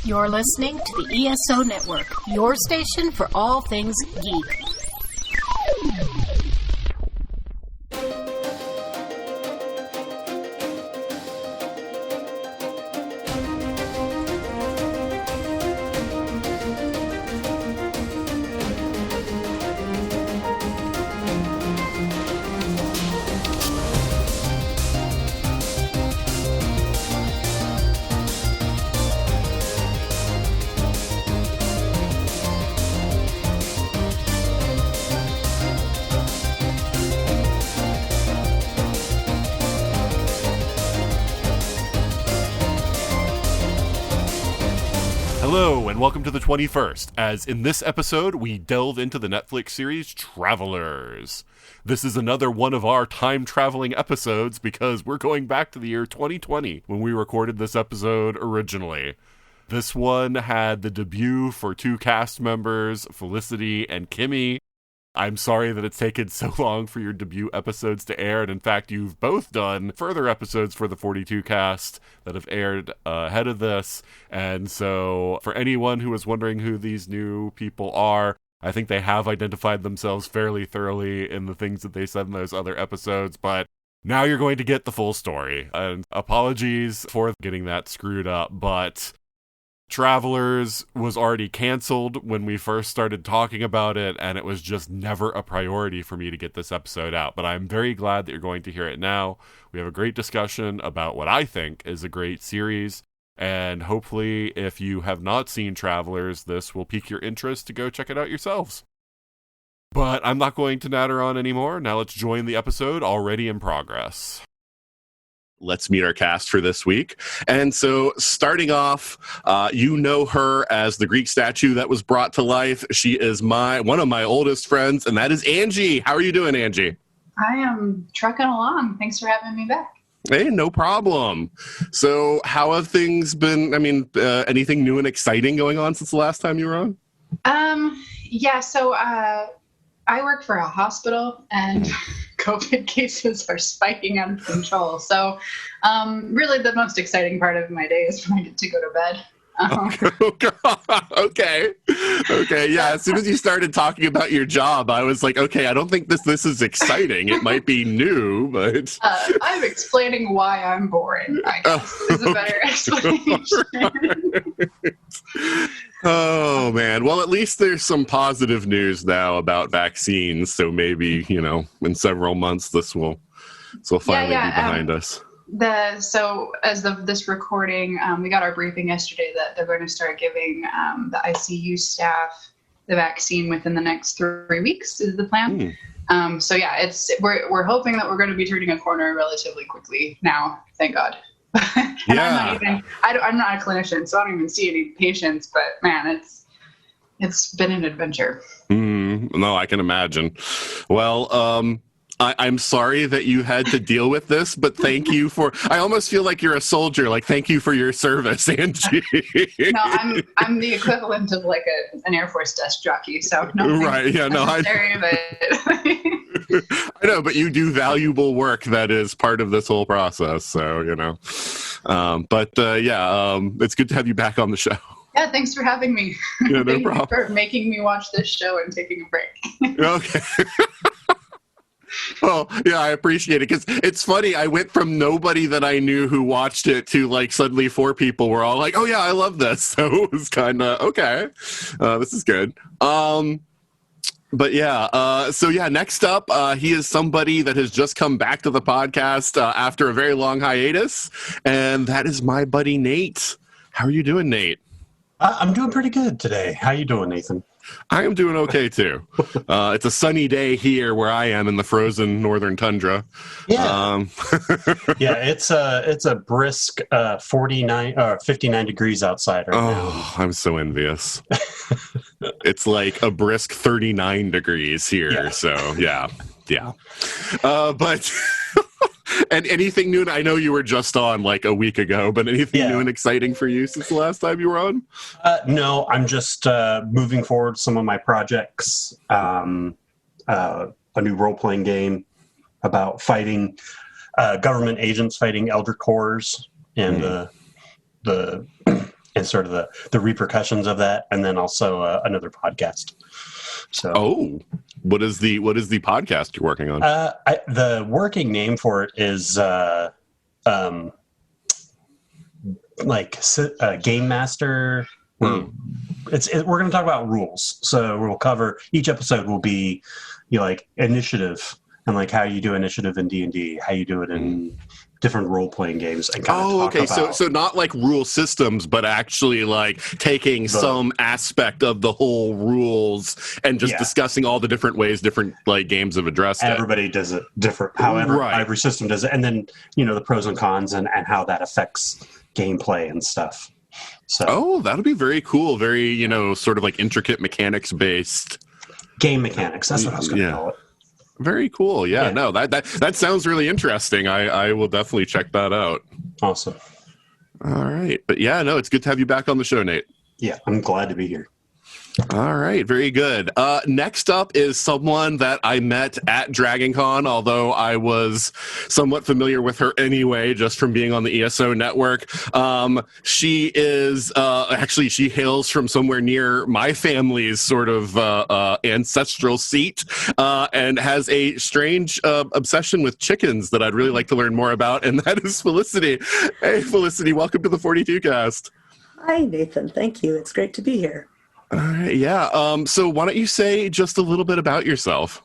You're listening to the ESO Network, your station for all things geek. Hello, and welcome to the 21st, as in this episode, we delve into the Netflix series Travelers. This is another one of our time-traveling episodes because we're going back to the year 2020 when we recorded this episode originally. This one had the debut for two cast members, Felicity and Kimmy. I'm sorry that it's taken so long for your debut episodes to air, and in fact, you've both done further episodes for the 42 cast that have aired ahead of this, and so for anyone who is wondering who these new people are, I think they have identified themselves fairly thoroughly in the things that they said in those other episodes, but now you're going to get the full story, and apologies for getting that screwed up, but Travelers was already canceled when we first started talking about it, and it was just never a priority for me to get this episode out. But I'm very glad that you're going to hear it now. We have a great discussion about what I think is a great series, and hopefully, if you have not seen Travelers, this will pique your interest to go check it out yourselves. But I'm not going to natter on anymore. Now let's join the episode already in progress. Let's meet our cast for this week. And so starting off, you know her as the Greek statue that was brought to life. She is one of my oldest friends, and that is Angie. How are you doing, Angie? I am trucking along. Thanks for having me back. Hey, no problem. So how have things been? I mean, anything new and exciting going on since the last time you were on? So I work for a hospital, and COVID cases are spiking out of control. So really the most exciting part of my day is when I get to go to bed. Okay. Yeah. As soon as you started talking about your job, I was like, okay, I don't think this is exciting. It might be new, but I'm explaining why I'm boring, I guess, is a better explanation. Oh, man. Well, at least there's some positive news now about vaccines. So maybe, in several months, this will finally be behind us. This recording, we got our briefing yesterday that they're going to start giving the ICU staff the vaccine within the next 3 weeks is the plan. We're hoping that we're going to be turning a corner relatively quickly now. Thank God. I'm not a clinician, so I don't even see any patients, but man, it's been an adventure. No, I can imagine. Well, I'm sorry that you had to deal with this, but thank you I almost feel like you're a soldier, like thank you for your service, Angie. No, I'm the equivalent of like an Air Force desk jockey, so no. Right, yeah, no. I know, but you do valuable work that is part of this whole process, so, it's good to have you back on the show. Yeah, thanks for having me. Yeah, no problem. Thank you for making me watch this show and taking a break. Okay. Well, yeah, I appreciate it because it's funny. I went from nobody that I knew who watched it to like suddenly 4 people were all like, "Oh yeah, I love this." So it was kind of okay. This is good. Next up, he is somebody that has just come back to the podcast after a very long hiatus, and that is my buddy Nate. How are you doing, Nate? I'm doing pretty good today. How you doing, Nathan? I am doing okay, too. It's a sunny day here where I am in the frozen northern tundra. Yeah, it's a brisk 59 degrees outside right now. Oh, I'm so envious. It's like a brisk 39 degrees here, yeah. So yeah. But... And anything new? I know you were just on like a week ago, but anything new and exciting for you since the last time you were on? No, I'm just moving forward some of my projects. A new role-playing game about fighting government agents fighting elder cores and the and sort of the repercussions of that, and then also another podcast. So, what is the podcast you're working on? The working name for it is Game Master. We're going to talk about rules. So we'll cover each episode will be like initiative and like how you do initiative in D&D, how you do it in different role-playing games. And okay. So not like rule systems, but actually like taking some aspect of the whole rules and just discussing all the different ways different like games have addressed it. Everybody does it different. However, every system does it. And then, the pros and cons and how that affects gameplay and stuff. So that'll be very cool. Very, sort of like intricate mechanics based. Game mechanics. That's what I was going to call it. Very cool. Yeah, no, that sounds really interesting. I will definitely check that out. Awesome. All right. But yeah, no, it's good to have you back on the show, Nate. Yeah, I'm glad to be here. All right, very good. Next up is someone that I met at DragonCon, although I was somewhat familiar with her anyway, just from being on the ESO network. She is actually, she hails from somewhere near my family's sort of ancestral seat and has a strange obsession with chickens that I'd really like to learn more about, and that is Felicity. Hey, Felicity, welcome to the 42 Cast. Hi, Nathan. Thank you. It's great to be here. All right, yeah. So why don't you say just a little bit about yourself?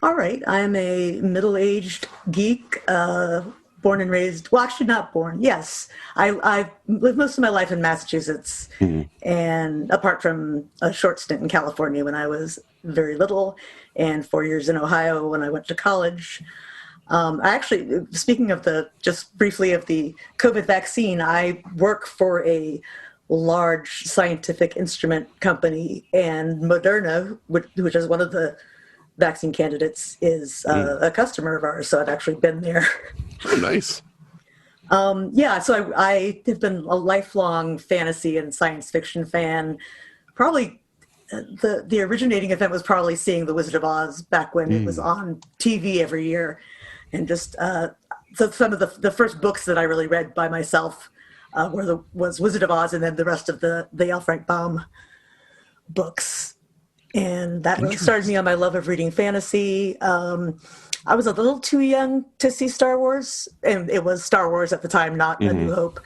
All right. I'm a middle-aged geek, born and raised. Well, actually not born. Yes. I've lived most of my life in Massachusetts, and apart from a short stint in California when I was very little, and 4 years in Ohio when I went to college. I actually, speaking of just briefly of the COVID vaccine, I work for a large scientific instrument company, and Moderna, which is one of the vaccine candidates, is a customer of ours. So I've actually been there. Oh, nice. So I have been a lifelong fantasy and science fiction fan. Probably the originating event was probably seeing The Wizard of Oz back when it was on TV every year, and just some of the first books that I really read by myself was Wizard of Oz, and then the rest of the L. Frank Baum books. And that really started me on my love of reading fantasy. I was a little too young to see Star Wars, and it was Star Wars at the time, not A New Hope.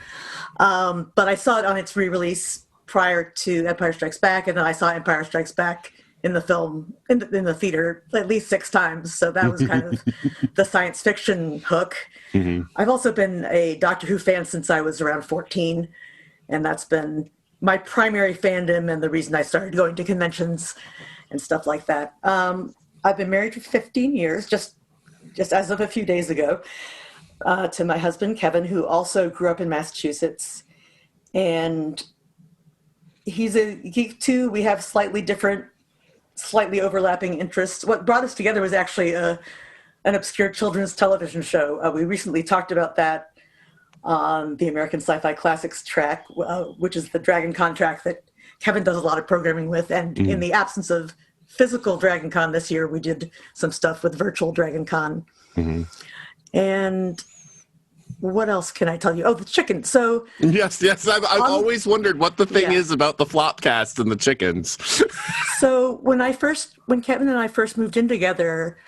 But I saw it on its re-release prior to Empire Strikes Back, and then I saw Empire Strikes Back in the film, in the theater, at least 6 times. So that was kind of the science fiction hook. I've also been a Doctor Who fan since I was around 14, and that's been my primary fandom and the reason I started going to conventions and stuff like that. I've been married for 15 years, just as of a few days ago, to my husband, Kevin, who also grew up in Massachusetts. And he's a geek too. We have slightly overlapping interests. What brought us together was actually an obscure children's television show. We recently talked about that on the American Sci-Fi Classics track, which is the DragonCon track that Kevin does a lot of programming with. And in the absence of physical DragonCon this year, we did some stuff with virtual DragonCon. And what else can I tell you? Oh, the chicken. So yes. I've always wondered what the thing is about the Flopcast and the chickens. So when Kevin and I first moved in together,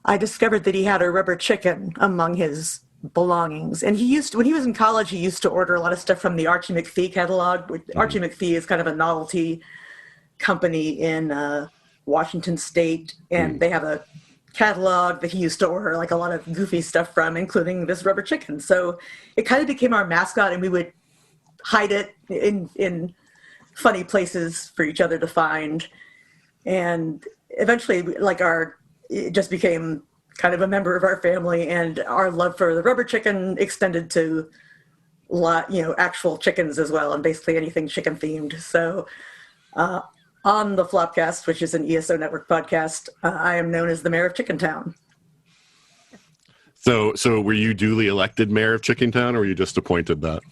I discovered that he had a rubber chicken among his belongings. And when he was in college, he used to order a lot of stuff from the Archie McPhee catalog. Archie McPhee is kind of a novelty company in Washington State, and they have a catalog that he used to order like a lot of goofy stuff from, including this rubber chicken. So it kind of became our mascot, and we would hide it in funny places for each other to find. And eventually, it just became kind of a member of our family, and our love for the rubber chicken extended to actual chickens as well, and basically anything chicken themed. So on the Flopcast, which is an ESO Network podcast, I am known as the Mayor of Chickentown. So were you duly elected Mayor of Chickentown, or were you just appointed that?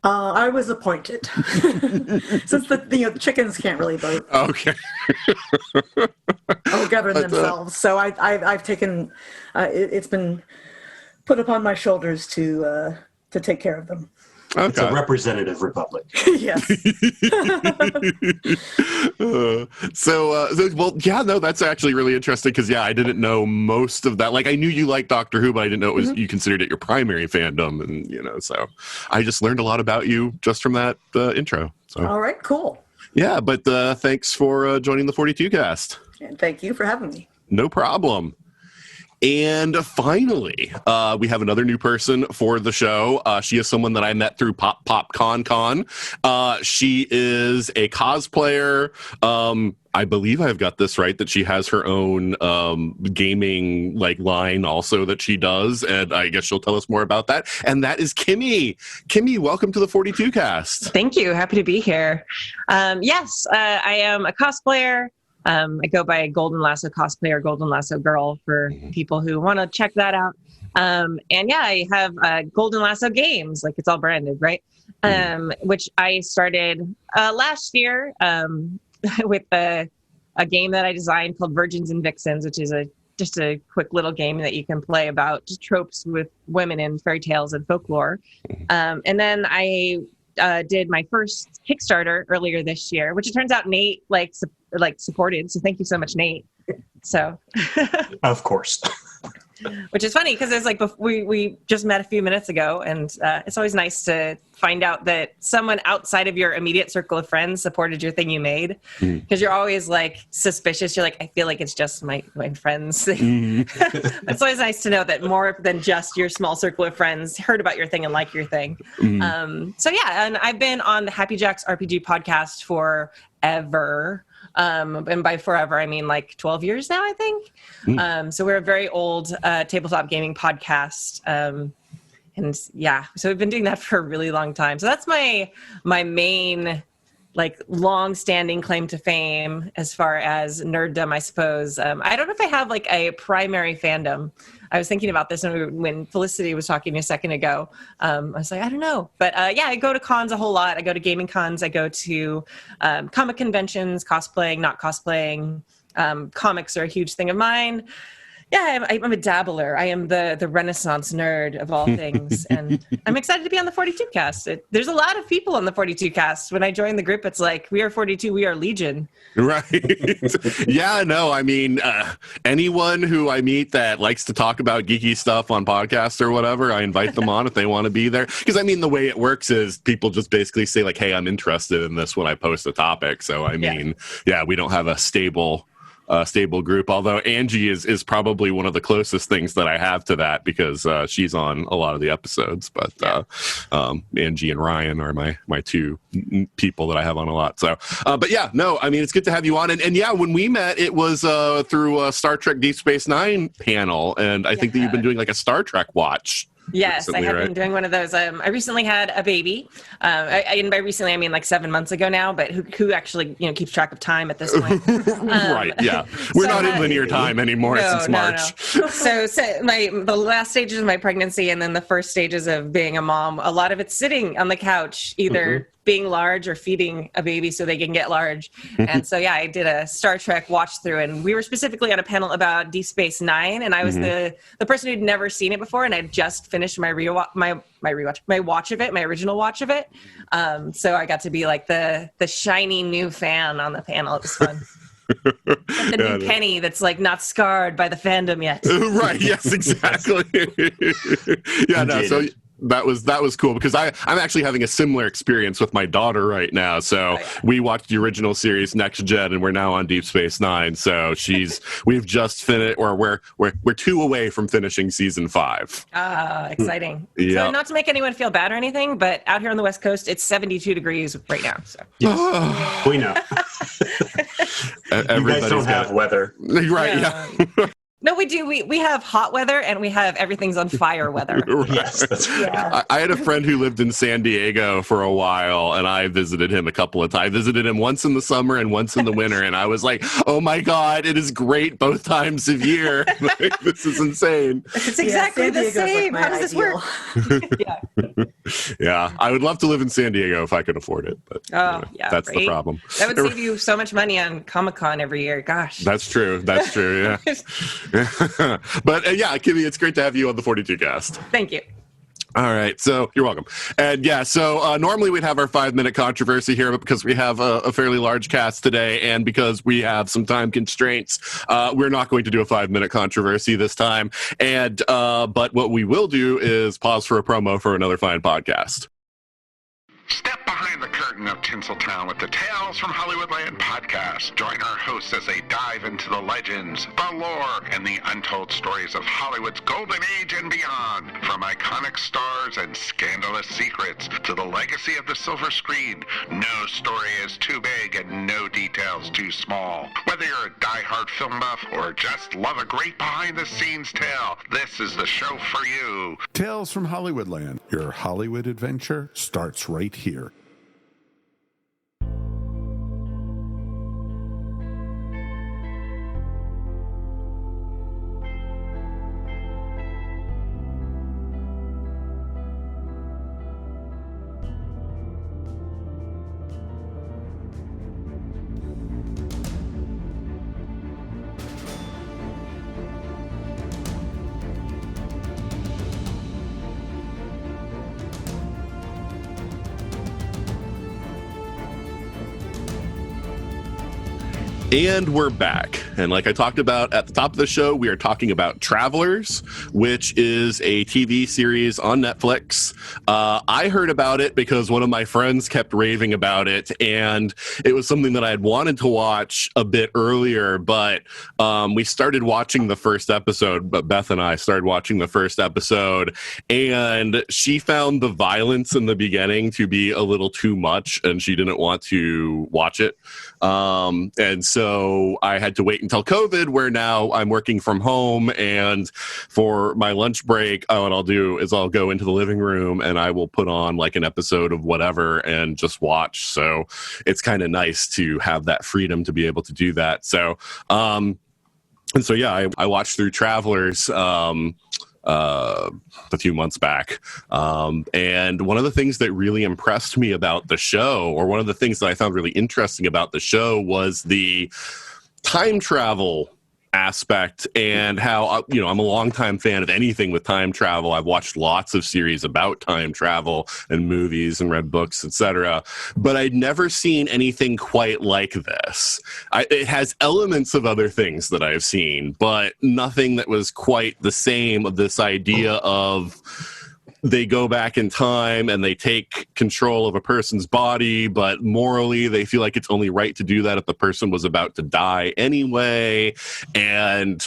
I was appointed, since the chickens can't really vote. Okay. Or govern themselves. So I've taken. It's been put upon my shoulders to take care of them. It's a representative republic. Yes. Well, yeah, no, that's actually really interesting because, yeah, I didn't know most of that. Like, I knew you liked Doctor Who, but I didn't know it was you considered it your primary fandom, and so I just learned a lot about you just from that intro. So. All right, cool. Yeah, but thanks for joining the 42 cast. And thank you for having me. No problem. And finally, we have another new person for the show. She is someone that I met through Pop Con. She is a cosplayer. I believe I've got this right, that she has her own gaming line also that she does, and I guess she'll tell us more about that. And that is Kimmy. Kimmy, welcome to the 42 cast. Thank you. Happy to be here. Yes, I am a cosplayer. I go by Golden Lasso Cosplayer, Golden Lasso Girl for people who want to check that out. And yeah, I have Golden Lasso Games, it's all branded, right? Which I started last year with a game that I designed called Virgins and Vixens, which is just a quick little game that you can play about just tropes with women in fairy tales and folklore. And then I did my first Kickstarter earlier this year, which it turns out Nate supported. So thank you so much, Nate. So, of course. Which is funny because there's we just met a few minutes ago, and it's always nice to find out that someone outside of your immediate circle of friends supported your thing you made, because you're always suspicious. You're I feel like it's just my friends. It's always nice to know that more than just your small circle of friends heard about your thing and like your thing. So yeah, and I've been on the Happy Jacks RPG podcast forever. And by forever, I mean 12 years now, I think. So we're a very old tabletop gaming podcast. And yeah, so we've been doing that for a really long time. So that's my main long-standing claim to fame as far as nerddom, I suppose. I don't know if I have a primary fandom. I was thinking about this when Felicity was talking a second ago. I was I don't know. But yeah, I go to cons a whole lot. I go to gaming cons. I go to comic conventions, cosplaying, not cosplaying. Comics are a huge thing of mine. Yeah, I'm a dabbler. I am the Renaissance nerd of all things. And I'm excited to be on the 42 cast. There's a lot of people on the 42 cast. When I joined the group, it's we are 42, we are Legion. Right. Yeah, no, I mean, anyone who I meet that likes to talk about geeky stuff on podcasts or whatever, I invite them on if they want to be there. Because, I mean, the way it works is people just basically say, hey, I'm interested in this when I post a topic. So, I mean, yeah we don't have a stable group, although Angie is probably one of the closest things that I have to that, because she's on a lot of the episodes, but Angie and Ryan are my two people that I have on a lot. So but yeah, no, I mean, it's good to have you on, and yeah, when we met it was through a Star Trek Deep Space Nine panel, and I think that you've been doing a Star Trek watch. Yes, recently, I have been doing one of those. I recently had a baby. And by recently, I mean 7 months ago now, but who actually keeps track of time at this point? Right, yeah. We're not in linear time anymore since March. No. So the last stages of my pregnancy and then the first stages of being a mom, a lot of it's sitting on the couch, either being large or feeding a baby so they can get large. And so, yeah, I did a Star Trek watch through, and we were specifically on a panel about Deep Space Nine, and I was the person who'd never seen it before, and I just finished my watch of it, my original watch of it. So I got to be the shiny new fan on the panel. It was fun. The new Penny that's not scarred by the fandom yet. Right, yes, exactly. Yeah, no, so that was cool, because I'm actually having a similar experience with my daughter right now. So we watched the original series Next Gen, and we're now on Deep Space Nine. So we've just finished, or we're 2 away from finishing season 5. Exciting. Yeah. So not to make anyone feel bad or anything, but out here on the West Coast, it's 72 degrees right now. So yes. We know. You guys don't have weather, right? Yeah. No, we do. We have hot weather, and we have everything's on fire weather. Right. Yes, that's right. I had a friend who lived in San Diego for a while, and I visited him a couple of times. I visited him once in the summer and once in the winter, and I was like, oh my God, it is great both times of year. This is insane. It's exactly the same. How does this work? Yeah, I would love to live in San Diego if I could afford it, but that's the problem. That would save you so much money on Comic-Con every year. Gosh. That's true, yeah. But yeah, Kimmy, it's great to have you on the 42 cast. Thank you. All right, so you're welcome. And yeah, so normally we'd have our 5-minute controversy here, but because we have a fairly large cast today and because we have some time constraints, we're not going to do a 5-minute controversy this time. And but what we will do is pause for a promo for another fine podcast. Step behind the curtain of Tinseltown with the Tales from Hollywoodland podcast. Join our hosts as they dive into the legends, the lore, and the untold stories of Hollywood's golden age and beyond. From iconic stars and scandalous secrets to the legacy of the silver screen, no story is too big and no details too small. Whether you're a diehard film buff or just love a great behind-the-scenes tale, this is the show for you. Tales from Hollywoodland. Your Hollywood adventure starts right here. And we're back. And like I talked about at the top of the show, we are talking about Travelers, which is a TV series on Netflix. I heard about it because one of my friends kept raving about it, and it was something that I had wanted to watch a bit earlier, but we started watching the first episode, but Beth and I started watching the first episode, and she found the violence in the beginning to be a little too much, and she didn't want to watch it. And so I had to wait until COVID, where now I'm working from home, and for my lunch break, what I'll do is I'll go into the living room and I will put on like an episode of whatever and just watch. So it's kind of nice to have that freedom to be able to do that. So, and so, yeah, I watched through Travelers, a few months back. And one of the things that really impressed me about the show, or one of the things that I found really interesting about the show, was the time travel aspect, and how, I'm a longtime fan of anything with time travel. I've watched lots of series about time travel and movies and read books, etc. But I'd never seen anything quite like this. It has elements of other things that I've seen, but nothing that was quite the same, of this idea of they go back in time and they take control of a person's body, but morally they feel like it's only right to do that if the person was about to die anyway. And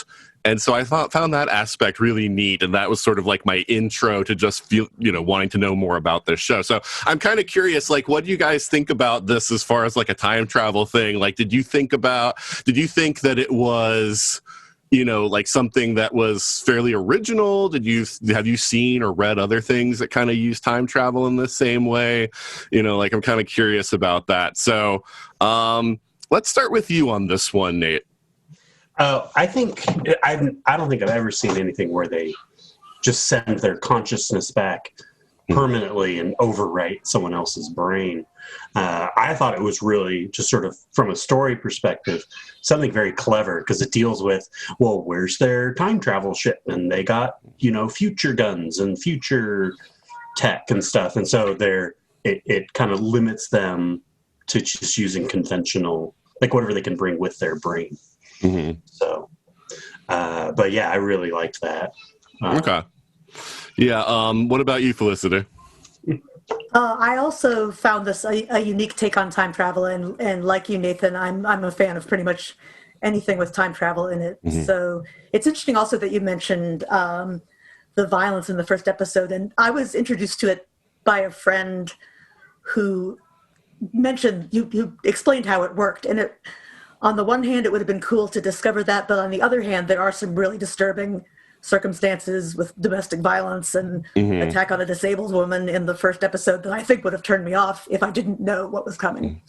so I found that aspect really neat, and that was sort of like my intro to just feel, wanting to know more about this show. So I'm kind of curious, like, what do you guys think about this as far as like a time travel thing? Like, did you think that it was, like something that was fairly original? Have you seen or read other things that kind of use time travel in the same way? Like, I'm kind of curious about that. So let's start with you on this one, Nate. I don't think I've ever seen anything where they just send their consciousness back permanently and overwrite someone else's brain. I thought it was really just sort of, from a story perspective, something very clever, because it deals with, well, where's their time travel ship? And they got, future guns and future tech and stuff. And so it kind of limits them to just using conventional, like whatever they can bring with their brain. Mm-hmm. So, but yeah, I really liked that. Okay. Yeah. What about you, Felicity? I also found this a unique take on time travel, and like you, Nathan, I'm a fan of pretty much anything with time travel in it. Mm-hmm. So it's interesting also that you mentioned the violence in the first episode, and I was introduced to it by a friend who mentioned, you explained how it worked, and it, on the one hand, it would have been cool to discover that, but on the other hand, there are some really disturbing circumstances with domestic violence and attack on a disabled woman in the first episode that I think would have turned me off if I didn't know what was coming.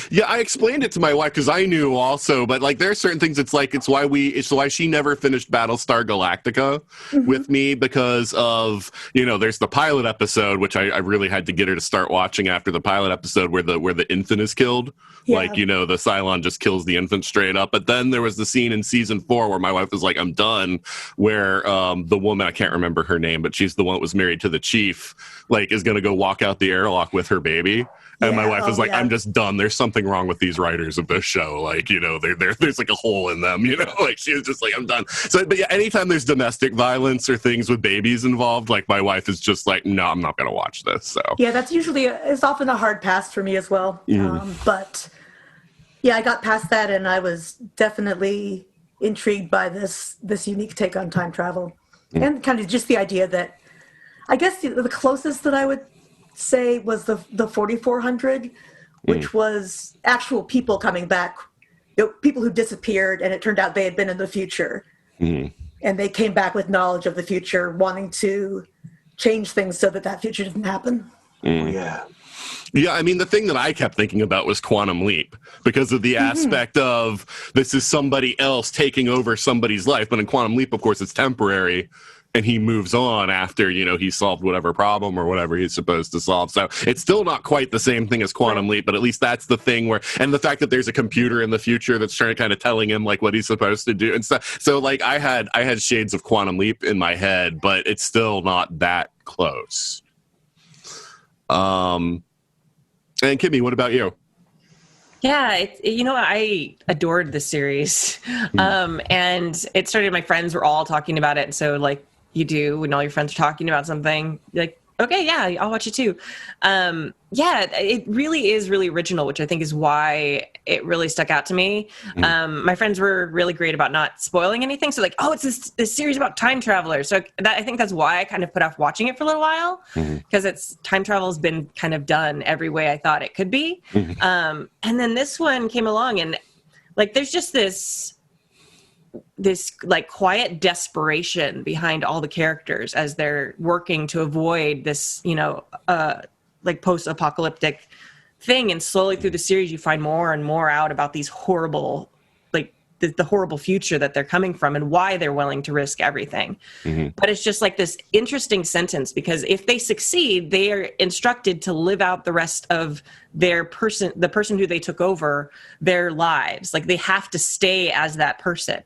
Yeah, I explained it to my wife because I knew also, but like there are certain things, it's why she never finished Battlestar Galactica with me, because of, there's the pilot episode, which I really had to get her to start watching after the pilot episode where the infant is killed. Yeah. Like, the Cylon just kills the infant straight up. But then there was the scene in season 4 where my wife was like, I'm done, where the woman, I can't remember her name, but she's the one that was married to the chief, like, is going to go walk out the airlock with her baby. And my wife is like, I'm just done. There's something wrong with these writers of this show. Like, you know, there's like a hole in them, you know, like she was just like, I'm done. So, but yeah, anytime there's domestic violence or things with babies involved, like my wife is just like, no, I'm not going to watch this. So yeah, that's usually, it's often a hard pass for me as well. But yeah, I got past that and I was definitely intrigued by this unique take on time travel and kind of just the idea that, I guess the closest that I would say was the 4400, which was actual people coming back, you know, people who disappeared and it turned out they had been in the future, and they came back with knowledge of the future, wanting to change things so that future didn't happen. Yeah, I mean, the thing that I kept thinking about was Quantum Leap because of the aspect of this is somebody else taking over somebody's life. But in Quantum Leap, of course, it's temporary. And he moves on after, you know, he solved whatever problem or whatever he's supposed to solve. So it's still not quite the same thing as Quantum Leap, but at least that's the thing where, and the fact that there's a computer in the future that's trying to kind of telling him like what he's supposed to do and stuff. So like I had shades of Quantum Leap in my head, but it's still not that close. And Kimmy, what about you? Yeah, you know, I adored the series. And it started, my friends were all talking about it. And so like, you do when all your friends are talking about something, you're like, okay, yeah, I'll watch it too. Yeah, it really is really original, which I think is why it really stuck out to me. My friends were really great about not spoiling anything. So like, oh, it's this series about time travelers. So I think that's why I kind of put off watching it for a little while, because time travel has been kind of done every way I thought it could be. And then this one came along and like, there's just this like quiet desperation behind all the characters as they're working to avoid this, you know, like post-apocalyptic thing. And slowly through the series, you find more and more out about these horrible, like the horrible future that they're coming from and why they're willing to risk everything. But it's just like this interesting sentence, because if they succeed, they are instructed to live out the rest of the person who they took over, their lives. Like they have to stay as that person.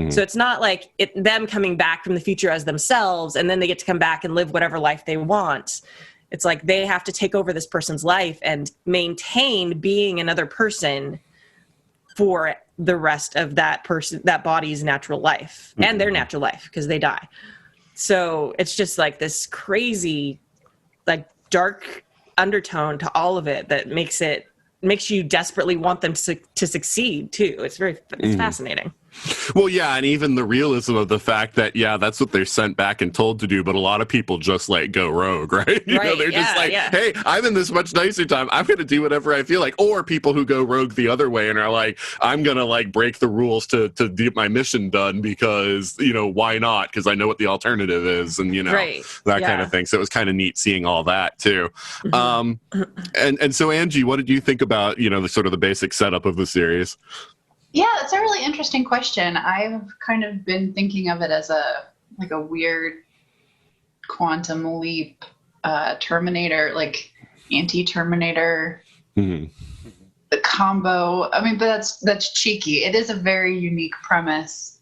So it's not like them coming back from the future as themselves and then they get to come back and live whatever life they want. It's like they have to take over this person's life and maintain being another person for the rest of that body's natural life and their natural life, because they die. So it's just like this crazy, like dark undertone to all of it that makes you desperately want them to succeed too. It's fascinating. Well, yeah, and even the realism of the fact that, yeah, that's what they're sent back and told to do, but a lot of people just, like, go rogue, right? You know, they're just like, hey, I'm in this much nicer time. I'm going to do whatever I feel like. Or people who go rogue the other way and are like, I'm going to, like, break the rules to get my mission done because, you know, why not? Because I know what the alternative is and, you know, that kind of thing. So it was kind of neat seeing all that, too. And so, Angie, what did you think about, you know, the sort of the basic setup of the series? Yeah, it's a really interesting question. I've kind of been thinking of it as a weird quantum leap, Terminator, like anti-Terminator combo. I mean, but that's cheeky. It is a very unique premise,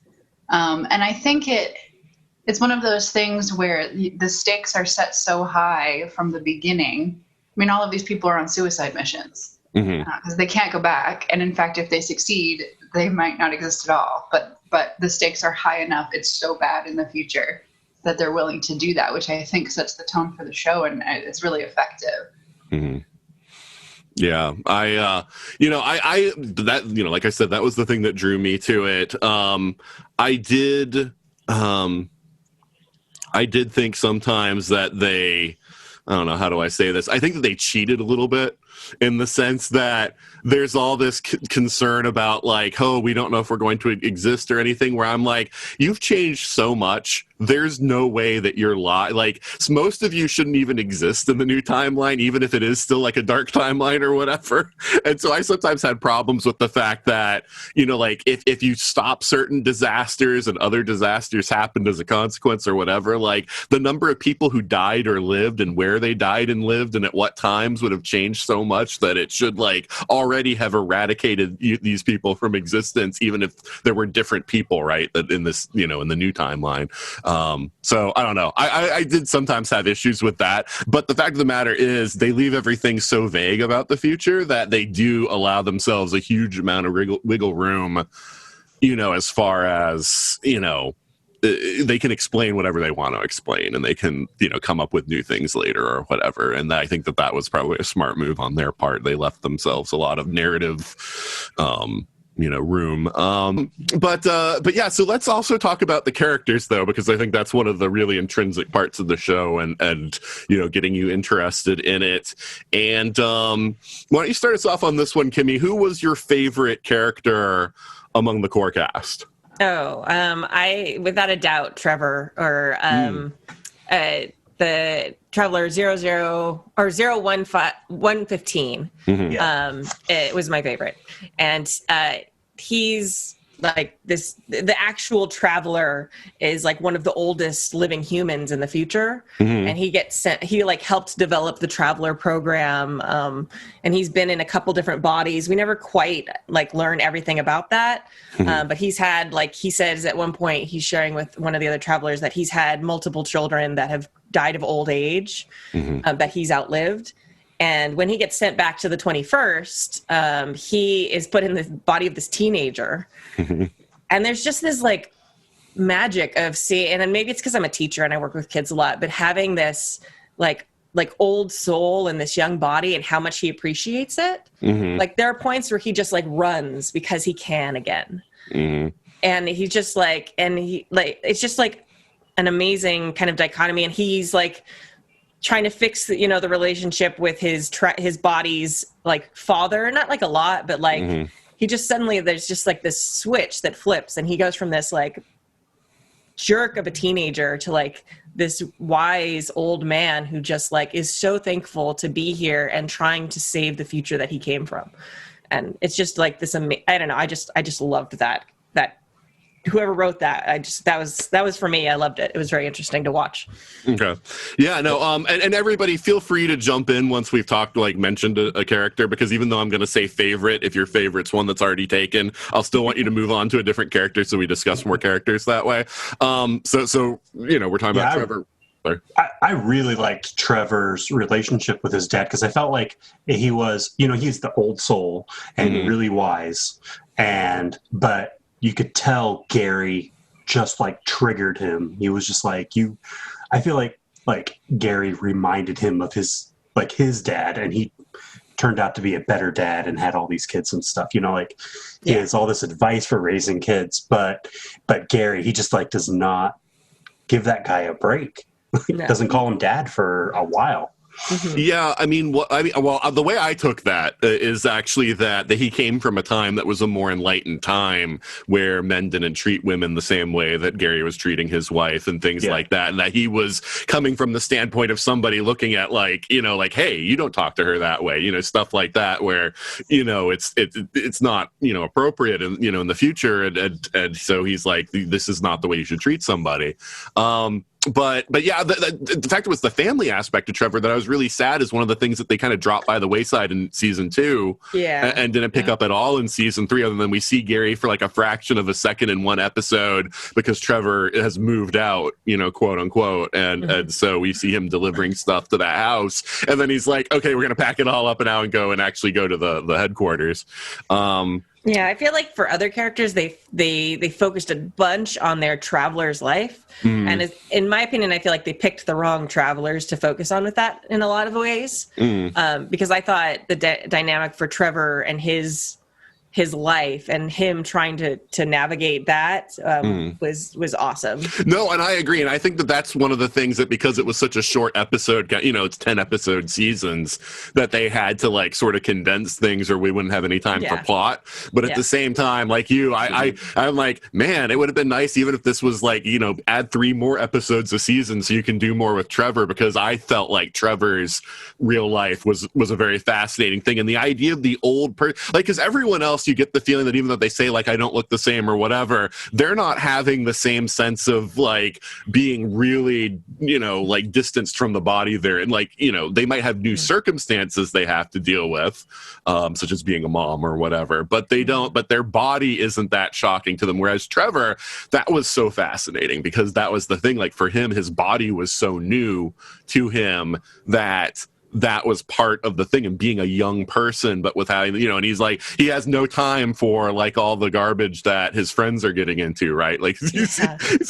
and I think it's one of those things where the stakes are set so high from the beginning. I mean, all of these people are on suicide missions. Because they can't go back, and in fact, if they succeed, they might not exist at all. But the stakes are high enough; it's so bad in the future that they're willing to do that, which I think sets the tone for the show, and it's really effective. Yeah, I that, you know, like I said, that was the thing that drew me to it. I did think sometimes that they, I don't know, how do I say this? I think that they cheated a little bit, in the sense that there's all this concern about like, oh, we don't know if we're going to exist or anything, where I'm like, you've changed so much. There's no way that you're like, most of you shouldn't even exist in the new timeline, even if it is still like a dark timeline or whatever. And so I sometimes had problems with the fact that, you know, like if you stop certain disasters and other disasters happened as a consequence or whatever, like the number of people who died or lived and where they died and lived and at what times would have changed so much that it should like already have eradicated these people from existence, even if there were different people, right? That in this, you know, in the new timeline. So I don't know. I did sometimes have issues with that, but the fact of the matter is they leave everything so vague about the future that they do allow themselves a huge amount of wiggle room, you know, as far as, you know, they can explain whatever they want to explain, and they can, you know, come up with new things later or whatever. And I think that was probably a smart move on their part. They left themselves a lot of narrative, you know, room. But yeah, so let's also talk about the characters though, because I think that's one of the really intrinsic parts of the show, and you know, getting you interested in it. And why don't you start us off on this one, Kimmy? Who was your favorite character among the core cast? I without a doubt Trevor, or the Traveler 00 or 115. It was my favorite, and he's like the actual Traveler is like one of the oldest living humans in the future, and he gets sent, he like helped develop the Traveler program, and he's been in a couple different bodies. We never quite like learn everything about that, but he's had, like he says at one point, he's sharing with one of the other Travelers that he's had multiple children that have died of old age, that he's outlived. And when he gets sent back to the 21st, he is put in the body of this teenager. And there's just this like magic of seeing, and then maybe it's because I'm a teacher and I work with kids a lot, but having this like old soul in this young body and how much he appreciates it. Like there are points where he just like runs because he can again. And he's just like, and he like, it's just like an amazing kind of dichotomy. And he's like trying to fix the, you know, the relationship with his body's like father, not like a lot, but like he just suddenly, there's just like this switch that flips, and he goes from this like jerk of a teenager to like this wise old man who just like is so thankful to be here and trying to save the future that he came from. And it's just like this I don't know, I just loved that whoever wrote that, that was for me. I loved it. It was very interesting to watch. Okay. Yeah, no, and everybody feel free to jump in once we've mentioned a character, because even though I'm going to say favorite, if your favorite's one that's already taken, I'll still want you to move on to a different character so we discuss more characters that way. So you know, we're talking about Trevor. I really liked Trevor's relationship with his dad, because I felt like he was, you know, he's the old soul and really wise, but you could tell Gary just like triggered him. He was just like, I feel like Gary reminded him of his dad, and he turned out to be a better dad and had all these kids and stuff, you know, like he has all this advice for raising kids, but Gary, he just like does not give that guy a break. Doesn't call him dad for a while. Yeah, I mean, the way I took that is actually that he came from a time that was a more enlightened time where men didn't treat women the same way that Gary was treating his wife and things like that, and that he was coming from the standpoint of somebody looking at like, you know, like, hey, you don't talk to her that way, you know, stuff like that, where, you know, it's not, you know, appropriate, and you know, in the future, and so he's like, this is not the way you should treat somebody. But yeah, the fact it was the family aspect of Trevor that I was really sad is one of the things that they kind of dropped by the wayside in season 2, and didn't pick up at all in season 3, other than we see Gary for like a fraction of a second in one episode because Trevor has moved out, you know, quote unquote, and so we see him delivering stuff to that house, and then he's like, okay, we're gonna pack it all up and out and go to the headquarters. Yeah, I feel like for other characters, they focused a bunch on their Traveler's life. And in my opinion, I feel like they picked the wrong Travelers to focus on with that in a lot of ways. Because I thought the dynamic for Trevor and his life and him trying to navigate that was awesome. No, and I agree. And I think that's one of the things that, because it was such a short episode, you know, it's 10 episode seasons, that they had to like sort of condense things or we wouldn't have any time for plot. But at the same time, like you, I'm like, man, it would have been nice even if this was like, you know, add 3 more episodes a season so you can do more with Trevor, because I felt like Trevor's real life was a very fascinating thing. And the idea of the old person, like, because everyone else else, you get the feeling that even though they say like I don't look the same or whatever, they're not having the same sense of like being really, you know, like distanced from the body there. And like, you know, they might have new circumstances they have to deal with, such as being a mom or whatever, but they don't, but their body isn't that shocking to them. Whereas Trevor, that was so fascinating because that was the thing, like for him, his body was so new to him that was part of the thing, and being a young person, but with having, you know, and he's like, he has no time for like all the garbage that his friends are getting into, right? Like he's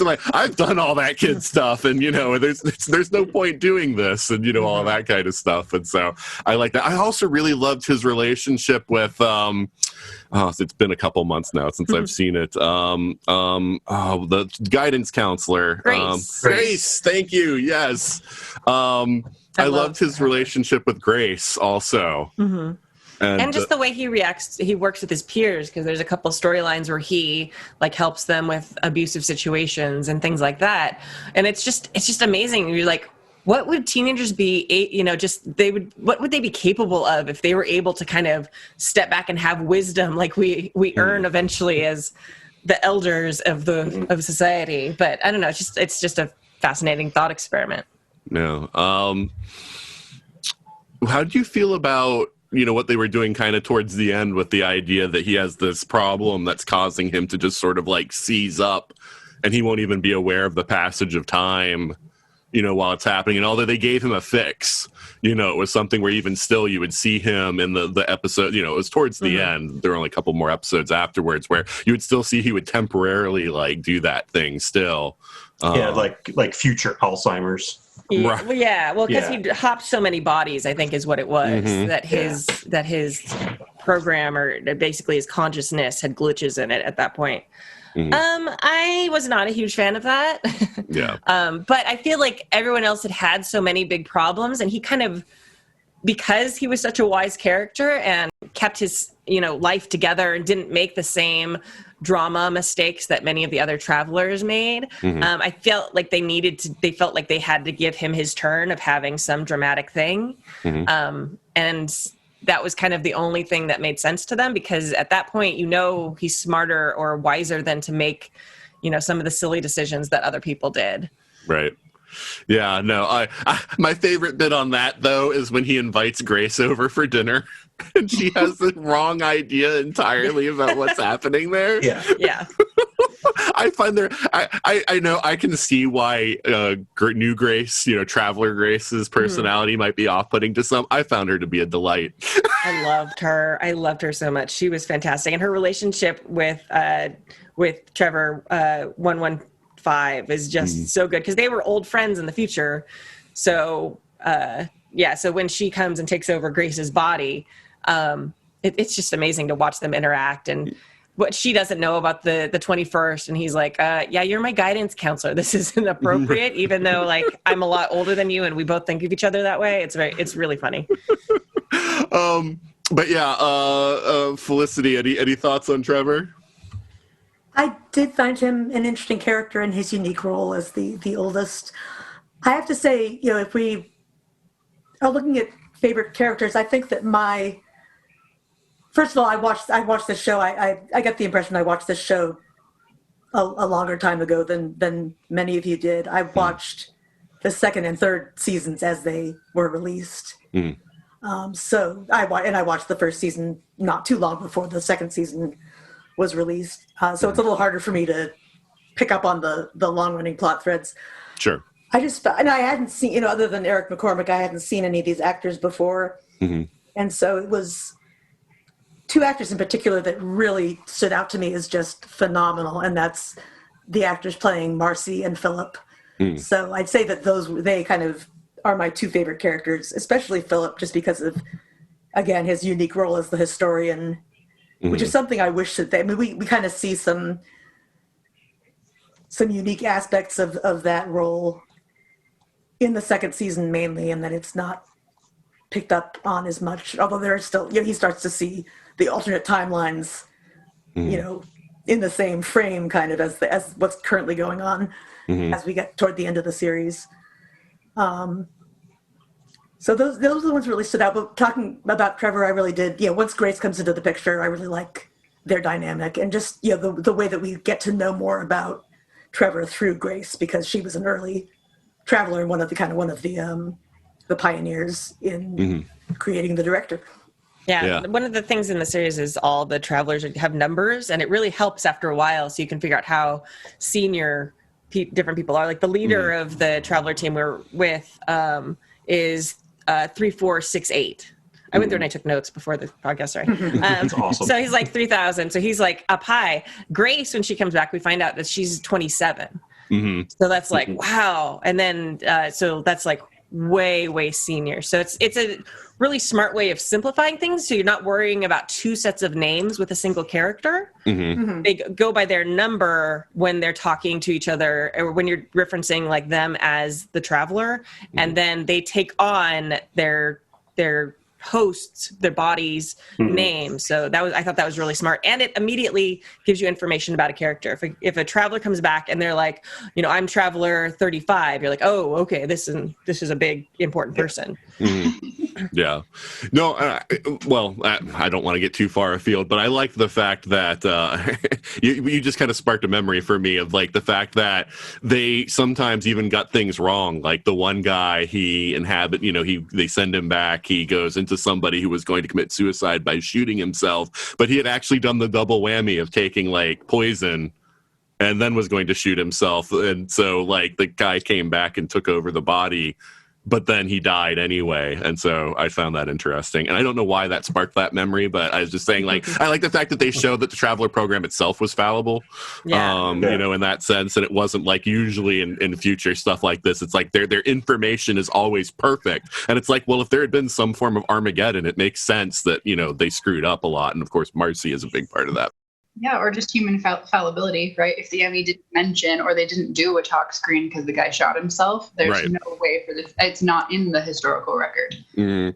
like, I've done all that kid stuff, and you know, there's no point doing this, and you know, all that kind of stuff. And so I like that. I also really loved his relationship with it's been a couple months now since I've seen it. The guidance counselor, Grace. Thank you. Yes. I loved his relationship with Grace also. And just the way he reacts, he works with his peers, because there's a couple storylines where he like helps them with abusive situations and things like that. And it's just amazing. You're like, what would teenagers be, you know, what would they be capable of if they were able to kind of step back and have wisdom like we earn eventually as the elders of society. But I don't know, it's just a fascinating thought experiment. No. How do you feel about, you know, what they were doing kind of towards the end with the idea that he has this problem that's causing him to just sort of like seize up, and he won't even be aware of the passage of time, you know, while it's happening? And although they gave him a fix, you know, it was something where even still you would see him in the episode, you know, it was towards the end. There were only a couple more episodes afterwards where you would still see he would temporarily like do that thing still. Like future Alzheimer's. Yeah, well, because he hopped so many bodies, I think is what it was, that his program, or basically his consciousness, had glitches in it at that point. I was not a huge fan of that. But I feel like everyone else had so many big problems, and he kind of, because he was such a wise character and kept his, you know, life together and didn't make the same drama mistakes that many of the other travelers made. I felt like they felt like they had to give him his turn of having some dramatic thing. And that was kind of the only thing that made sense to them, because at that point, you know, he's smarter or wiser than to make, you know, some of the silly decisions that other people did. Right. Yeah, no, I my favorite bit on that, though, is when he invites Grace over for dinner and she has the wrong idea entirely about what's happening there. Yeah. I find I know I can see why new Grace, you know, Traveler Grace's personality might be off-putting to some. I found her to be a delight. I loved her so much. She was fantastic. And her relationship with Trevor 115 is just so good, because they were old friends in the future. So so when she comes and takes over Grace's body, it's just amazing to watch them interact. And what she doesn't know about the 21st, and he's like, yeah, you're my guidance counselor. This isn't appropriate, even though like I'm a lot older than you and we both think of each other that way. It's really funny. But yeah, Felicity, any thoughts on Trevor? I did find him an interesting character in his unique role as the oldest. I have to say, you know, if we are looking at favorite characters, I think that first of all, I watched this show. I got the impression I watched this show a longer time ago than many of you did. I watched the second and third seasons as they were released. So I watched the first season not too long before the second season was released. So it's a little harder for me to pick up on the long-running plot threads. Sure. I hadn't seen, you know, other than Eric McCormick, I hadn't seen any of these actors before. And so it was two actors in particular that really stood out to me as just phenomenal. And that's the actors playing Marcy and Philip. So I'd say that they kind of are my two favorite characters, especially Philip, just because of, again, his unique role as the historian, which is something I wish that we kind of see some unique aspects of that role in the second season mainly, and that it's not picked up on as much, although there are still, you know, he starts to see the alternate timelines, you know, in the same frame kind of as what's currently going on as we get toward the end of the series. So those are the ones that really stood out. But talking about Trevor, I really did. Yeah, once Grace comes into the picture, I really like their dynamic, and just the way that we get to know more about Trevor through Grace, because she was an early traveler and one of the pioneers in creating the director. Yeah, one of the things in the series is all the travelers have numbers, and it really helps after a while, so you can figure out how senior different people are. Like the leader of the traveler team we're with is 3468. I went through and I took notes before the podcast. Sorry. That's awesome. So he's like 3,000. So he's like up high. Grace, when she comes back, we find out that she's 27. So that's like, wow. And then, so that's like way senior. So it's a really smart way of simplifying things. So you're not worrying about two sets of names with a single character. They go by their number when they're talking to each other, or when you're referencing like them as the traveler, and then they take on their hosts, their body's name. So I thought that was really smart, and it immediately gives you information about a character. If a traveler comes back and they're like, I'm traveler 35, you're like, oh, okay, this is a big important person. Yeah. No, I don't want to get too far afield, but I like the fact that you just kind of sparked a memory for me of like the fact that they sometimes even got things wrong. Like the one guy they send him back. He goes into somebody who was going to commit suicide by shooting himself, but he had actually done the double whammy of taking like poison and then was going to shoot himself. And so like the guy came back and took over the body, but then he died anyway. And so I found that interesting. And I don't know why that sparked that memory, but I was just saying, like, I like the fact that they showed that the Traveler program itself was fallible, in that sense. And it wasn't like usually in future stuff like this, it's like their information is always perfect. And it's like, well, if there had been some form of Armageddon, it makes sense that, they screwed up a lot. And of course, Marcy is a big part of that. Yeah, or just human fallibility, right? If the Emmy didn't mention or they didn't do a talk screen because the guy shot himself, there's no way for this. It's not in the historical record. Yeah.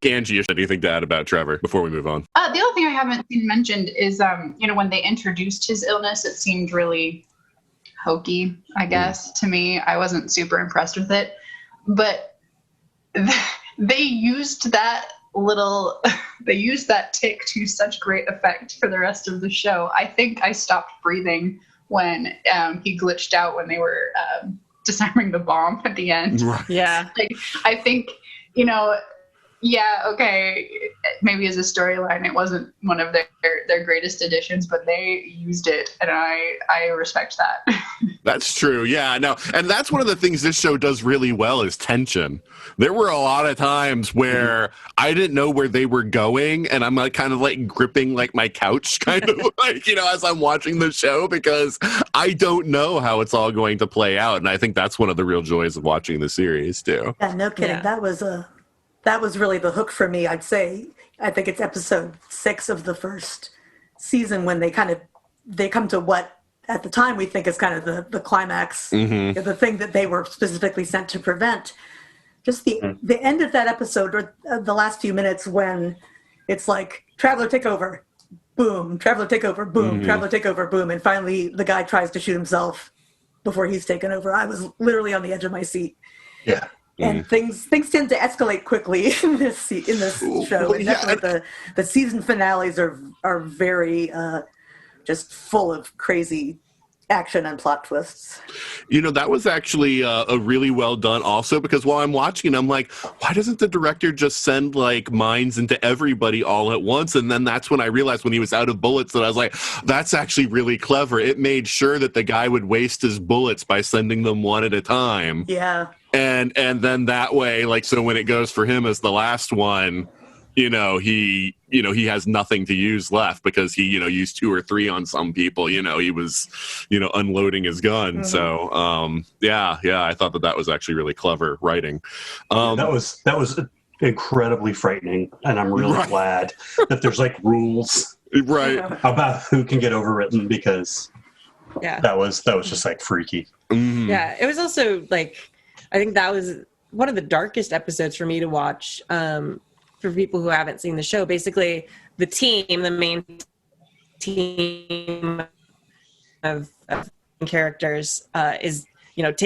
Angie, anything to add about Trevor before we move on? The other thing I haven't seen mentioned is, when they introduced his illness, it seemed really hokey, I guess, to me. I wasn't super impressed with it. But they used that tick to such great effect for the rest of the show. I think I stopped breathing when he glitched out when they were disarming the bomb at the end. Right. Yeah. Like, I think, okay, maybe as a storyline, it wasn't one of their greatest additions, but they used it, and I respect that. That's true. Yeah, no. And that's one of the things this show does really well is tension. There were a lot of times where I didn't know where they were going, and I'm like kind of like gripping like my couch kind of like, as I'm watching the show, because I don't know how it's all going to play out. And I think that's one of the real joys of watching the series too. Yeah, no kidding. Yeah. That was really the hook for me, I'd say. I think it's episode 6 of the first season when they come to what at the time we think is kind of the climax, the thing that they were specifically sent to prevent. Just the end of that episode, or the last few minutes, when it's like, Traveler take over, boom, Traveler take over, boom, Traveler take over, boom, and finally the guy tries to shoot himself before he's taken over. I was literally on the edge of my seat. Yeah. And things tend to escalate quickly in this show. And definitely the season finales are very just full of crazy action and plot twists. That was actually a really well done also, because while I'm watching it, I'm like, why doesn't the director just send like mines into everybody all at once? And then that's when I realized, when he was out of bullets, that I was like, that's actually really clever. It made sure that the guy would waste his bullets by sending them one at a time. Yeah. And then that way, like, so when it goes for him as the last one, he has nothing to use left, because he, used 2 or 3 on some people, he was, unloading his gun. So, I thought that was actually really clever writing. That was incredibly frightening. And I'm really glad that there's like rules about who can get overwritten, because that was just like freaky. Yeah. It was also like, I think that was one of the darkest episodes for me to watch, for people who haven't seen the show. Basically, the main team of characters is,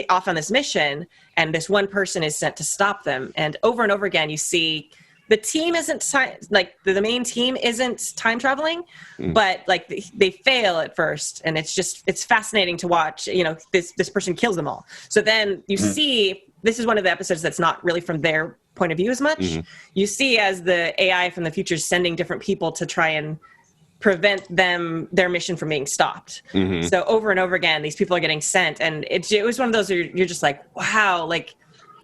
off on this mission, and this one person is sent to stop them. And over again, you see the team isn't the main team isn't time traveling, but like they fail at first, and it's fascinating to watch. You know, this person kills them all. So then you see, this is one of the episodes that's not really from their point of view as much. You see as the AI from the future is sending different people to try and prevent their mission from being stopped. So over and over again, these people are getting sent, and it was one of those where you're just like, wow, like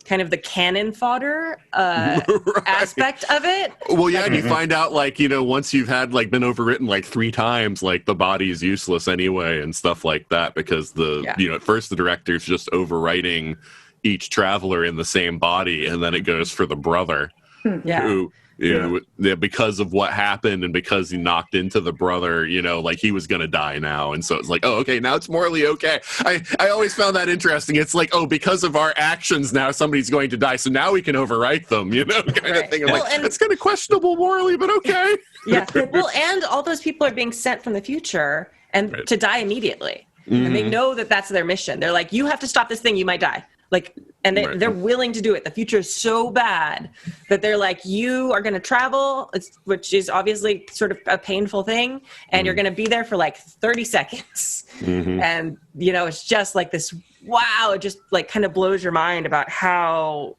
kind of the cannon fodder aspect of it. Well, yeah, and you find out, like, you know, once you've had like been overwritten like 3 times, like the body is useless anyway and stuff like that, because you know, at first the director's just overwriting each traveler in the same body, and then it goes for the brother who, you know, because of what happened and because he knocked into the brother, you know, like he was going to die now. And so it's like, oh, okay, now it's morally okay. I always found that interesting. It's like, oh, because of our actions now somebody's going to die, so now we can overwrite them, you know, kind of thing. I'm like, it's kind of questionable morally, but okay. Well, and all those people are being sent from the future and to die immediately. And they know that that's their mission. They're like, you have to stop this thing, you might die. Like, and they're willing to do it. The future is so bad that they're like, you are going to travel, which is obviously sort of a painful thing, and you're going to be there for like 30 seconds. And, you know, it's just like this, wow, it just like kind of blows your mind about how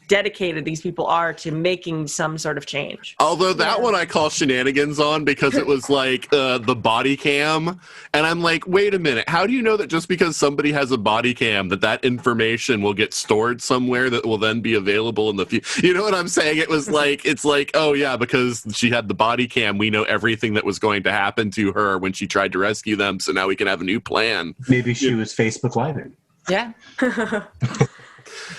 dedicated these people are to making some sort of change. Although that one I call shenanigans on, because it was like the body cam, and I'm like, wait a minute, how do you know that just because somebody has a body cam that information will get stored somewhere that will then be available in the future? You know what I'm saying? It was like, it's like, oh yeah, because she had the body cam, we know everything that was going to happen to her when she tried to rescue them, so now we can have a new plan. Maybe she was Facebook Living. Yeah.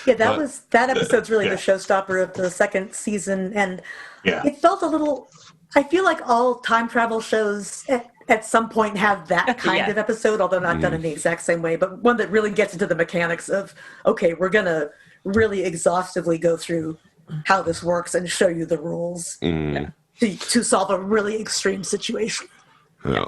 Yeah, that episode's really the showstopper of the second season, and it felt a little. I feel like all time travel shows at some point have that kind of episode, although not done in the exact same way, but one that really gets into the mechanics of, okay, we're gonna really exhaustively go through how this works and show you the rules to solve a really extreme situation. Yeah.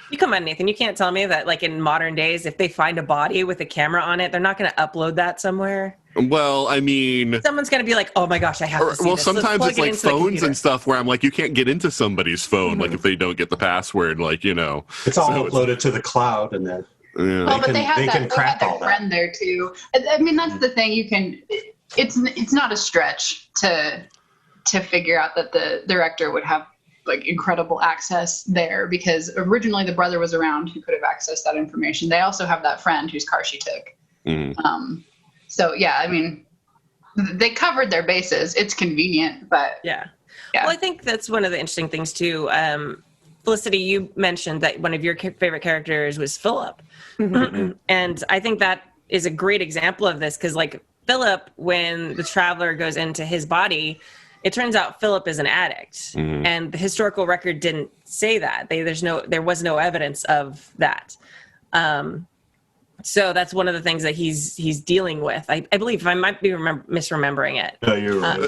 You come on, Nathan. You can't tell me that, like, in modern days, if they find a body with a camera on it, they're not going to upload that somewhere. Well, I mean, someone's going to be like, "Oh my gosh, I have to see well, this." sometimes it's like phones and stuff where I'm like, you can't get into somebody's phone, like if they don't get the password, like, you know, it's all uploaded to the cloud, and then but they have their friend there too. I mean, that's the thing. You can. It's not a stretch to figure out that the director would have like incredible access there, because originally the brother was around who could have accessed that information. They also have that friend whose car she took. So yeah, I mean, they covered their bases. It's convenient, but yeah. Well, I think that's one of the interesting things too. Felicity, you mentioned that one of your favorite characters was Philip, and I think that is a great example of this, because like Philip, when the traveler goes into his body, it turns out Philip is an addict, and the historical record didn't say that. There was no evidence of that. So that's one of the things that he's dealing with. I believe, if I might be misremembering it. No, you're right.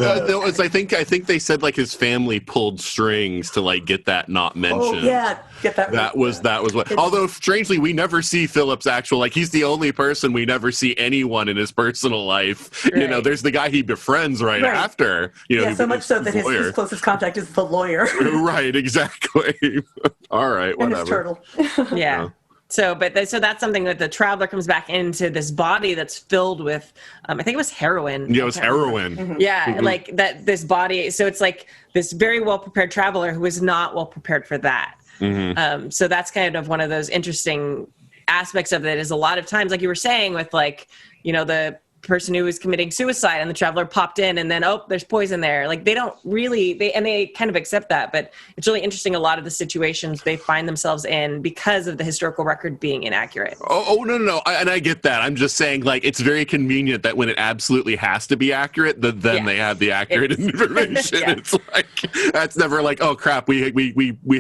I think they said like his family pulled strings to like get that not mentioned. Oh yeah, get that. That was what. Although strangely, we never see Philip's actual, like, he's the only person we never see anyone in his personal life. Right. You know, there's the guy he befriends right after. You know, so much so that his closest contact is the lawyer. Right, exactly. All right, whatever. And his turtle. Yeah. So that's something that the traveler comes back into this body that's filled with, I think it was heroin. Yeah, it was heroin. Yeah, like that. This body. So it's like this very well prepared traveler who is not well prepared for that. So that's kind of one of those interesting aspects of it. Is a lot of times, like you were saying, with like, you know, the person who was committing suicide and the traveler popped in, and then there's poison there. Like they don't really they kind of accept that, but it's really interesting a lot of the situations they find themselves in because of the historical record being inaccurate. No, and I get that. I'm just saying, like, it's very convenient that when it absolutely has to be accurate, that then they have the accurate information. It's like, that's never like, oh crap, we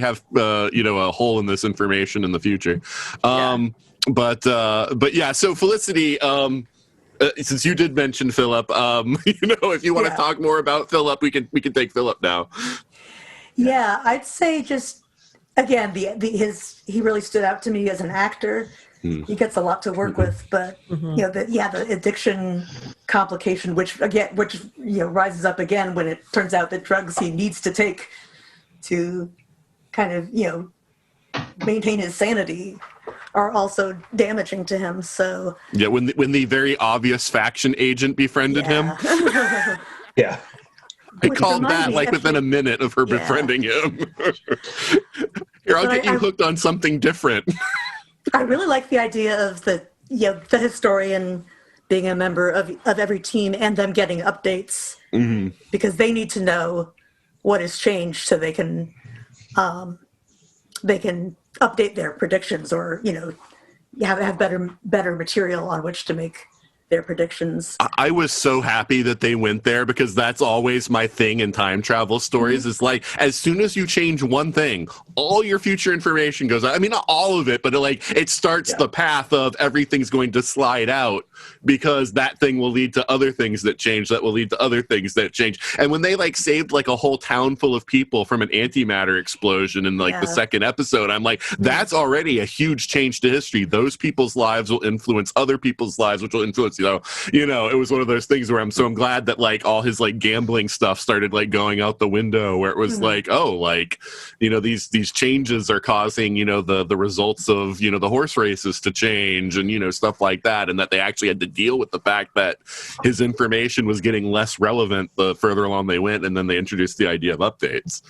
have you know, a hole in this information in the future. But yeah, so Felicity, since you did mention Philip, you know, if you want to talk more about Philip, we can take Philip now. Yeah, I'd say just again, he really stood out to me as an actor. he gets a lot to work with. But the addiction complication, which rises up again when it turns out that drugs he needs to take to kind of maintain his sanity are also damaging to him. So yeah, when the very obvious faction agent befriended him. Yeah. I called that within a minute of her befriending him. Here, I'll get you hooked on something different. I really like the idea of the historian being a member of every team and them getting updates because they need to know what has changed so they can update their predictions or have better material on which to make their predictions. I was so happy that they went there because that's always my thing in time travel stories is like, as soon as you change one thing, all your future information goes out. I mean, not all of it, but it starts the path of everything's going to slide out because that thing will lead to other things that change, that will lead to other things that change. And when they saved a whole town full of people from an antimatter explosion in the second episode, I'm like, that's already a huge change to history. Those people's lives will influence other people's lives, which will influence it was one of those things where I'm glad that all his gambling stuff started going out the window, where it was these changes are causing the results of the horse races to change and stuff like that, and that they actually had to deal with the fact that his information was getting less relevant the further along they went, and then they introduced the idea of updates.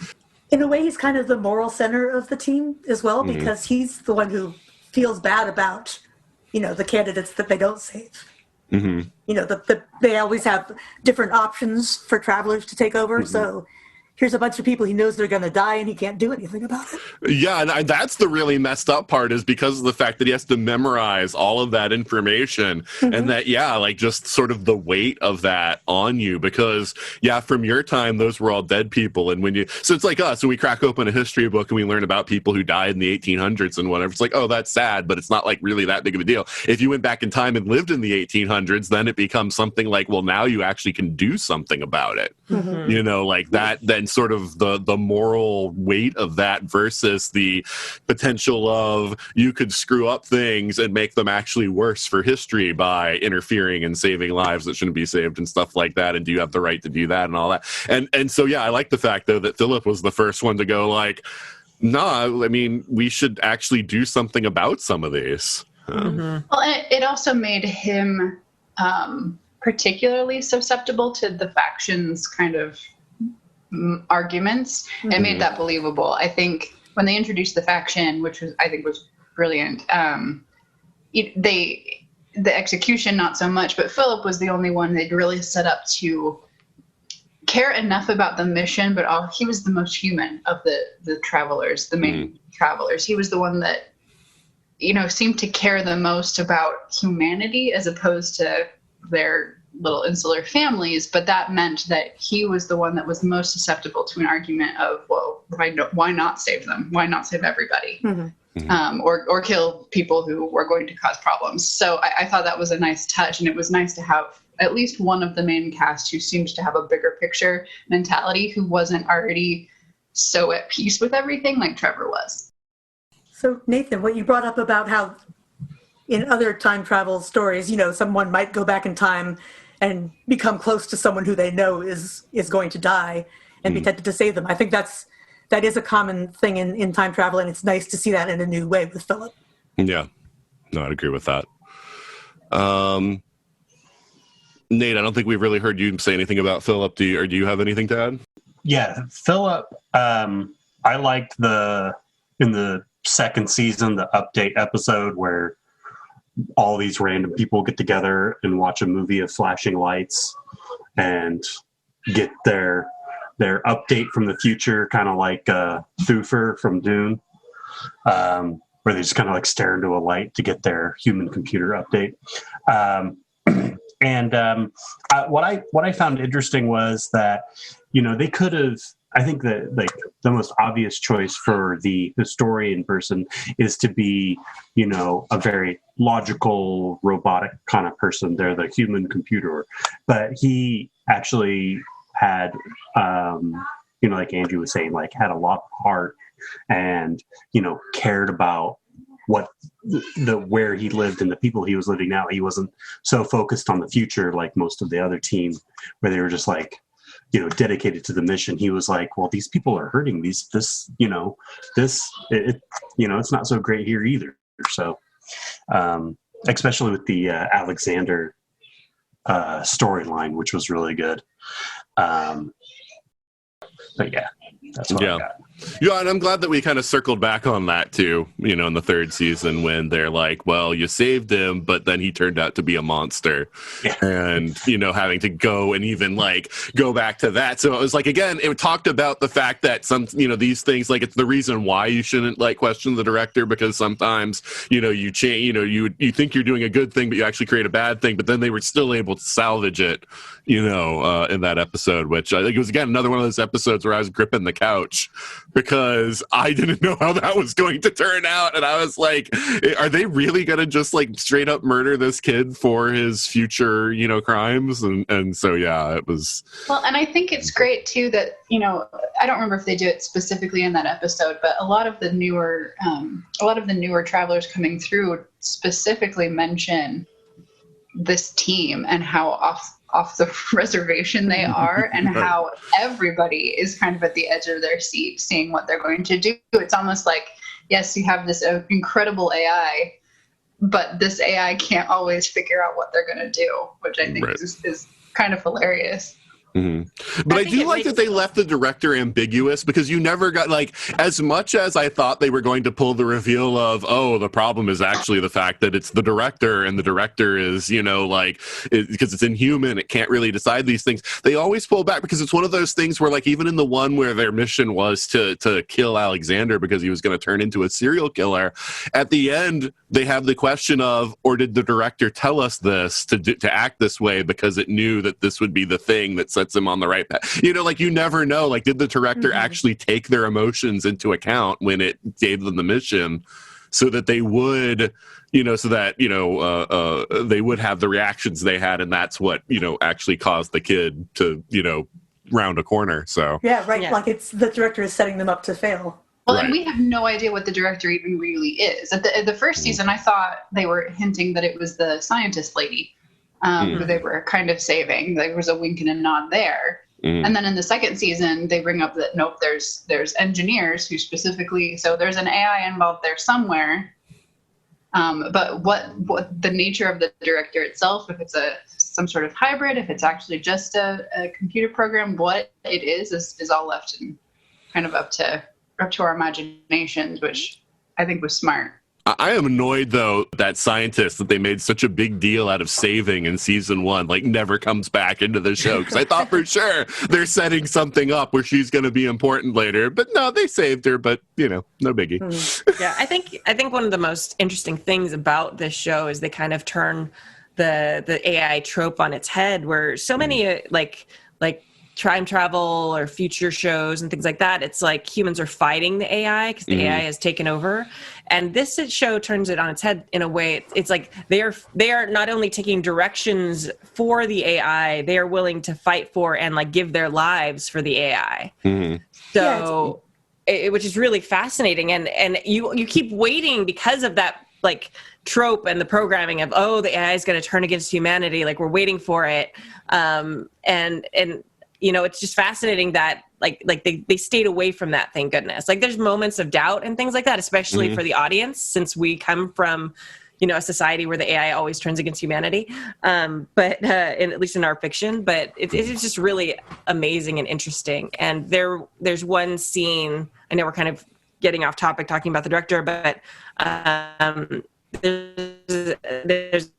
In a way, he's kind of the moral center of the team as well, because he's the one who feels bad about the candidates that they don't save. They always have different options for travelers to take over. So here's a bunch of people he knows they're going to die and he can't do anything about it. Yeah, and that's the really messed up part, is because of the fact that he has to memorize all of that information and that, just sort of the weight of that on you, because, from your time, those were all dead people. And so it's like us, when we crack open a history book and we learn about people who died in the 1800s and whatever, it's like, oh, that's sad, but it's not really that big of a deal. If you went back in time and lived in the 1800s, then it becomes something well, now you actually can do something about it. That, then sort of the moral weight of that versus the potential of you could screw up things and make them actually worse for history by interfering and saving lives that shouldn't be saved and stuff like that. And do you have the right to do that and all that? And so, I like the fact, though, that Philip was the first one to go nah, I mean, we should actually do something about some of these. Well, it also made him particularly susceptible to the factions kind of arguments and made that believable. I think when they introduced the faction, which I think was brilliant, the execution not so much, but Philip was the only one they'd really set up to care enough about the mission, but he was the most human of the travelers, the main travelers. He was the one that seemed to care the most about humanity as opposed to their little insular families, but that meant that he was the one that was most susceptible to an argument of, well, why not save them? Why not save everybody? Or kill people who were going to cause problems. So I thought that was a nice touch, and it was nice to have at least one of the main cast who seemed to have a bigger picture mentality, who wasn't already so at peace with everything like Trevor was. So Nathan, what you brought up about how in other time travel stories, someone might go back in time and become close to someone who they know is going to die and be tempted to save them. I think that is a common thing in time travel, and it's nice to see that in a new way with Philip. Yeah, no, I'd agree with that. Nate, I don't think we've really heard you say anything about Philip. Do you have anything to add? Yeah, Philip, I liked in the second season, the update episode where all these random people get together and watch a movie of flashing lights and get their update from the future, kind of like Thufir from Dune, where they just kind of stare into a light to get their human computer update. What I found interesting was that, they could have, I think that the most obvious choice for the historian person is to be, a very logical, robotic kind of person. They're the human computer. But he actually had, like Andrew was saying, had a lot of heart and, cared about what where he lived and the people he was living now. He wasn't so focused on the future like most of the other team, where they were just like, dedicated to the mission. He was like, well, these people are hurting. It's not so great here either. So, especially with the Alexander storyline, which was really good. But yeah, that's what I got. Yeah, and I'm glad that we kind of circled back on that too, in the third season when they're like, well, you saved him, but then he turned out to be a monster. Yeah. And, having to go and even go back to that. So it was like, again, it talked about the fact that these things, it's the reason why you shouldn't question the director, because sometimes, you change, you think you're doing a good thing, but you actually create a bad thing, but then they were still able to salvage it, in that episode, which I think it was, again, another one of those episodes where I was gripping the couch because I didn't know how that was going to turn out. And I was like, are they really going to just straight up murder this kid for his future, crimes? And so, yeah, it was. Well, and I think it's great too that, I don't remember if they do it specifically in that episode, but a lot of the newer travelers coming through specifically mention this team and how off the reservation they are, and how everybody is kind of at the edge of their seat seeing what they're going to do. It's almost like, yes, you have this incredible AI, but this AI can't always figure out what they're going to do, which I think is kind of hilarious. Mm-hmm. But I do like that they left the director ambiguous, because you never got, as much as I thought they were going to pull the reveal of, oh, the problem is actually the fact that it's the director, and the director is, because it's inhuman, it can't really decide these things. They always pull back, because it's one of those things where, even in the one where their mission was to kill Alexander because he was going to turn into a serial killer, at the end, they have the question of, or did the director tell us this to act this way because it knew that this would be the thing that sets them on the right path? You never know. Did the director actually take their emotions into account when it gave them the mission, so that they would, they would have the reactions they had, and that's what actually caused the kid to round a corner. So yeah, right. Yeah. It's the director is setting them up to fail. Well, and we have no idea what the director even really is. At the first season, I thought they were hinting that it was the scientist lady who they were kind of saving. There was a wink and a nod there. And then in the second season, they bring up that, nope, there's engineers who specifically, so there's an AI involved there somewhere. But what the nature of the director itself, if it's some sort of hybrid, if it's actually just a computer program, what it is all left in kind of up to our imaginations, which I think was smart. I am annoyed, though, that scientist that they made such a big deal out of saving in season 1, never comes back into the show, because I thought for sure they're setting something up where she's going to be important later. But no, they saved her, but, no biggie. Yeah, I think one of the most interesting things about this show is they kind of turn the AI trope on its head, where so many, like time travel or future shows and things like that, it's like humans are fighting the AI because the AI has taken over. And this show turns it on its head in a way. It's like they are not only taking directions for the AI, they are willing to fight for and give their lives for the AI. So, which is really fascinating. And you keep waiting because of that trope and the programming of, oh, the AI is going to turn against humanity. We're waiting for it. And it's just fascinating that they stayed away from that, thank goodness. There's moments of doubt and things like that, especially for the audience, since we come from, a society where the AI always turns against humanity. But at least in our fiction, but it's just really amazing and interesting. And there's one scene, I know we're kind of getting off topic talking about the director, but there's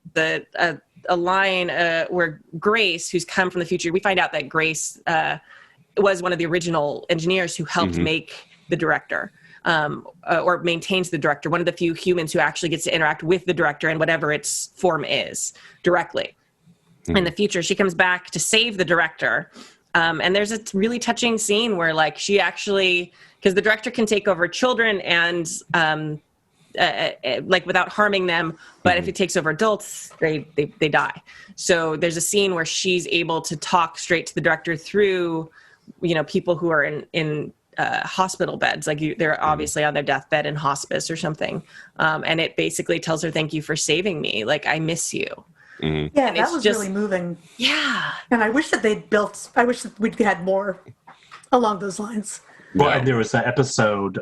a line where Grace, who's come from the future, we find out that Grace was one of the original engineers who helped make the director, or maintains the director, one of the few humans who actually gets to interact with the director and whatever its form is directly. In the future, she comes back to save the director. And there's a really touching scene where she actually, because the director can take over children and without harming them, but if it takes over adults, they die. So there's a scene where she's able to talk straight to the director through, people who are in hospital beds. Like they're obviously on their deathbed in hospice or something. And it basically tells her, thank you for saving me. Like, I miss you. Mm-hmm. Yeah, that was really moving. Yeah. And I wish that I wish that we'd had more along those lines. Well, and there was an episode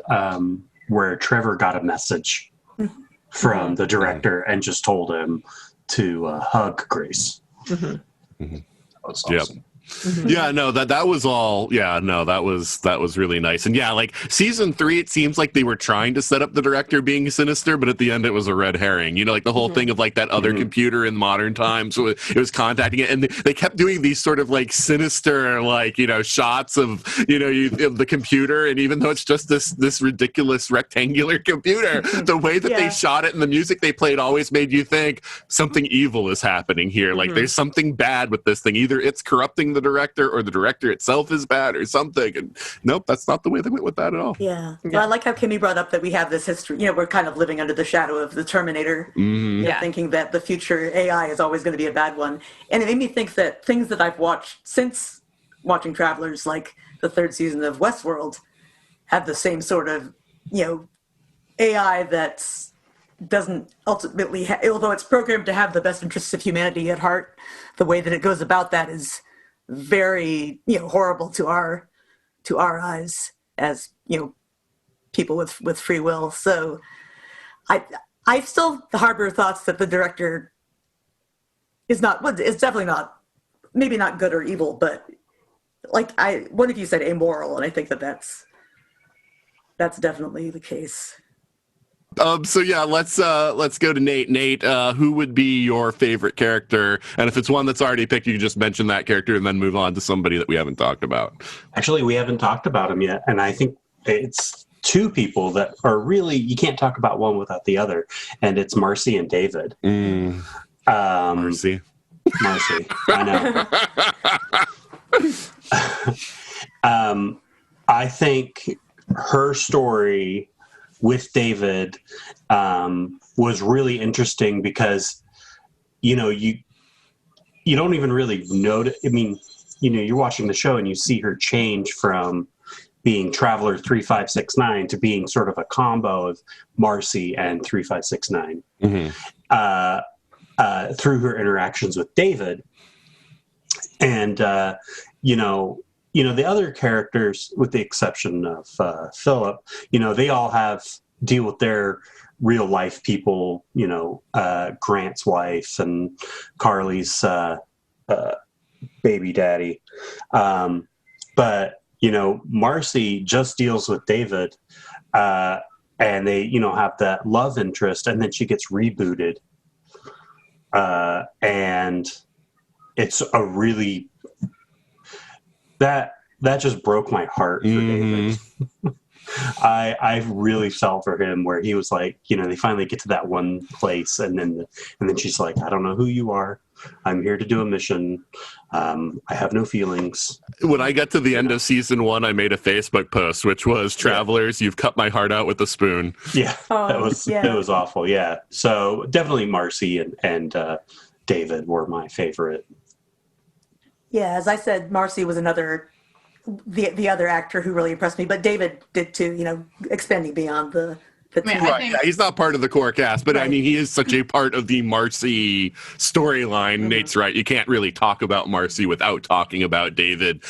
where Trevor got a message from the director and just told him to hug Grace. Mm-hmm. That was awesome. Yep. Yeah, no, that was all. Yeah, no, that was really nice. And yeah, like season 3, it seems like they were trying to set up the director being sinister, but at the end it was a red herring. You know, like the whole thing of like that other computer in modern times. So it was contacting it, and they kept doing these sort of like sinister, like, you know, shots of, you know, of the computer. And even though it's just this ridiculous rectangular computer, the way that they shot it and the music they played always made you think something evil is happening here. Like there's something bad with this thing. Either it's corrupting the director or the director itself is bad or something. And nope, that's not the way they went with that at all. Yeah. Well, I like how Kimmy brought up that we have this history. You know, we're kind of living under the shadow of the Terminator, thinking that the future AI is always going to be a bad one. And it made me think that things that I've watched since watching Travelers, like the 3rd season of Westworld, have the same sort of, you know, AI that doesn't ultimately, although it's programmed to have the best interests of humanity at heart, the way that it goes about that is very, you know, horrible to our eyes as, you know, people with free will. So I still harbor thoughts that the director is definitely not, maybe not good or evil, but like one of you said amoral, and I think that's definitely the case. So yeah, let's go to Nate. Nate, who would be your favorite character? And if it's one that's already picked, you can just mention that character and then move on to somebody that we haven't talked about. Actually, we haven't talked about him yet, and I think it's 2 people that are really, you can't talk about one without the other, and it's Marcy and David. Marcy, I know. I think her story with David was really interesting because, you know, you don't even really notice. I mean, you know, you're watching the show and you see her change from being Traveler 3569 to being sort of a combo of Marcy and 3569 through her interactions with David. And, you know, the other characters, with the exception of Philip, you know, they all deal with their real life people, you know, Grant's wife and Carly's baby daddy. But, you know, Marcy just deals with David, and they, you know, have that love interest, and then she gets rebooted. And it's a really... That just broke my heart for David. I really felt for him, where he was like, you know, they finally get to that one place, and then she's like, I don't know who you are. I'm here to do a mission. I have no feelings. When I got to the end of season 1, I made a Facebook post, which was, Travelers, you've cut my heart out with a spoon. Yeah, it was awful. Yeah. So definitely Marcy and David were my favorite. Yeah, as I said, Marcy was the other actor who really impressed me, but David did too, you know, expanding beyond the right. Yeah, he's not part of the core cast, but right. I mean, he is such a part of the Marcy storyline. Nate's right. You can't really talk about Marcy without talking about David.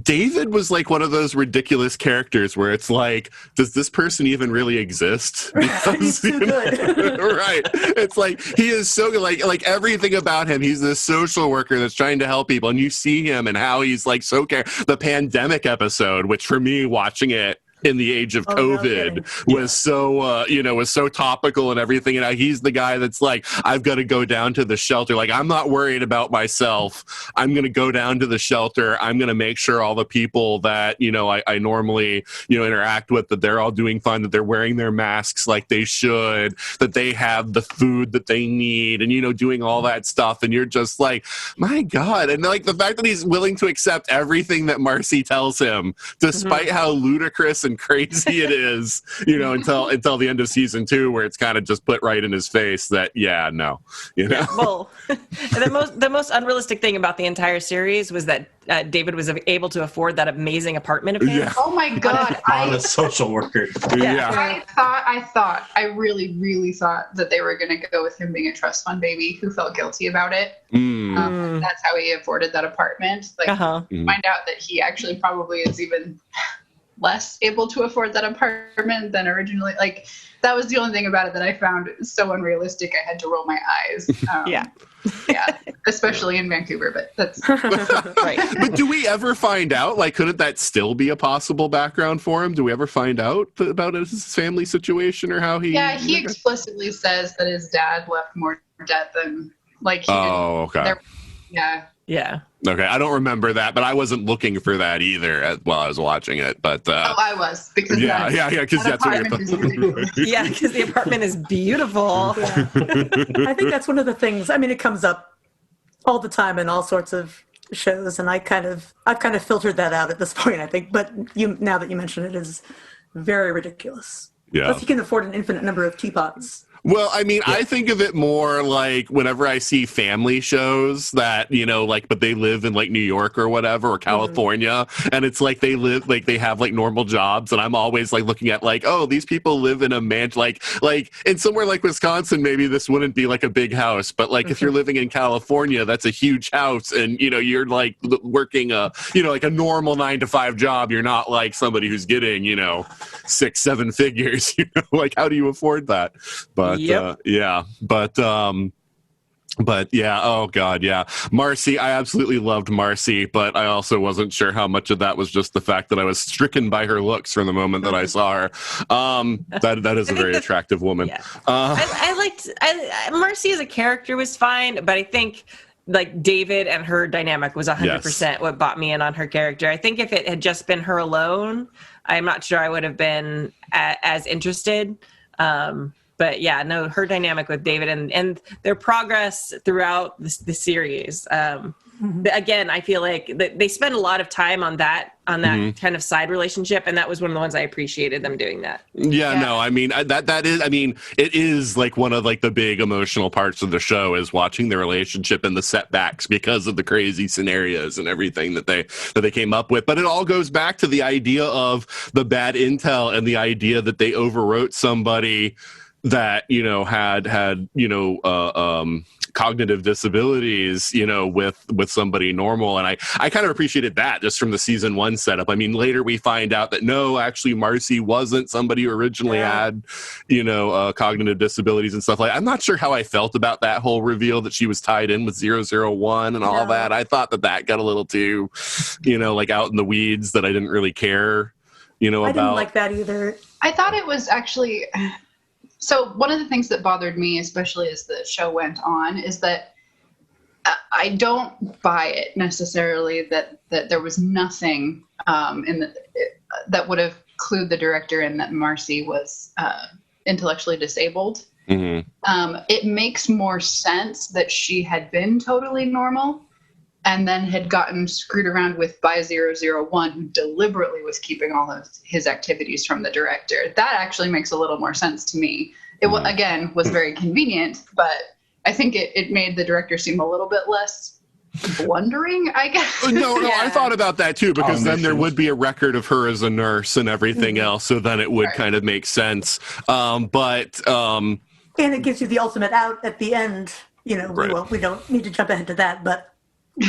David was like one of those ridiculous characters where it's like, does this person even really exist? Because, he's too good. Right. It's like, he is so good. Like everything about him, he's this social worker that's trying to help people. And you see him and how he's like so the pandemic episode, which for me, watching it in the age of COVID was so, was so topical and everything. And he's the guy that's like, I've got to go down to the shelter. Like, I'm not worried about myself. I'm going to go down to the shelter. I'm going to make sure all the people that, you know, I normally, you know, interact with, that they're all doing fine, that they're wearing their masks like they should, that they have the food that they need, and, you know, doing all that stuff. And you're just like, my God. And like the fact that he's willing to accept everything that Marcy tells him, despite how ludicrous and and crazy it is, until the end of season 2, where it's kind of just put right in his face that, no. Well, the most unrealistic thing about the entire series was that David was able to afford that amazing apartment of his. Yeah. Oh my God. On a social worker. Yeah. I really, really thought that they were going to go with him being a trust fund baby who felt guilty about it. That's how he afforded that apartment. Find out that he actually probably is even less able to afford that apartment than originally. Like, that was the only thing about it that I found so unrealistic. I had to roll my eyes. Yeah, especially in Vancouver, but that's right. But do we ever find out? Like, couldn't that still be a possible background for him? Do we ever find out about his family situation or how he? Yeah, he explicitly says that his dad left more debt than he okay. Yeah. Okay, I don't remember that, but I wasn't looking for that either while I was watching it. But I was, because because that's what you're yeah, because the apartment is beautiful. Yeah. I think that's one of the things. I mean, it comes up all the time in all sorts of shows, and I've kind of filtered that out at this point, I think. But now that you mention it, is very ridiculous. Yeah, if you can afford an infinite number of teapots. Well, I mean, I think of it more like whenever I see family shows that, but they live in New York or whatever, or California, and it's like they live, they have normal jobs, and I'm always looking at oh, these people live in a mansion, like in somewhere like Wisconsin, maybe this wouldn't be a big house, but if you're living in California, that's a huge house, and you're working a a normal 9-to-5 job. You're not somebody who's getting 6-7 figures. How do you afford that? But oh God, yeah. Marcy, I absolutely loved Marcy, but I also wasn't sure how much of that was just the fact that I was stricken by her looks from the moment that I saw her. That is a very attractive woman. Yeah. I liked Marcy as a character was fine, but I think David and her dynamic was 100% what bought me in on her character. I think if it had just been her alone, I'm not sure I would have been as interested. But yeah, no, her dynamic with David and their progress throughout the series. Again, I feel like they spend a lot of time on that kind of side relationship, and that was one of the ones I appreciated them doing that. Yeah. No, I mean it is one of the big emotional parts of the show is watching the relationship and the setbacks because of the crazy scenarios and everything that they came up with. But it all goes back to the idea of the bad intel and the idea that they overwrote somebody that had cognitive disabilities with somebody normal, and I kind of appreciated that just from the season 1 setup. I mean, later we find out that no, actually Marcy wasn't somebody who originally had cognitive disabilities and stuff I'm not sure how I felt about that whole reveal that she was tied in with 001 and all that. I thought that got a little too out in the weeds, that I didn't really care about. I didn't like that either. I thought it was actually. So one of the things that bothered me, especially as the show went on, is that I don't buy it necessarily that there was nothing that would have clued the director in that Marcy was intellectually disabled. Mm-hmm. It makes more sense that she had been totally normal and then had gotten screwed around with by 001, who deliberately was keeping all of his activities from the director. That actually makes a little more sense to me. It again was very convenient, but I think it made the director seem a little bit less blundering, I guess. No, I thought about that too, because then there would be a record of her as a nurse and everything else, so then it would kind of make sense. And it gives you the ultimate out at the end. We don't need to jump ahead to that, but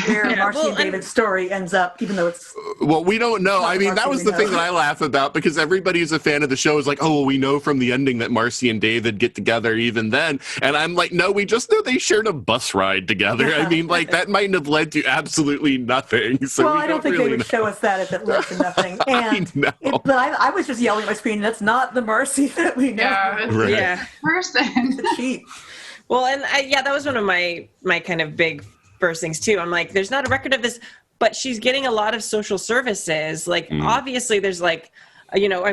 where Marcy and David's story ends up, even though it's... Well, we don't know. I mean, that was the thing that I laugh about, because everybody who's a fan of the show is like, oh, well, we know from the ending that Marcy and David get together even then. And I'm like, no, we just know they shared a bus ride together. I mean, that mightn't have led to absolutely nothing. So I don't think they would show us that if it led to nothing. And but I was just yelling at my screen, that's not the Marcy that we know. Yeah. Person. Cheap. Well, and that was one of my kind of big first things too. I'm like, there's not a record of this, but she's getting a lot of social services. Obviously there's I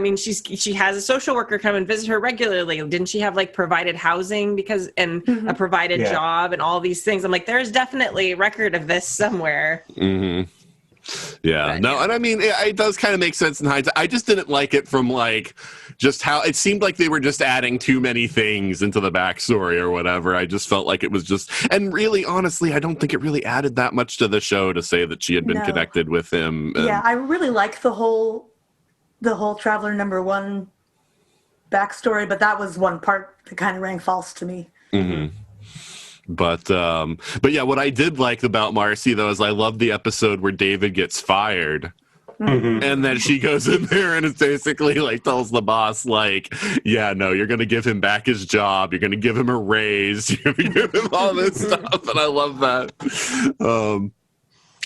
mean, she has a social worker come and visit her regularly. Didn't she have provided housing a provided job and all these things? I'm like, there's definitely a record of this somewhere. Mm-hmm. Yeah, no, and I mean, it does kind of make sense in hindsight. I just didn't like it from, like, just how it seemed like they were just adding too many things into the backstory or whatever. I just felt like it was just, and really, honestly, I don't think it really added that much to the show to say that she had been connected with him. Yeah, I really like the whole Traveler #1 backstory, but that was one part that kind of rang false to me. Mm-hmm. But yeah, what I did like about Marcy, though, is I love the episode where David gets fired. Mm-hmm. And then she goes in there and it's basically like tells the boss, like, yeah, no, you're going to give him back his job. You're going to give him a raise. You're going to give him all this stuff. And I love that.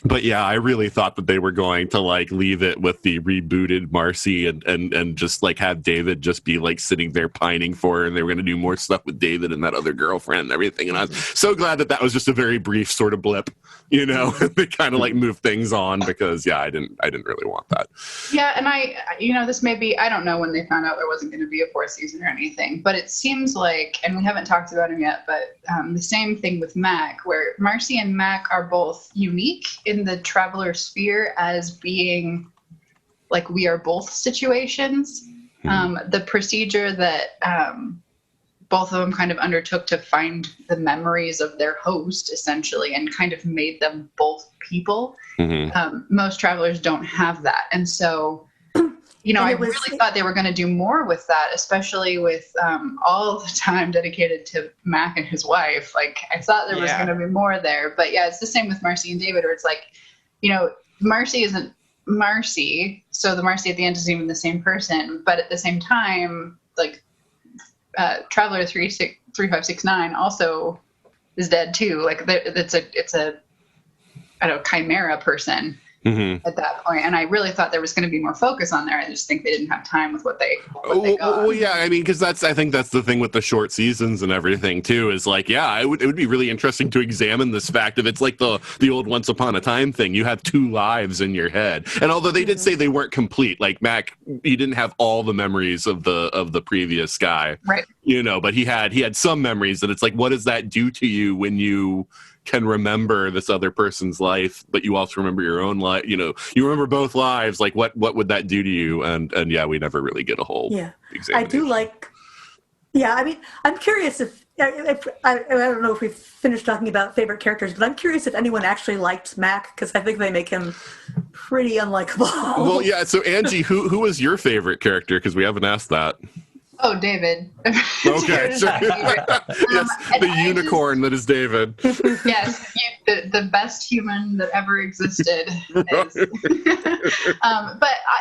But yeah, I really thought that they were going to like leave it with the rebooted Marcy and just like have David just be like sitting there pining for her, and they were going to do more stuff with David and that other girlfriend and everything. And I was so glad that was just a very brief sort of blip, you know. They kind of like moved things on because yeah, I didn't really want that. Yeah, and this may be, I don't know when they found out there wasn't going to be a 4th season or anything, but it seems like, and we haven't talked about him yet, but the same thing with Mac, where Marcy and Mac are both unique in the Traveler sphere as being like we are both situations. The procedure that both of them kind of undertook to find the memories of their host, essentially, and kind of made them both people. Mm-hmm. Most Travelers don't have that. And so, I really thought they were going to do more with that, especially with all the time dedicated to Mac and his wife. Like, I thought there was going to be more there. But yeah, it's the same with Marcy and David, where it's like, Marcy isn't Marcy, so the Marcy at the end isn't even the same person. But at the same time, like, Traveler 3569 also is dead too. Like, it's a chimera person. Mm-hmm. At that point, and I really thought there was going to be more focus on there. I just think they didn't have time with what they got. Well, yeah, I mean, because I think that's the thing with the short seasons and everything too. Is like, yeah, it would be really interesting to examine this fact of it's like the old Once Upon a Time thing. You have 2 lives in your head, and although they did say they weren't complete, like Mac, he didn't have all the memories of the previous guy, right? But he had some memories, and it's like, what does that do to you when you can remember this other person's life, but you also remember your own life? You remember both lives. Like, what would that do to you? And yeah, we never really get a whole examination. I do like. Yeah, I mean, I'm curious if I don't know if we've finished talking about favorite characters, but I'm curious if anyone actually liked Mac, because I think they make him pretty unlikable. Well, yeah. So Angie, who was your favorite character? Because we haven't asked that. Oh, David. Okay. Yes, the unicorn that is David. Yes, the best human that ever existed. But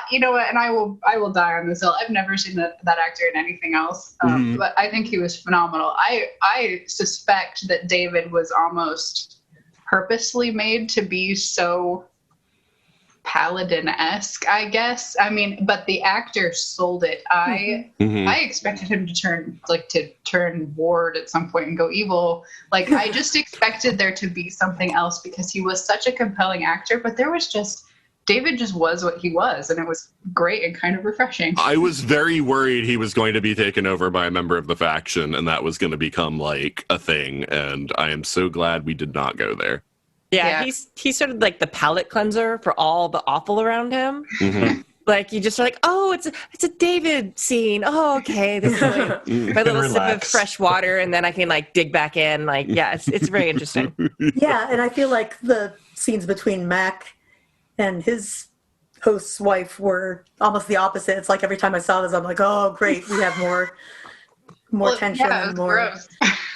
you know what? And I will die on this hill. I've never seen that actor in anything else. But I think he was phenomenal. I suspect that David was almost purposely made to be so Paladin-esque, I guess. I mean, but the actor sold it. I expected him to turn Ward at some point and go evil. Like, I just expected there to be something else because he was such a compelling actor, but David just was what he was, and it was great and kind of refreshing. I was very worried he was going to be taken over by a member of the faction, and that was going to become like a thing, and I am so glad we did not go there. Yeah, he's sort of like the palate cleanser for all the awful around him. Mm-hmm. Like, you just are like, oh, it's a David scene. Oh, okay, this is like my little sip of fresh water, and then I can like dig back in. Like, yeah, it's very interesting. Yeah, and I feel like the scenes between Mac and his host's wife were almost the opposite. It's like every time I saw this, I'm like, oh, great, we have more tension and more.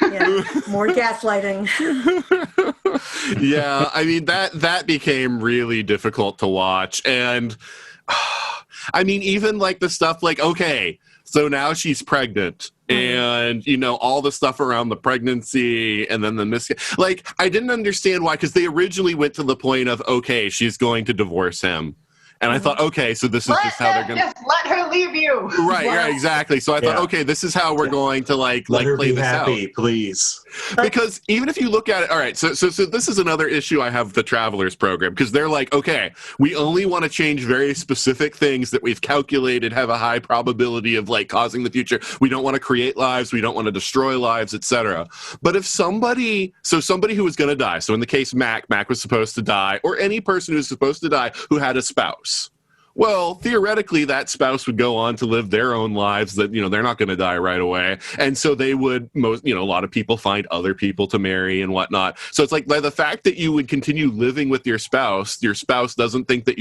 Yeah, more gaslighting. Yeah, I mean, that became really difficult to watch. And I mean, even like the stuff like, okay, so now she's pregnant, and all the stuff around the pregnancy, and then like, I didn't understand why, because they originally went to the point of, okay, she's going to divorce him, And I thought, okay, so this is just how they're going to... Let her leave you. Right, yeah, exactly. So I thought, okay, this is how we're going to Let her play be this happy, out. please. Because even if you look at it, all right, so this is another issue I have with the Travelers program, because they're like, okay, we only want to change very specific things that we've calculated have a high probability of causing the future. We don't want to create lives, we don't want to destroy lives, etc. But if somebody who was going to die, so in the case Mac was supposed to die, or any person who's supposed to die who had a spouse, well, theoretically, that spouse would go on to live their own lives that, they're not going to die right away. And so they would, a lot of people find other people to marry and whatnot. So it's by the fact that you would continue living with your spouse doesn't think that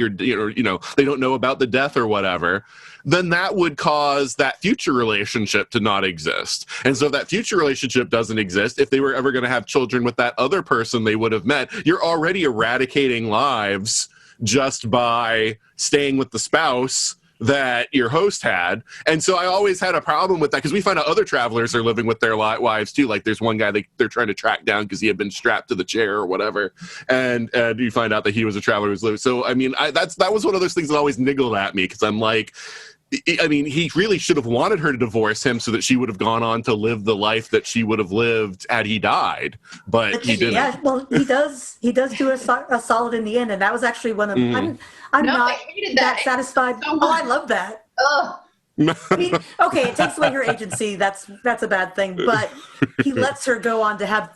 they don't know about the death or whatever, then that would cause that future relationship to not exist. And so if that future relationship doesn't exist, if they were ever going to have children with that other person they would have met, you're already eradicating lives just by staying with the spouse that your host had. And so I always had a problem with that, because we find out other travelers are living with their wives too. There's one guy they're trying to track down because he had been strapped to the chair or whatever, and you find out that he was a traveler who's living. So I mean, that was one of those things that always niggled at me, because I'm like, he really should have wanted her to divorce him so that she would have gone on to live the life that she would have lived had he died, but he didn't. Yeah, well, he does do a solid in the end, and that was actually one of I'm not that satisfied. I love that. Ugh. Okay, it takes away her agency. That's a bad thing, but he lets her go on to have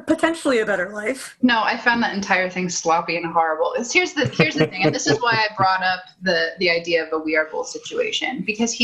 potentially a better life. No, I found that entire thing sloppy and horrible. Here's the thing, and this is why I brought up the idea of a We Are Both situation, because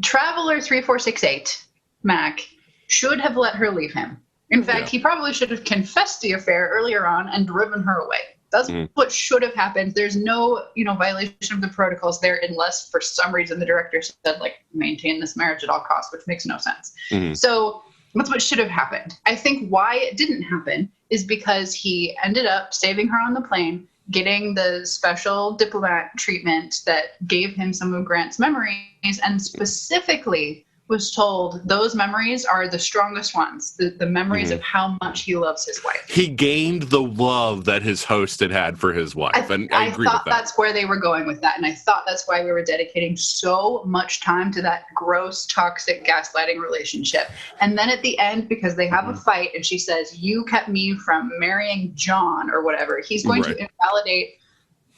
Traveler 3468, Mac, should have let her leave him. In fact, he probably should have confessed the affair earlier on and driven her away. That's what should have happened. There's no, violation of the protocols there, unless for some reason the director said, maintain this marriage at all costs, which makes no sense. So that's what should have happened. I think why it didn't happen is because he ended up saving her on the plane, getting the special diplomat treatment that gave him some of Grant's memories, and specifically was told those memories are the strongest ones, the memories of how much he loves his wife. He gained the love that his host had for his wife, and I agree with that. I thought that's where they were going with that, and I thought that's why we were dedicating so much time to that gross, toxic, gaslighting relationship. And then at the end, because they have a fight, and she says, "You kept me from marrying John," or whatever, he's going to invalidate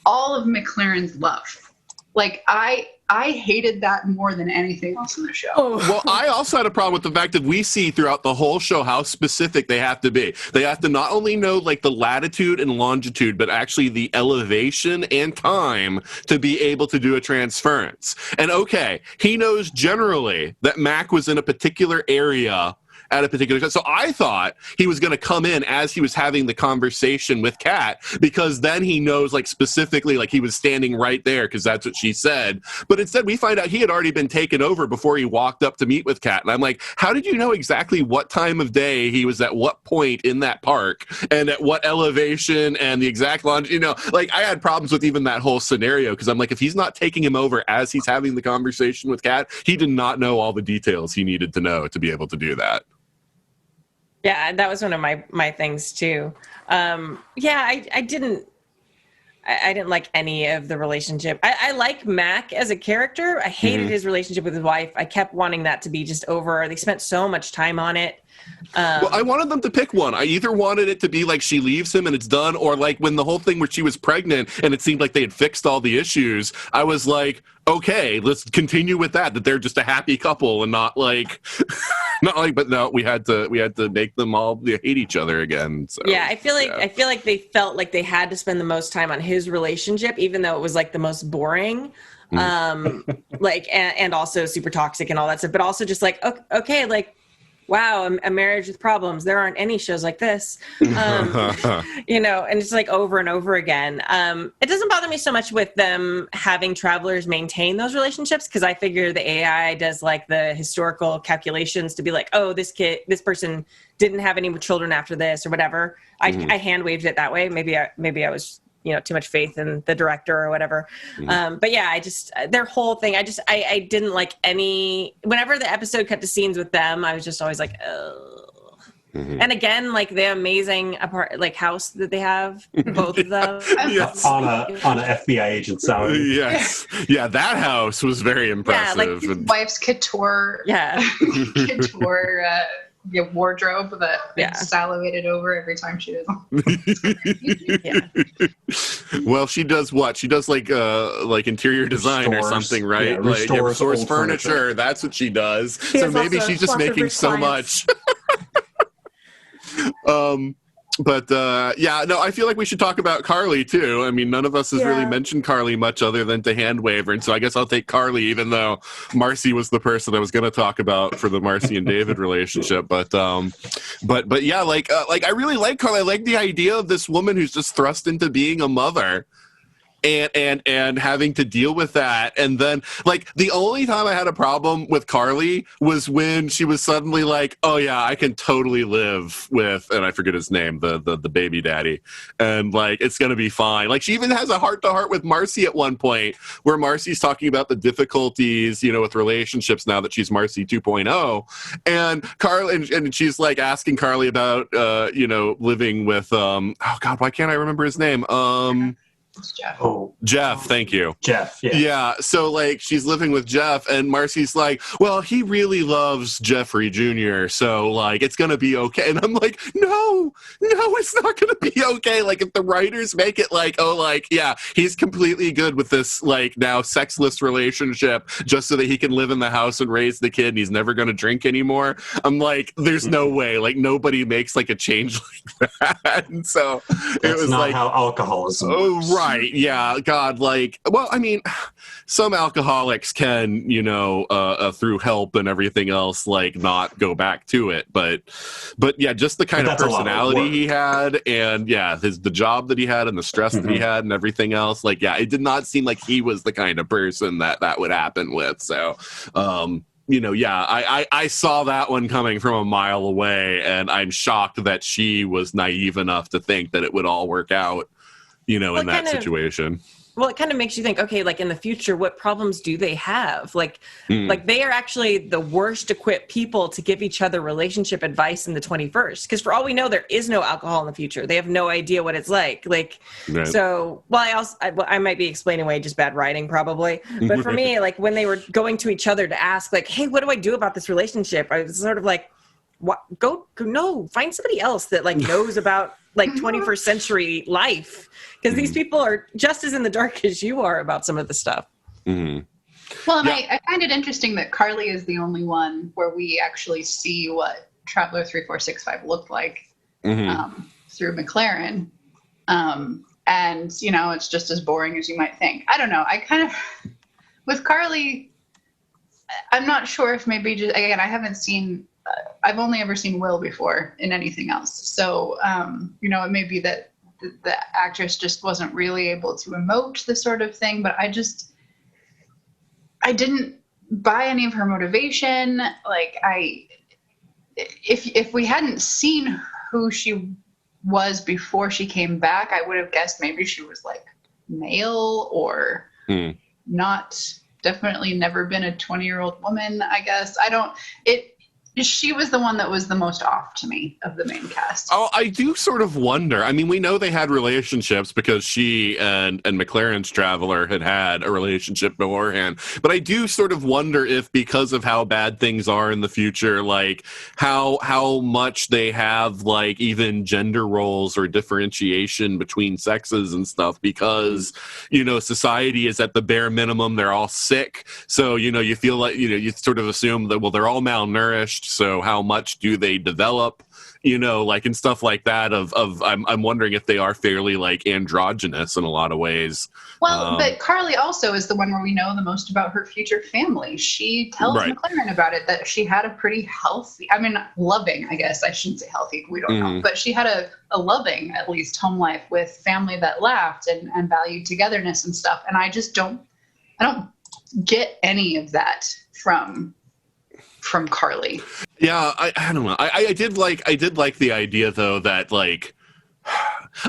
all of McLaren's love. I hated that more than anything else in the show. Well, I also had a problem with the fact that we see throughout the whole show how specific they have to be. They have to not only know the latitude and longitude, but actually the elevation and time to be able to do a transference. And okay, he knows generally that Mac was in a particular area at a particular time. So I thought he was going to come in as he was having the conversation with Kat, because then he knows specifically he was standing right there because that's what she said. But instead we find out he had already been taken over before he walked up to meet with Kat. And I'm like, how did you know exactly what time of day he was at what point in that park and at what elevation and the exact longitude? I had problems with even that whole scenario, because I'm like, if he's not taking him over as he's having the conversation with Kat, he did not know all the details he needed to know to be able to do that. Yeah, that was one of my things too. I didn't like any of the relationship. I like Mac as a character. I hated his relationship with his wife. I kept wanting that to be just over. They spent so much time on it. Well, I wanted them to pick one. I either wanted it to be she leaves him and it's done, or when the whole thing where she was pregnant and it seemed like they had fixed all the issues, I was like, okay, let's continue with that they're just a happy couple and not but no, we had to make them all hate each other again. So, yeah, I feel like they felt like they had to spend the most time on his relationship, even though it was the most boring. And also super toxic and all that stuff, but also just okay, wow, a marriage with problems. There aren't any shows like this, and it's over and over again. It doesn't bother me so much with them having travelers maintain those relationships, because I figure the AI does the historical calculations to be this person didn't have any children after this or whatever. I hand waved it that way. Maybe I was too much faith in the director or whatever. But yeah, their whole thing, I didn't like any, whenever the episode cut to scenes with them, I was just always oh. And again, like the amazing house that they have, both of them. Yes. On a FBI agent salary. Yes. Yeah, that house was very impressive. like His wife's couture, couture wardrobe that salivated over every time she was on. Well, she does what? She does like interior design or something, right? Yeah, restores furniture. That's what she does. So maybe she's just making so much. But I feel like we should talk about Carly too. I mean, none of us has really mentioned Carly much other than to hand wave her, and so I guess I'll take Carly, even though Marcy was the person I was going to talk about for the Marcy and David relationship. But yeah, I really like Carly. I like the idea of this woman who's just thrust into being a mother. And having to deal with that. And then, like, the only time I had a problem with Carly was when she was suddenly like, oh, yeah, I can totally live with, and I forget his name, the baby daddy. And, like, it's going to be fine. Like, she even has a heart-to-heart with Marcy at one point where Marcy's talking about the difficulties, with relationships now that she's Marcy 2.0. And Carly, and she's, like, asking Carly about, living with, oh, God, why can't I remember his name? It's Jeff. Oh, Jeff, thank you. Jeff, yeah. Yeah, so, like, she's living with Jeff, and Marcy's like, well, he really loves Jeffrey Jr., so, like, it's going to be okay. And I'm like, no, it's not going to be okay. Like, if the writers make it like, oh, like, yeah, he's completely good with this, like, now sexless relationship just so that he can live in the house and raise the kid, and he's never going to drink anymore. I'm like, there's no way. Like, nobody makes, like, a change like that. And so That's it was not like, how alcoholism works. Right, yeah, God, like, well, I mean, some alcoholics can, through help and everything else, like, not go back to it, but yeah, just the kind of personality he had, and yeah, the job that he had, and the stress that he had, and everything else, like, yeah, it did not seem like he was the kind of person that would happen with, so, I saw that one coming from a mile away, and I'm shocked that she was naive enough to think that it would all work out. In that situation. Well, it kind of makes you think, okay, like in the future, what problems do they have? Like they are actually the worst equipped people to give each other relationship advice in the 21st. Because for all we know, there is no alcohol in the future. They have no idea what it's like. Like, right. So, well, I might be explaining away just bad writing probably. But for me, like when they were going to each other to ask, like, hey, what do I do about this relationship? I was sort of like, what? No, find somebody else that like knows about like 21st century life. Because these people are just as in the dark as you are about some of the stuff. Mm-hmm. Well, and I find it interesting that Carly is the only one where we actually see what Traveler 3465 looked like through McLaren. And, it's just as boring as you might think. I don't know. I kind of, with Carly, I'm not sure if maybe just, again, I've only ever seen Will before in anything else. So, it may be that the actress just wasn't really able to emote the sort of thing, but I didn't buy any of her motivation. Like if we hadn't seen who she was before she came back, I would have guessed maybe she was like male or definitely never been a 20-year-old woman, I guess. She was the one that was the most off to me of the main cast. Oh, I do sort of wonder. I mean, we know they had relationships because she and McLaren's Traveler had a relationship beforehand. But I do sort of wonder if because of how bad things are in the future, like how much they have like even gender roles or differentiation between sexes and stuff because, society is at the bare minimum. They're all sick. So, you feel like, you sort of assume that, well, they're all malnourished. So how much do they develop, like and stuff like that I'm wondering if they are fairly like androgynous in a lot of ways. Well, but Carly also is the one where we know the most about her future family. She tells McLaren about it, that she had a pretty healthy, loving, I guess I shouldn't say healthy, we don't know, but she had a loving, at least, home life with family that laughed and valued togetherness and stuff. And I don't get any of that from Carly. Yeah, I don't know. I did like the idea though that like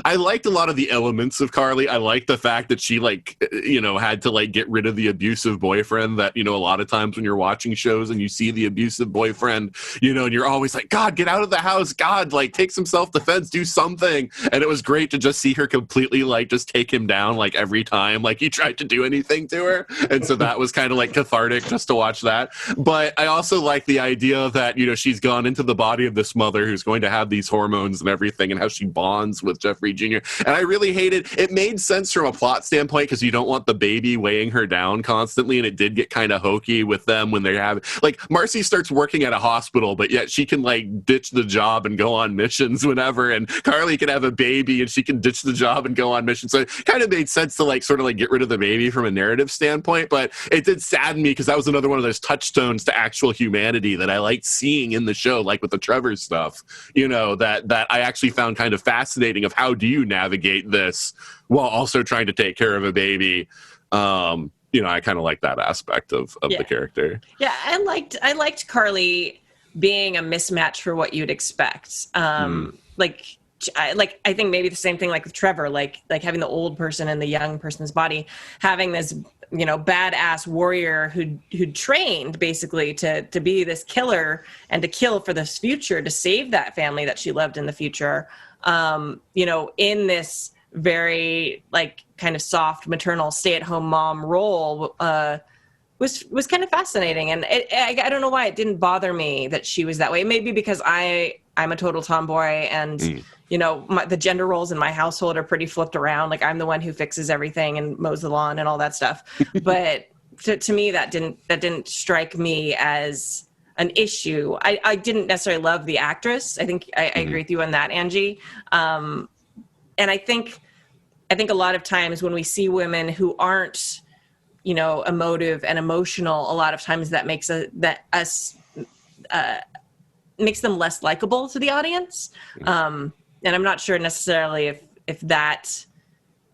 I liked a lot of the elements of Carly. I liked the fact that she had to get rid of the abusive boyfriend that, a lot of times when you're watching shows and you see the abusive boyfriend, and you're always like, God, get out of the house. God, take some self-defense, do something. And it was great to just see her completely just take him down every time he tried to do anything to her. And so that was kind of cathartic just to watch that. But I also like the idea that, she's gone into the body of this mother who's going to have these hormones and everything, and how she bonds with Jeffrey Jr. And I really hated it. Made sense from a plot standpoint because you don't want the baby weighing her down constantly, and it did get kind of hokey with them when they have Marcy starts working at a hospital, but yet she can ditch the job and go on missions whenever, and Carly can have a baby and she can ditch the job and go on missions. So it kind of made sense to sort of get rid of the baby from a narrative standpoint, but it did sadden me because that was another one of those touchstones to actual humanity that I liked seeing in the show, with the Trevor stuff, that I actually found kind of fascinating of how do you navigate this while also trying to take care of a baby. I kind of like that aspect of the character. Yeah, I liked Carly being a mismatch for what you'd expect. I think maybe the same thing with Trevor, like having the old person in the young person's body, having this badass warrior who'd trained basically to be this killer and to kill for this future, to save that family that she loved in the future, in this very kind of soft maternal stay-at-home mom role was kind of fascinating. And I don't know why it didn't bother me that she was that way. Maybe because I'm a total tomboy, and the gender roles in my household are pretty flipped around. I'm the one who fixes everything and mows the lawn and all that stuff. But to me, that didn't strike me as an issue. I didn't necessarily love the actress. I think I agree with you on that, Angie. And I think a lot of times when we see women who aren't, emotive and emotional, a lot of times that makes makes them less likable to the audience. And I'm not sure necessarily if that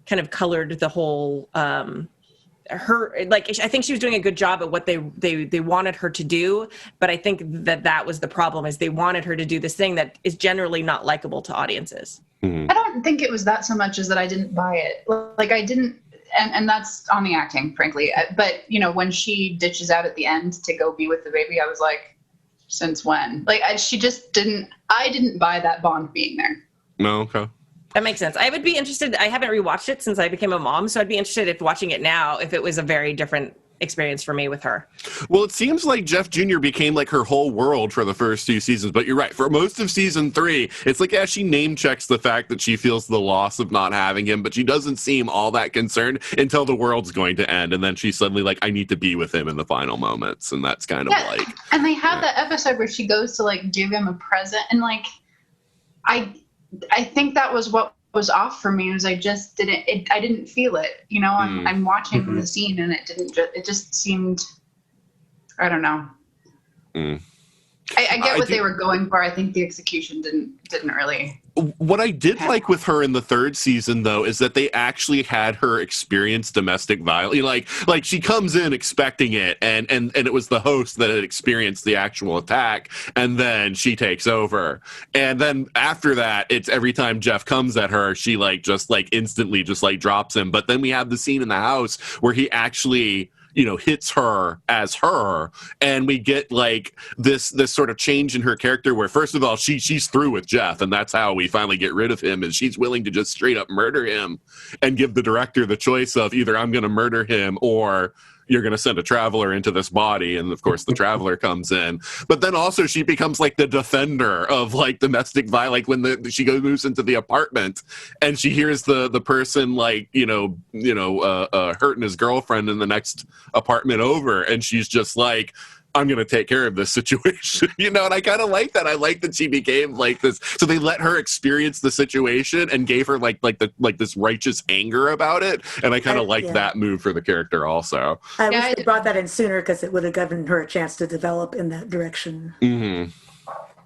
kind of colored the whole, her, I think she was doing a good job at what they wanted her to do, but I think that was the problem, is they wanted her to do this thing that is generally not likable to audiences. I don't think it was that so much as that I didn't buy it. I didn't, and that's on the acting, frankly. But, when she ditches out at the end to go be with the baby, I was like, since when? I didn't buy that bond being there. No, okay. That makes sense. I would be interested. I haven't rewatched it since I became a mom, so I'd be interested if watching it now, if it was a very different experience for me with her. Well, it seems like Jeff Jr. became her whole world for the first 2 seasons, but you're right. For most of season 3, it's she name checks the fact that she feels the loss of not having him, but she doesn't seem all that concerned until the world's going to end, and then she's suddenly I need to be with him in the final moments, and that's kind of And they have that episode where she goes to give him a present, and I think that was what was off for me, was I just I didn't feel it. I'm watching the scene, and it just seemed, I don't know. I get what they were going for. I think the execution didn't really. What I did like with her in the 3rd season, though, is that they actually had her experience domestic violence. She comes in expecting it, and it was the host that had experienced the actual attack, and then she takes over. And then after that, it's every time Jeff comes at her, she instantly drops him. But then we have the scene in the house where he actually hits her as her, and we get this sort of change in her character where, first of all, she's through with Jeff, and that's how we finally get rid of him, is she's willing to just straight up murder him and give the director the choice of either I'm going to murder him or you're going to send a traveler into this body. And of course the traveler comes in, but then also she becomes the defender of domestic violence. When she moves into the apartment and she hears the person hurting his girlfriend in the next apartment over, and she's just I'm going to take care of this situation, and I kind of like that. I like that she became this. So they let her experience the situation and gave her this righteous anger about it. And I kind of like that move for the character also. I wish they brought that in sooner, because it would have given her a chance to develop in that direction. Mm-hmm.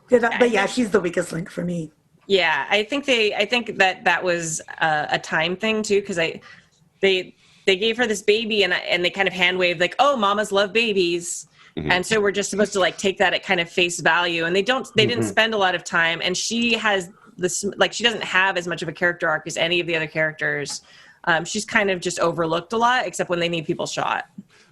But yeah, she's the weakest link for me. Yeah, I think that was a time thing too, because they gave her this baby and they kind of hand waved oh, mamas love babies. Mm-hmm. And so we're just supposed to take that at kind of face value, and they didn't spend a lot of time. And she has like she doesn't have as much of a character arc as any of the other characters. She's kind of just overlooked a lot, except when they need people shot.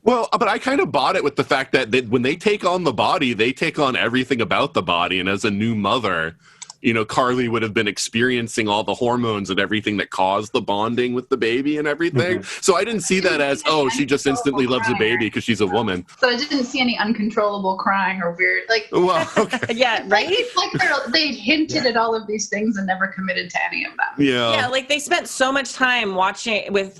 Well, but I kind of bought it with the fact that when they take on the body, they take on everything about the body. And as a new mother, you know, Carly would have been experiencing all the hormones and everything that caused the bonding with the baby and everything. Mm-hmm. So I didn't see that as, oh, she just instantly loves a baby because she's a woman. So I didn't see any uncontrollable crying or weird, like, well, okay. Yeah, right? Like they hinted at all of these things and never committed to any of them. Yeah, like they spent so much time watching with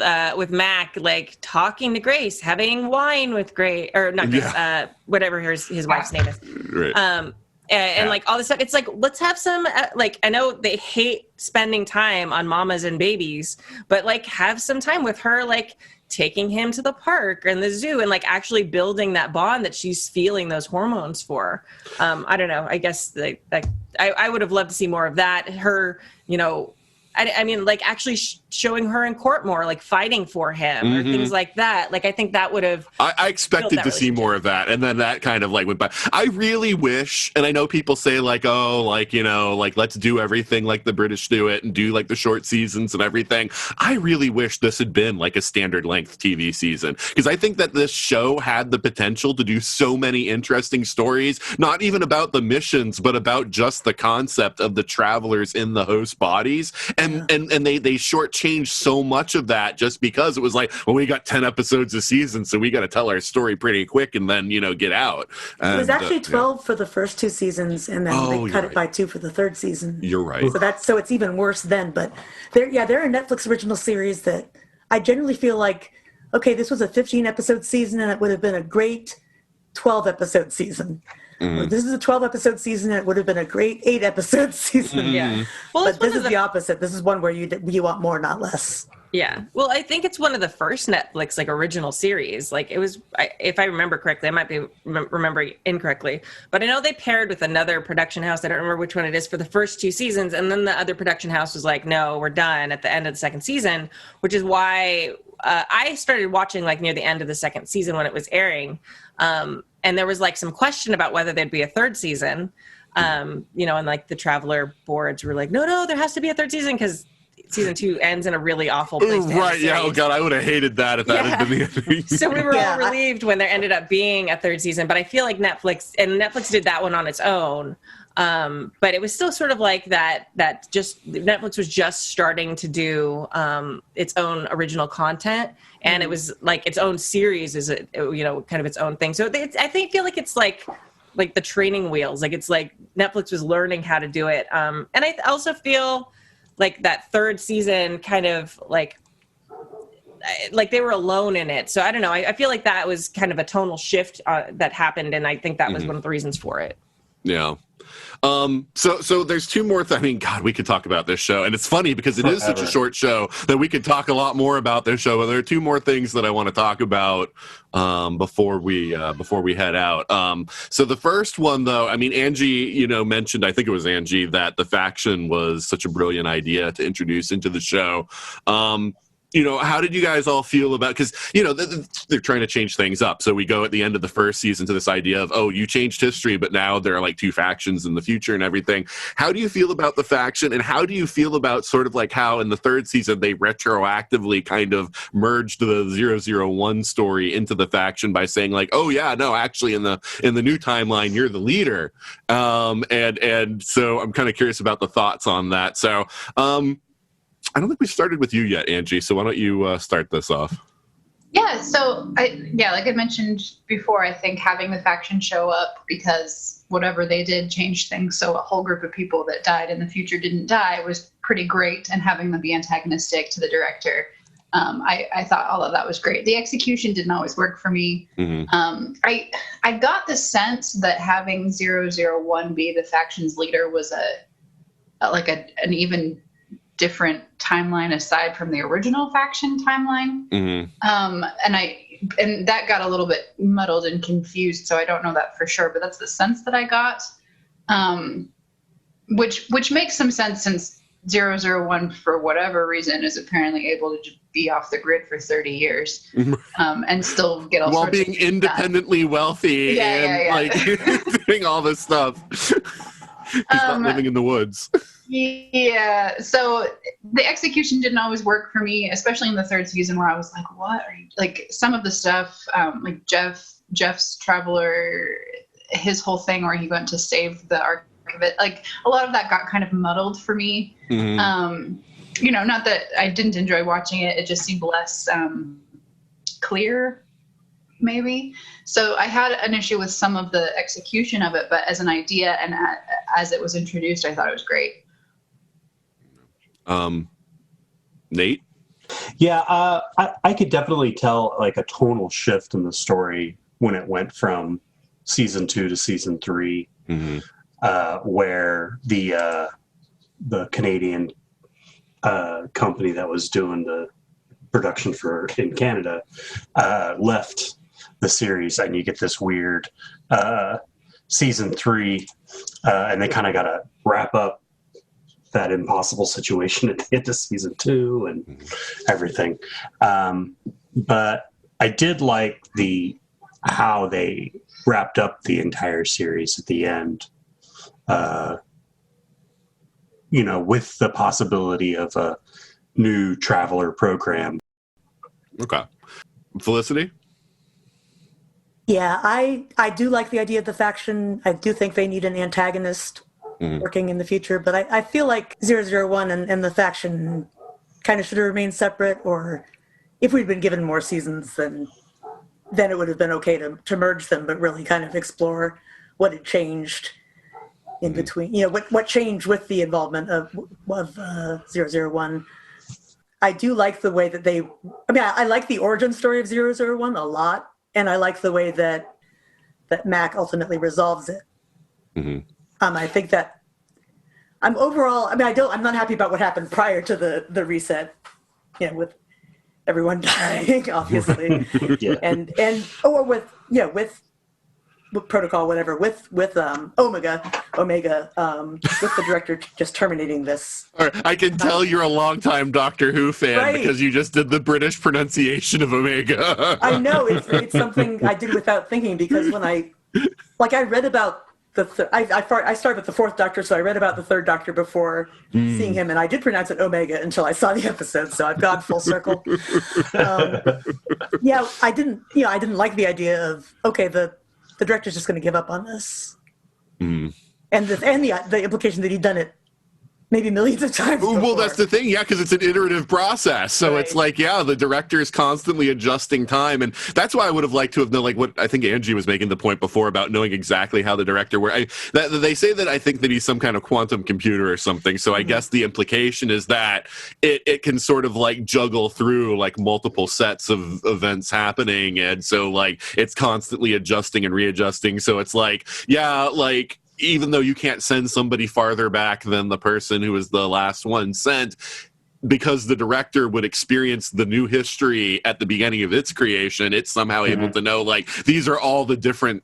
Mac, like talking to Grace, having wine with Grace, or not Grace, whatever his wife's name is. Right. And like all this stuff, it's like, let's have some, like, I know they hate spending time on mamas and babies, but like have some time with her, like taking him to the park and the zoo and like actually building that bond that she's feeling those hormones for. I don't know. I guess I would have loved to see more of that. Her, you know, I mean, like actually showing her in court more, like fighting for him or things like that. Like, I think that would have. I expected to see more of that. And then that kind of like went by. I really wish, and I know people say like, oh, like, you know, like let's do everything like the British do it and do like the short seasons and everything. I really wish this had been like a standard length TV season, because I think that this show had the potential to do so many interesting stories, not even about the missions, but about just the concept of the travelers in the host bodies. And they shortchanged so much of that just because it was like, well, we got 10 episodes a season, so we got to tell our story pretty quick and then, you know, get out. And, it was actually 12 for the first 2 seasons, and then they cut it by 2 for the 3rd season. You're right. So it's even worse then. But there are Netflix original series that I generally feel like, okay, this was a 15-episode season, and it would have been a great 12-episode season. This is a 12-episode season, and it would have been a great 8-episode season. Yeah. Well, but this is the opposite. This is one where you want more, not less. Yeah. Well, I think it's one of the first Netflix like original series. Like it was, if I remember correctly, I might be remembering incorrectly, but I know they paired with another production house. I don't remember which one it is for the first 2 seasons. And then the other production house was like, no, we're done at the end of the 2nd season, which is why I started watching like near the end of the 2nd season when it was airing. And there was like some question about whether there'd be a 3rd season, you know, and like the Traveler boards were like, no, there has to be a 3rd season because season 2 ends in a really awful place. Right, yeah. Oh, God, I would have hated that if that had been the end. So we were all relieved when there ended up being a 3rd season. But I feel like Netflix did that one on its own. But it was still sort of like that just Netflix was just starting to do its own original content. And it was like its own series is, you know, kind of its own thing. So I feel like it's like the training wheels. Like it's like Netflix was learning how to do it. And I also feel like that 3rd season kind of like they were alone in it. So I don't know. I feel like that was kind of a tonal shift that happened. And I think that was one of the reasons for it. Yeah. So there's 2 more I mean, God, we could talk about this show, and it's funny because it is such a short show that we could talk a lot more about this show. But there are 2 more things that I want to talk about before we head out. So the first one, though, I mean, Angie, you know, mentioned, I think it was Angie, that the faction was such a brilliant idea to introduce into the show. You know, how did you guys all feel about, because, you know, they're trying to change things up. So we go at the end of the 1st season to this idea of, oh, you changed history, but now there are like 2 factions in the future and everything. How do you feel about the faction, and how do you feel about sort of like how in the 3rd season they retroactively kind of merged the 001 story into the faction by saying like, oh yeah, no, actually in the new timeline, you're the leader. And so I'm kind of curious about the thoughts on that. So, I don't think we started with you yet, Angie, so why don't you start this off? Yeah, so, like I mentioned before, I think having the faction show up because whatever they did changed things, so a whole group of people that died in the future didn't die was pretty great, and having them be antagonistic to the director, I thought all of that was great. The execution didn't always work for me. I got the sense that having 001 be the faction's leader was an even different timeline aside from the original faction timeline. And that got a little bit muddled and confused, so I don't know that for sure, but that's the sense that I got, which makes some sense since 001 for whatever reason is apparently able to just be off the grid for 30 years and still get all while sorts being independently wealthy and like doing all this stuff. He's not living in the woods. Yeah, so the execution didn't always work for me, especially in the third season where I was like, what are you, like some of the stuff, like Jeff's Traveler, his whole thing where he went to save the Ark of it, like a lot of that got kind of muddled for me. You know, not that I didn't enjoy watching it, it just seemed less clear, maybe. So I had an issue with some of the execution of it, but as an idea and as it was introduced, I thought it was great. Nate? Yeah, I could definitely tell like a tonal shift in the story when it went from season 2 to season 3, where the Canadian company that was doing the production for in Canada left the series, and you get this weird season 3, and they kind of got to wrap up that impossible situation at the end of season 2 and everything. But I did like how they wrapped up the entire series at the end, you know, with the possibility of a new Traveler program. Okay. Felicity? Yeah, I do like the idea of the faction. I do think they need an antagonist working in the future, but I feel like 001 and the faction kind of should have remained separate, or if we'd been given more seasons, then it would have been okay to merge them, but really kind of explore what had changed in between, you know, what changed with the involvement of 001. I do like the way that I like the origin story of 001 a lot, and I like the way that Mac ultimately resolves it. I think that I'm not happy about what happened prior to the reset, you know, with everyone dying, obviously, with protocol, whatever, with Omega, with the director just terminating this. I can tell you're a longtime Doctor Who fan, right? Because you just did the British pronunciation of Omega. I know it's something I did without thinking, because when I read about I started with the fourth Doctor, so I read about the third Doctor before seeing him, and I did pronounce it Omega until I saw the episode, so I've gone full circle. I didn't like the idea of, okay, the director's just going to give up on this, and the implication that he'd done it maybe millions of times before. Well, that's the thing, because it's an iterative process. So It's like, the director is constantly adjusting time, and that's why I would have liked to have known, like what I think Angie was making the point before about knowing exactly how the director works. They say that I think that he's some kind of quantum computer or something, so I guess the implication is that it can sort of like juggle through like multiple sets of events happening, and so like it's constantly adjusting and readjusting. So it's like, even though you can't send somebody farther back than the person who was the last one sent, because the director would experience the new history at the beginning of its creation, it's somehow able to know, like, these are all the different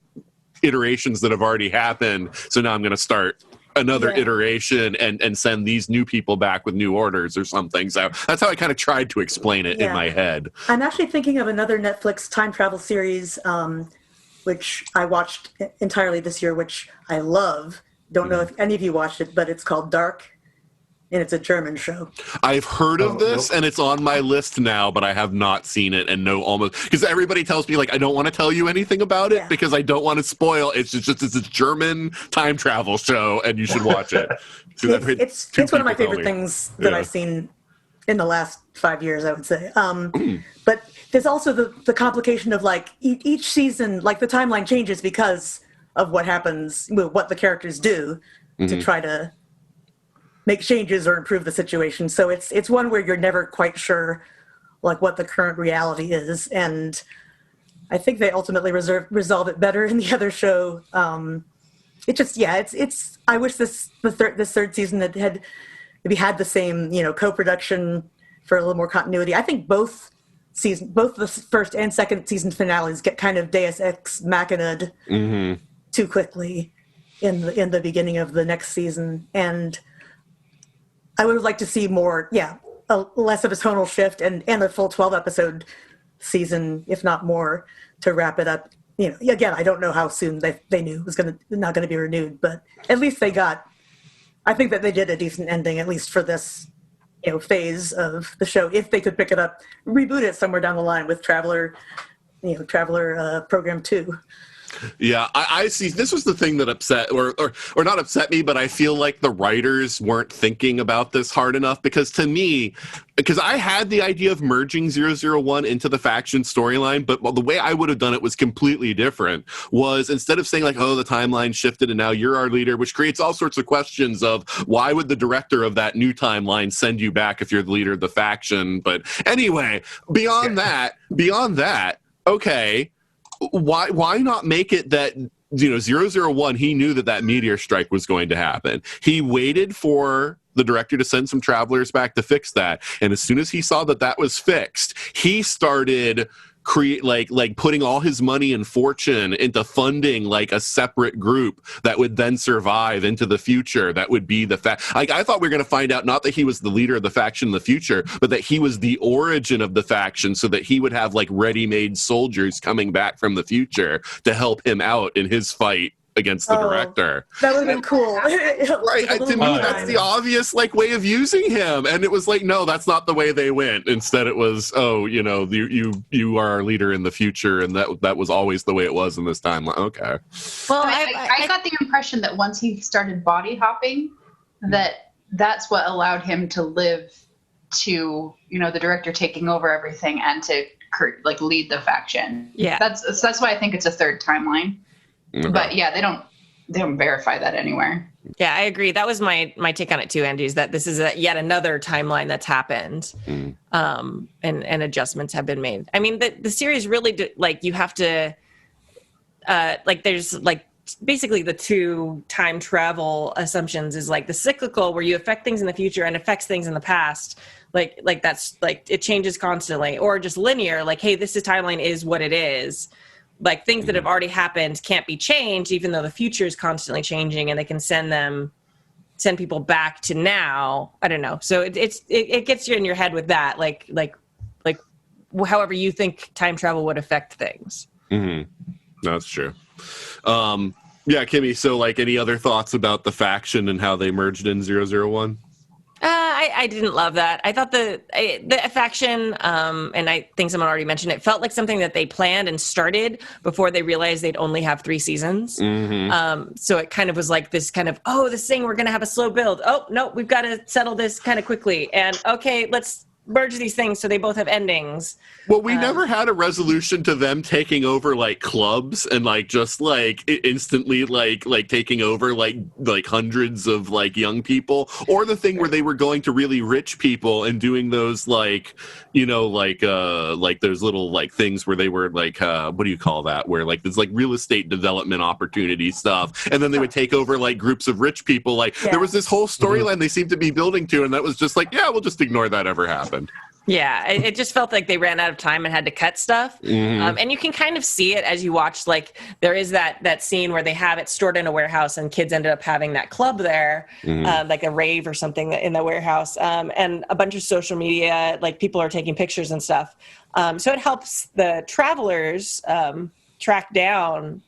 iterations that have already happened, so now I'm going to start another iteration and send these new people back with new orders or something. So that's how I kind of tried to explain it in my head. I'm actually thinking of another Netflix time travel series, which I watched entirely this year, which I love. Don't know if any of you watched it, but it's called Dark, and it's a German show. I've heard of this, and it's on my list now, but I have not seen it and know almost... Because everybody tells me, like, I don't want to tell you anything about it because I don't want to spoil. It's a German time travel show, and you should watch it. It's one of my favorite things that I've seen in the last 5 years, I would say. But there's also the complication of, like, each season, like, the timeline changes because of what happens, what the characters do to try to make changes or improve the situation. So it's one where you're never quite sure, like, what the current reality is. And I think they ultimately resolve it better in the other show. It just, it's. I wish this third season had maybe had the same, co-production for a little more continuity. I think both the first and second season finales get kind of Deus Ex Machina'd too quickly in the beginning of the next season, and I would have liked to see more, less of a tonal shift and a full 12 episode season, if not more, to wrap it up. Again, I don't know how soon they knew it was not going to be renewed, but at least they got I think that they did a decent ending, at least for this, phase of the show. If they could pick it up, reboot it somewhere down the line with Traveler Program 2. Yeah, I see. This was the thing that upset, or not upset me, but I feel like the writers weren't thinking about this hard enough, because to me, because I had the idea of merging 001 into the faction storyline, but the way I would have done it was completely different. Was instead of saying like, oh, the timeline shifted and now you're our leader, which creates all sorts of questions of why would the director of that new timeline send you back if you're the leader of the faction? But anyway, beyond that, okay. Why not make it that 001, he knew that meteor strike was going to happen. He waited for the director to send some travelers back to fix that, and as soon as he saw that was fixed, he started putting all his money and fortune into funding like a separate group that would then survive into the future. That would be the I thought we were going to find out not that he was the leader of the faction in the future, but that he was the origin of the faction, so that he would have like ready-made soldiers coming back from the future to help him out in his fight against the director. That would have been cool. Right. To me, that's the obvious way of using him. And it was like, no, that's not the way they went. Instead, it was, you are our leader in the future, and that was always the way it was in this time. Okay. Well, I got the impression that once he started body hopping, that's what allowed him to live to, the director taking over everything and to lead the faction. Yeah. That's why I think it's a third timeline. Okay. But yeah, they don't verify that anywhere. Yeah, I agree. That was my take on it too, Andy, is that this is yet another timeline that's happened, and adjustments have been made. I mean, the series really you have to there's basically the two time travel assumptions is the cyclical, where you affect things in the future and affects things in the past. That's it changes constantly, or just linear. Hey, this timeline is what it is. Things that have already happened can't be changed, even though the future is constantly changing, and they can send people back to now. I don't know. So it gets you in your head with that, however you think time travel would affect things. Mm-hmm. That's true. Yeah, Kimmy. So, any other thoughts about the faction and how they merged in 001? I didn't love that. I thought the faction, and I think someone already mentioned it, felt like something that they planned and started before they realized they'd only have 3 seasons. Mm-hmm. So it kind of was this kind of, this thing, we're going to have a slow build. Oh, no, we've got to settle this kind of quickly. And okay, let's merge these things so they both have endings. Well, we never had a resolution to them taking over clubs and instantly taking over hundreds of hundreds people, or the thing where they were going to really rich people and doing those those little things where they were what do you call that, where there's real estate development opportunity stuff, and then they would take over groups of rich people. There was this whole storyline they seemed to be building to, and that was just we'll just ignore that ever happened. Yeah, it just felt like they ran out of time and had to cut stuff. Mm-hmm. And you can kind of see it as you watch. There is that scene where they have it stored in a warehouse, and kids ended up having that club there, a rave or something in the warehouse, and a bunch of social media, people are taking pictures and stuff. So it helps the travelers track down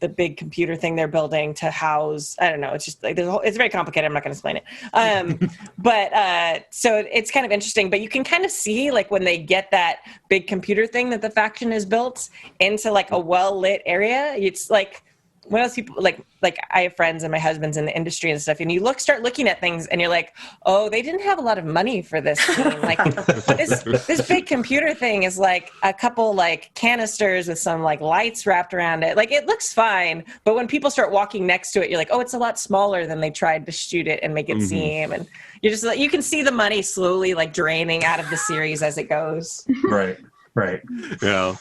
the big computer thing they're building to house. I don't know. It's just it's very complicated. I'm not going to explain it. But so it's kind of interesting. But you can kind of see when they get that big computer thing that the faction has built into a well lit area. It's when those people I have friends and my husband's in the industry and stuff, and you start looking at things and you're like, oh, they didn't have a lot of money for this scene. This big computer thing is a couple canisters with some lights wrapped around it. It looks fine, but when people start walking next to it, you're like, oh, it's a lot smaller than they tried to shoot it and make it seem. And you're just you can see the money slowly draining out of the series as it goes. Right. Yeah.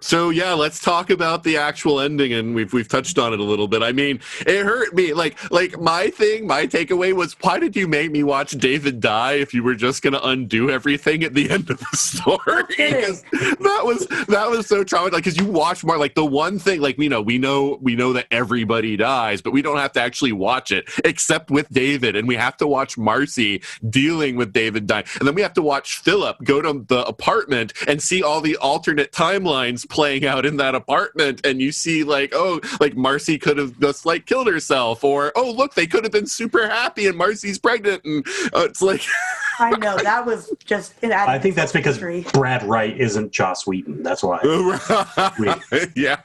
So yeah, let's talk about the actual ending, and we've touched on it a little bit. I mean, it hurt me. My takeaway was, why did you make me watch David die if you were just going to undo everything at the end of the story? Because that was so traumatic. Because you watch more, the one thing, we know that everybody dies, but we don't have to actually watch it except with David, and we have to watch Marcy dealing with David dying, and then we have to watch Philip go to the apartment apartment and see all the alternate timelines playing out in that apartment, and you see like, oh, like Marcy could have just like killed herself, or oh look, they could have been super happy and Marcy's pregnant, and it's like I know, that was just I think that's because Brad Wright isn't Joss Whedon. That's why. Yeah.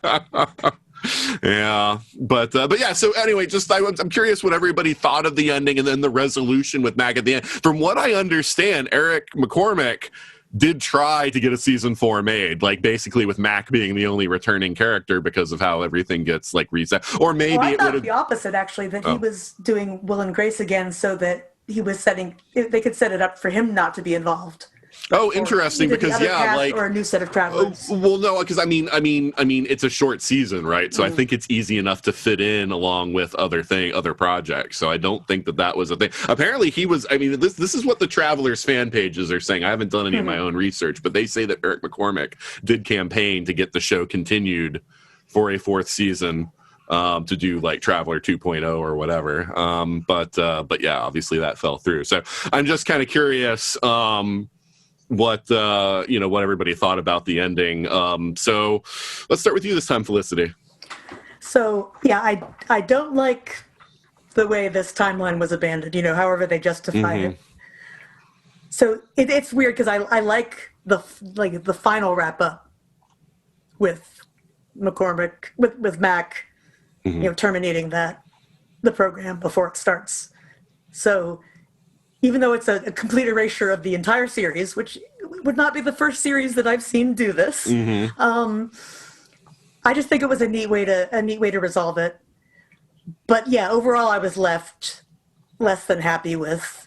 Yeah, but yeah. So anyway, just I'm curious what everybody thought of the ending and then the resolution with Mac at the end. From what I understand, Eric McCormack did try to get a season 4 made, like basically with Mac being the only returning character because of how everything gets like reset. Or maybe I it thought would the opposite, actually, that he was doing Will and Grace again so that he was they could set it up for him not to be involved. Oh, interesting, because yeah, like, or a new set of travelers. Well, no, because I mean, it's a short season, right? So I think it's easy enough to fit in along with other projects. So I don't think that was a thing. Apparently, he was. I mean, this is what the Travelers fan pages are saying. I haven't done any of my own research, but they say that Eric McCormack did campaign to get the show continued for a 4th season. To do like Traveler 2.0 or whatever. But yeah, obviously that fell through. So I'm just kind of curious what everybody thought about the ending. So let's start with you this time, Felicity. So yeah, I don't like the way this timeline was abandoned, however they justify it. So it's weird because I like the final wrap up with McCormack with Mac, terminating the program before it starts. So even though it's a complete erasure of the entire series, which would not be the first series that I've seen do this, I just think it was a neat way to resolve it. But yeah, overall, I was left less than happy with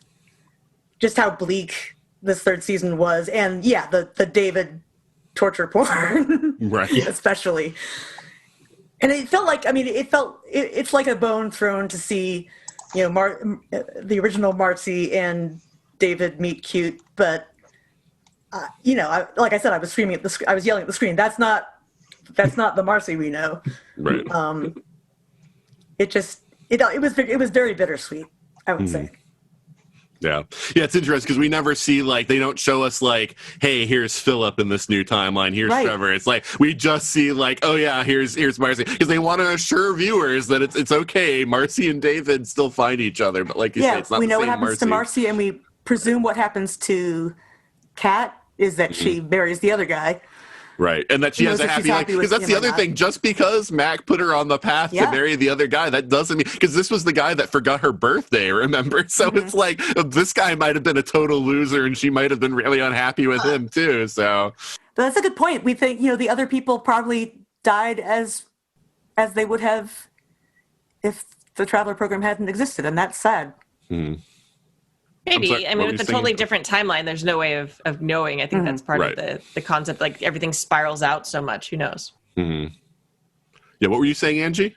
just how bleak this 3rd season was, and yeah, the David torture porn, right? Especially. And it felt like, it's like a bone thrown to see, the original Marcy and David meet cute, but like I said, I was screaming at I was yelling at the screen. That's not the Marcy we know. Right. It was very bittersweet, I would say. Yeah, it's interesting because we never see they don't show us hey, here's Philip in this new timeline, here's Trevor. It's like we just see oh yeah, here's Marcy, because they want to assure viewers that it's okay. Marcy and David still find each other, but like you say, it's not. We know the same what happens to Marcy, and we presume what happens to Kat is that she marries the other guy. Right, and that she has a happy life. Because that's the other thing. Just because Mac put her on the path to marry the other guy, that doesn't mean... Because this was the guy that forgot her birthday, remember? So it's like, this guy might have been a total loser, and she might have been really unhappy with him, too, so... But that's a good point. We think, the other people probably died as they would have if the Traveler program hadn't existed, and that's sad. Maybe. With a totally different timeline, there's no way of knowing. I think that's part of the concept. Like, everything spirals out so much. Who knows? Yeah, what were you saying, Angie?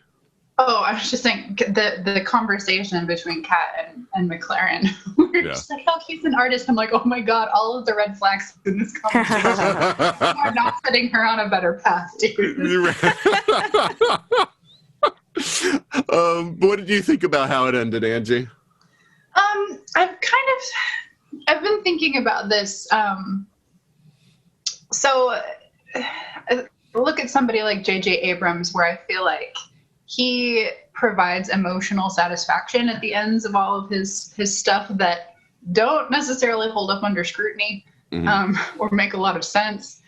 Oh, I was just saying the conversation between Kat and McLaren. We're just like, oh, he's an artist. I'm like, oh my God, all of the red flags in this conversation are not putting her on a better path, dude. What did you think about how it ended, Angie? I've been thinking about this. So look at somebody like J.J. Abrams, where I feel like he provides emotional satisfaction at the ends of all of his stuff that don't necessarily hold up under scrutiny or make a lot of sense.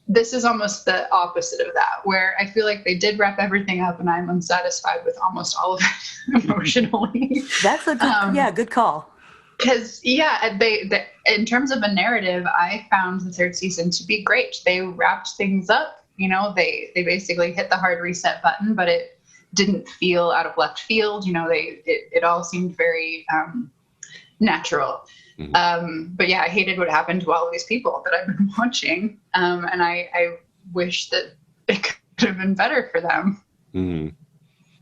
This is almost the opposite of that, where I feel like they did wrap everything up and I'm unsatisfied with almost all of it emotionally. That's a good, good call. Because, they in terms of a narrative, I found the 3rd season to be great. They wrapped things up. They basically hit the hard reset button, but it didn't feel out of left field. It all seemed very natural. But yeah, I hated what happened to all of these people that I've been watching. And I wish that it could have been better for them.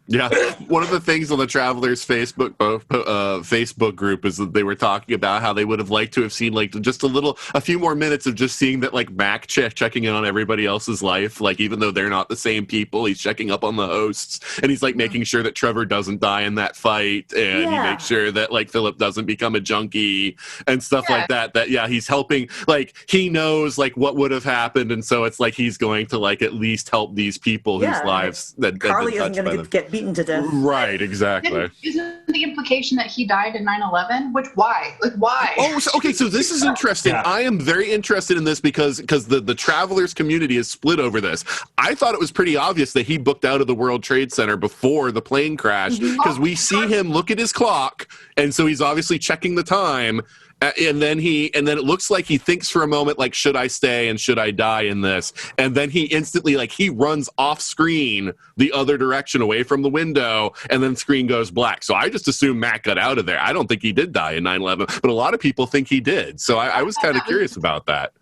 Yeah, one of the things on the Travelers Facebook group is that they were talking about how they would have liked to have seen like just a few more minutes of just seeing that like Mac checking in on everybody else's life, like even though they're not the same people, he's checking up on the hosts and he's like making sure that Trevor doesn't die in that fight, and he makes sure that like Philip doesn't become a junkie and stuff like that. That he's helping, like he knows like what would have happened, and so it's like he's going to like at least help these people whose lives that Carly isn't going to get beaten to death. Right, exactly. Isn't the implication that he died in 9/11? Which, why? Like, why? Oh, okay, so this is interesting. Yeah. I am very interested in this because the Travelers community is split over this. I thought it was pretty obvious that he booked out of the World Trade Center before the plane crashed, because we see him look at his clock, and so he's obviously checking the time. And then it looks like he thinks for a moment, like, should I stay and should I die in this? And then he instantly, like, he runs off screen the other direction away from the window, and then screen goes black. So I just assume Mac got out of there. I don't think he did die in 9/11, but a lot of people think he did. So I was kind of curious about that.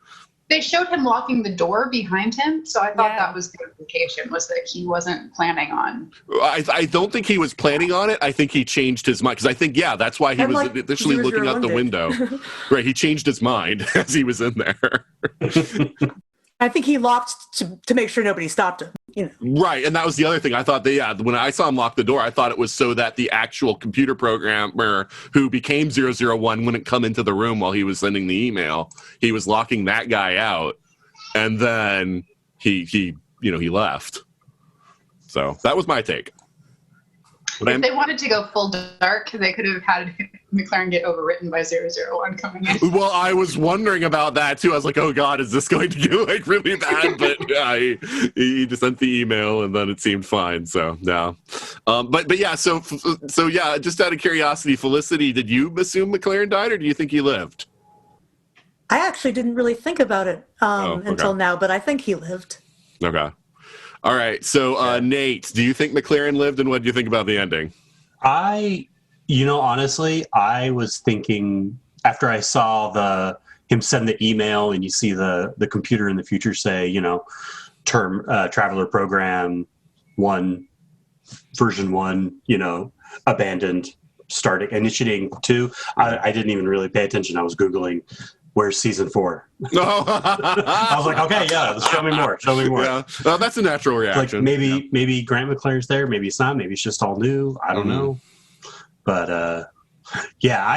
They showed him locking the door behind him, so I thought that was the implication, was that he wasn't planning on. I don't think he was planning on it. I think he changed his mind, because I think, that's why he was initially looking out the window. Right, he changed his mind as he was in there. I think he locked to make sure nobody stopped him. You know. Right, and that was the other thing. I thought when I saw him lock the door, I thought it was so that the actual computer programmer who became 001 wouldn't come into the room while he was sending the email. He was locking that guy out, and then he left. So that was my take. If they wanted to go full dark, they could have had McLaren get overwritten by 001 coming in. Well, I was wondering about that too. I was like, oh God, is this going to get like really bad? But he just sent the email and then it seemed fine. So yeah. But yeah, so yeah, just out of curiosity, Felicity, did you assume McLaren died or do you think he lived? I actually didn't really think about it until now, but I think he lived. Okay. All right, so Nate, do you think McLaren lived, and what do you think about the ending? Honestly, I was thinking after I saw him send the email, and you see the computer in the future say, Traveler Program 1, version 1, abandoned, initiating 2. I didn't even really pay attention. I was Googling, where's season 4? I was like, okay, show me more. Yeah, well, that's a natural reaction. Like maybe Grant McLaren's there, maybe it's not, maybe it's just all new. I don't know, but I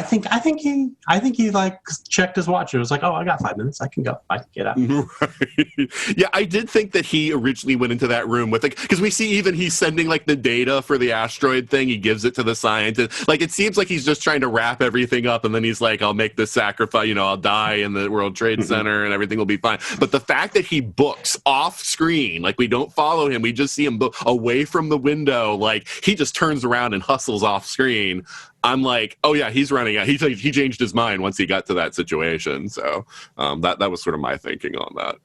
think he like checked his watch and was like, oh, I got 5 minutes, I can go, I can get out. Right. Yeah, I did think that he originally went into that room with because we see even he's sending like the data for the asteroid thing, he gives it to the scientist. Like it seems like he's just trying to wrap everything up, and then he's like, I'll make this sacrifice, I'll die in the World Trade Center and everything will be fine. But the fact that he books off screen, like we don't follow him, we just see him away from the window, like he just turns around and hustles off screen. I'm like, oh yeah, he's running out. He changed his mind once he got to that situation. So that was sort of my thinking on that.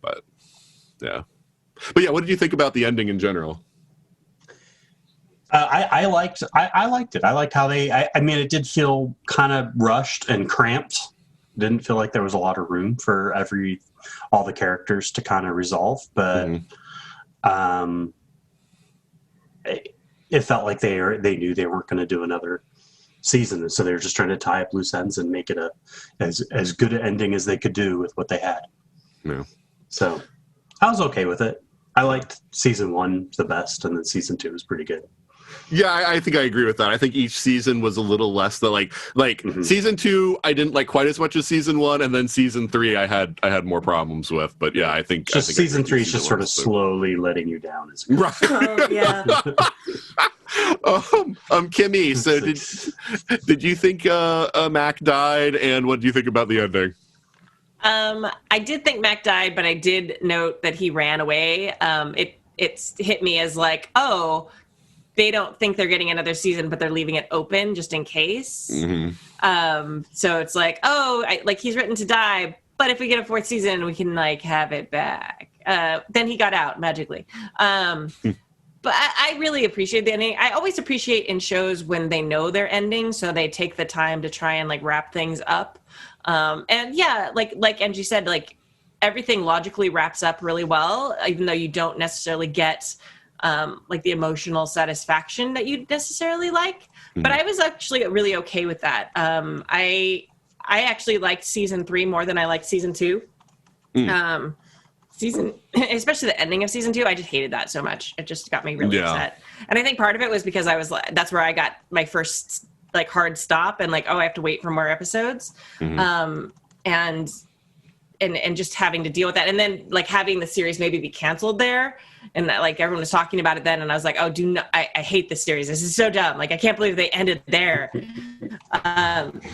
But yeah, what did you think about the ending in general? I liked it. I liked how it did feel kind of rushed and cramped. Didn't feel like there was a lot of room for all the characters to kind of resolve, but it felt like they knew they weren't going to do another season, so they were just trying to tie up loose ends and make it as good an ending as they could do with what they had. Yeah. So I was okay with it. I liked season 1 the best, and then season 2 was pretty good. Yeah, I think I agree with that. I think each season was a little less than like season 2 I didn't like quite as much as season 1, and then season 3 I had more problems with. But yeah, I think season 3 is just sort of slowly letting you down. Right. Oh, yeah. Kimmy, so did you think Mac died, and what do you think about the ending? I did think Mac died, but I did note that he ran away. It hit me as like, oh, they don't think they're getting another season, but they're leaving it open just in case. Mm-hmm. So it's like, oh, he's written to die, but if we get a 4th season, we can have it back. Then he got out magically. But I really appreciate the ending. I always appreciate in shows when they know their ending, so they take the time to try and wrap things up. And yeah, like Angie said, everything logically wraps up really well, even though you don't necessarily get like the emotional satisfaction that you'd necessarily like. But I was actually really okay with that. I actually liked season 3 more than I liked season 2. Especially the ending of season 2, I just hated that so much. It just got me really upset. And I think part of it was because that's where I got my first like hard stop and like, oh, I have to wait for more episodes. And just having to deal with that. And then like having the series maybe be canceled there. And like everyone was talking about it then. And I was like, oh, I hate this series. This is so dumb. Like, I can't believe they ended there.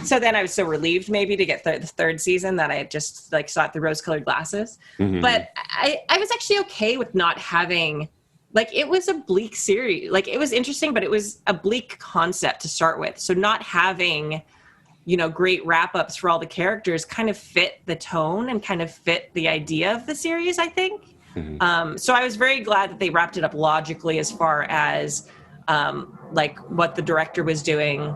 So then I was so relieved maybe to get the third season that I had just like saw it through rose-colored glasses. But I was actually okay with not having, like, it was a bleak series. Like, it was interesting, but it was a bleak concept to start with. So not having, you know, great wrap-ups for all the characters kind of fit the tone and kind of fit the idea of the series, I think. So I was very glad that they wrapped it up logically as far as like what the director was doing.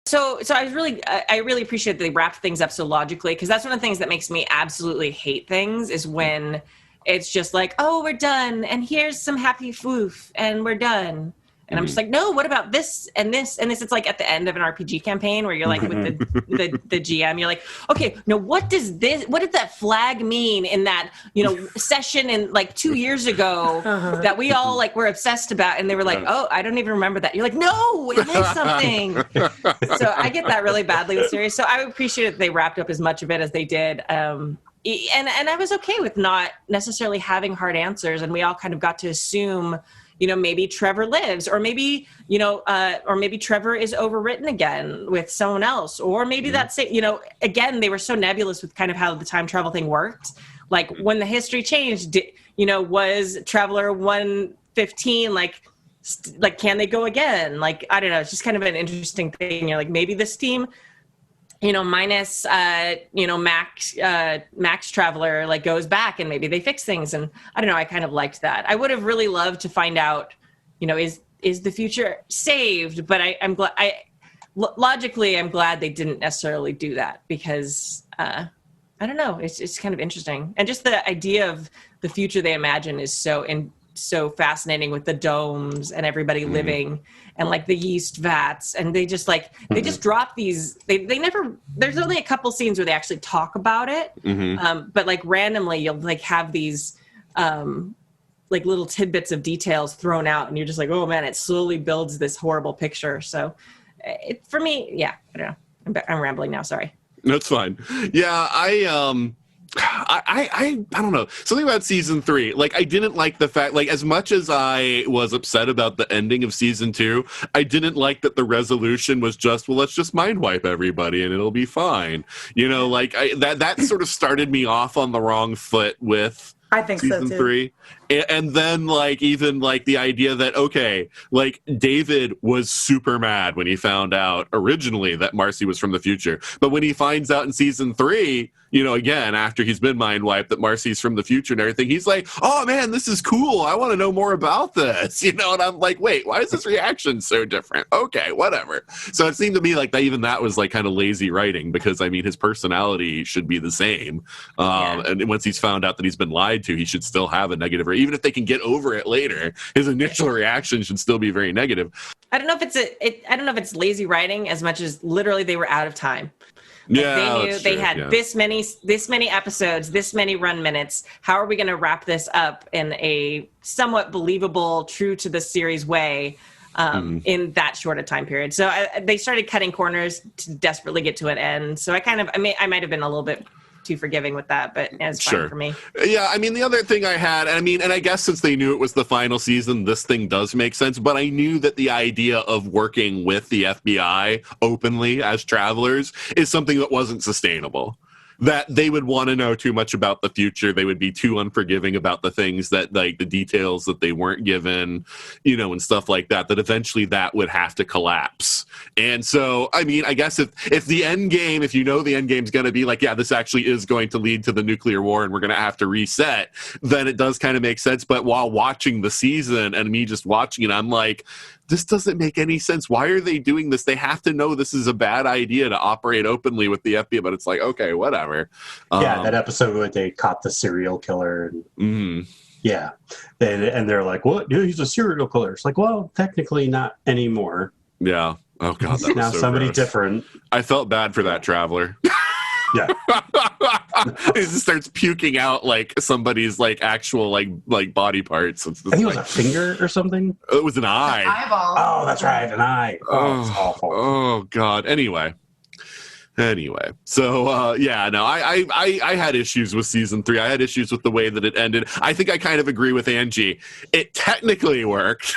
So I really appreciate that they wrapped things up so logically, because that's one of the things that makes me absolutely hate things is when it's just like, oh, we're done, and here's some happy foof, and we're done. And I'm just like, no, what about this and this and this? It's like at the end of an RPG campaign where you're like with the GM, you're like, okay, now what did that flag mean in that, you know, session in like 2 years ago that we all like were obsessed about? And they were like, oh, I don't even remember that. You're like, no, it meant something. So I get that really badly with series. So I appreciate that they wrapped up as much of it as they did. And I was okay with not necessarily having hard answers. And we all kind of got to assume, you know, maybe Trevor lives, or maybe, you know, or maybe Trevor is overwritten again with someone else, or maybe that's it. You know, again, they were so nebulous with kind of how the time travel thing worked. Like when the history changed, you know, was Traveler 115 like can they go again? Like, I don't know. It's just kind of an interesting thing. You're like, maybe this team, you know, minus, you know, Max Traveler, like, goes back and maybe they fix things. And I don't know, I kind of liked that. I would have really loved to find out, you know, is the future saved? But I'm glad, logically, I'm glad they didn't necessarily do that, because I don't know, it's kind of interesting. And just the idea of the future they imagine is so fascinating, with the domes and everybody living and like the yeast vats, and they just like they just drop these, they never, there's only a couple scenes where they actually talk about it, but like randomly you'll like have these like little tidbits of details thrown out, and you're just like, oh man, it slowly builds this horrible picture. So for me, yeah, I don't know, I'm rambling now, sorry. That's fine. Yeah, I don't know. Something about season 3. Like, I didn't like the fact, like, as much as I was upset about the ending of season 2, I didn't like that the resolution was just, well, let's just mind wipe everybody and it'll be fine. You know, like, that sort of started me off on the wrong foot with I think season so too. 3. And then, like, even, like, the idea that, okay, like, David was super mad when he found out originally that Marcy was from the future. But when he finds out in season 3, you know, again, after he's been mind wiped, that Marcy's from the future and everything, he's like, oh, man, this is cool. I want to know more about this. You know, and I'm like, wait, why is this reaction so different? Okay, whatever. So it seemed to me like even that was, like, kind of lazy writing, because, I mean, his personality should be the same. And once he's found out that he's been lied to, he should still have a negative, or even if they can get over it later, his initial reaction should still be very negative. I don't know if I don't know if it's lazy writing as much as literally they were out of time. Like, Yeah, they knew that's they true, had yeah. this many episodes, this many run minutes. How are we going to wrap this up in a somewhat believable, true to the series way in that short a time period? So they started cutting corners to desperately get to an end. So I might have been a little bit too forgiving with that, but it's fine for me. Yeah, I mean, the other thing I had, and I guess since they knew it was the final season, this thing does make sense, but I knew that the idea of working with the FBI openly as travelers is something that wasn't sustainable. That they would want to know too much about the future. They would be too unforgiving about the things that, like, the details that they weren't given, you know, and stuff like that, that eventually that would have to collapse. And so, I mean, I guess if the end game, if you know the end game's going to be like, yeah, this actually is going to lead to the nuclear war and we're going to have to reset, then it does kind of make sense. But while watching the season and me just watching it, I'm like, this doesn't make any sense. Why are they doing this? They have to know this is a bad idea to operate openly with the FBI, but it's like, okay, whatever. Yeah, that episode where they caught the serial killer. Yeah. And they're like, what? Dude, he's a serial killer. It's like, well, technically not anymore. Yeah. Oh god, that was Now so somebody gross. different. I felt bad for that traveler. Yeah. He just starts puking out like somebody's like actual like body parts. It's just, I think it was like, a finger or something. it was an eye. Eyeball. Oh, that's right, an eye. Oh, it's awful. Oh god. Anyway, so yeah, no, I had issues with season 3. I had issues with the way that it ended. I think I kind of agree with Angie. It technically worked.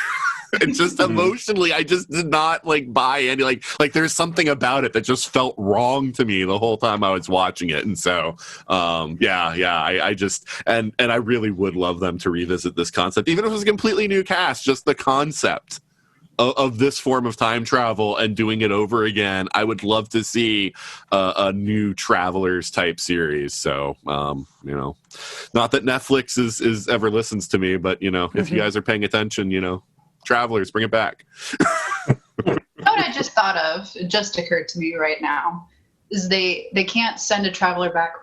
It just emotionally, I just did not like buy any like there's something about it that just felt wrong to me the whole time I was watching it. And so I just and I really would love them to revisit this concept, even if it was a completely new cast, just the concept of this form of time travel and doing it over again. I would love to see a new Travelers type series. So not that Netflix is ever listens to me, but if you guys are paying attention, Travelers, bring it back. What I just thought of, it just occurred to me right now, is they can't send a traveler back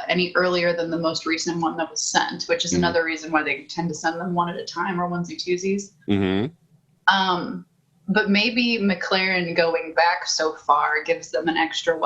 any earlier than the most recent one that was sent, which is another reason why they tend to send them one at a time or onesie-twosies. But maybe McLaren going back so far gives them an extra,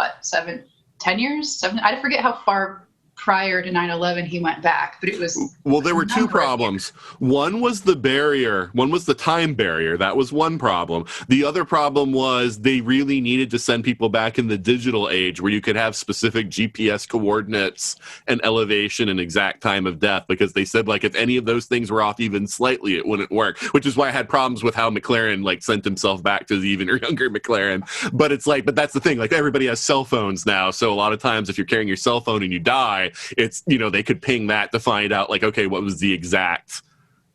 10 years? I forget how far prior to 9/11 he went back, but it was there were two problems. One was the barrier, one was the time barrier. That was one problem. The other problem was they really needed to send people back in the digital age where you could have specific GPS coordinates and elevation and exact time of death, because they said like if any of those things were off even slightly it wouldn't work, which is why I had problems with how McLaren like sent himself back to the even younger McLaren. But it's like, but that's the thing, like everybody has cell phones now, so a lot of times if you're carrying your cell phone and you die, it's they could ping that to find out like, okay, what was the exact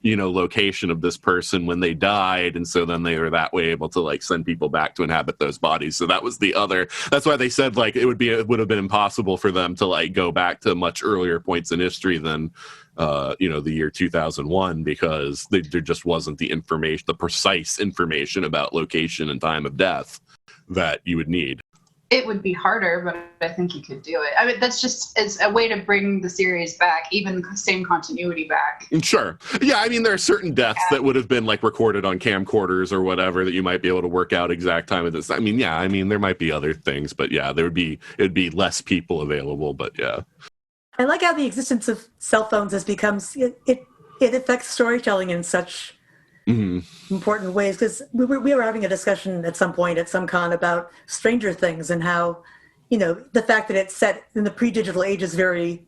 location of this person when they died, and so then they were that way able to like send people back to inhabit those bodies. So that was that's why they said like it would have been impossible for them to like go back to much earlier points in history than the year 2001, because there just wasn't the precise information about location and time of death that you would need. It would be harder, but I think you could do it. I mean, that's just as a way to bring the series back, even same continuity back. Sure. Yeah, I mean, there are certain deaths that would have been like recorded on camcorders or whatever that you might be able to work out exact time of this. I mean, there might be other things, but yeah, it'd be less people available, but yeah. I like how the existence of cell phones has become, it affects storytelling in such important ways, because we were having a discussion at some point at some con about Stranger Things and how the fact that it's set in the pre-digital age is very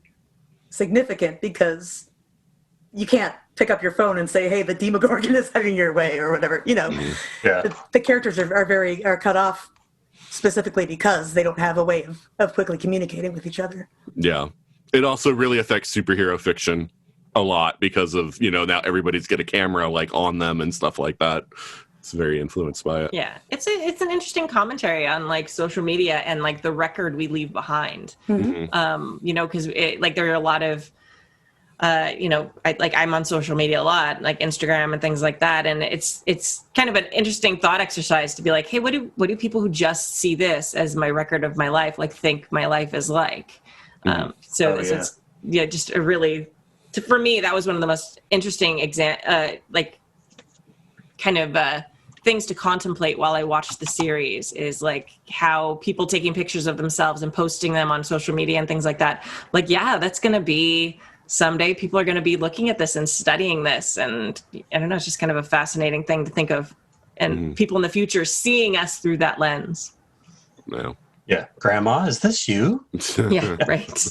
significant, because you can't pick up your phone and say, hey, the Demogorgon is heading your way or whatever. The characters are cut off specifically because they don't have a way of quickly communicating with each other. Yeah, it also really affects superhero fiction a lot, because of now everybody's got a camera like on them and stuff like that. It's very influenced by it. Yeah, it's an interesting commentary on like social media and like the record we leave behind. Because there are a lot of I'm on social media a lot, like Instagram and things like that, and it's kind of an interesting thought exercise to be like, hey, what do people who just see this as my record of my life like think my life is like? It's just a really, for me, that was one of the most interesting things to contemplate while I watched the series, is like how people taking pictures of themselves and posting them on social media and things like that. Like, yeah, that's going to be someday people are going to be looking at this and studying this. And I don't know, it's just kind of a fascinating thing to think of, and people in the future seeing us through that lens. No. Yeah. Grandma, is this you? Yeah, right.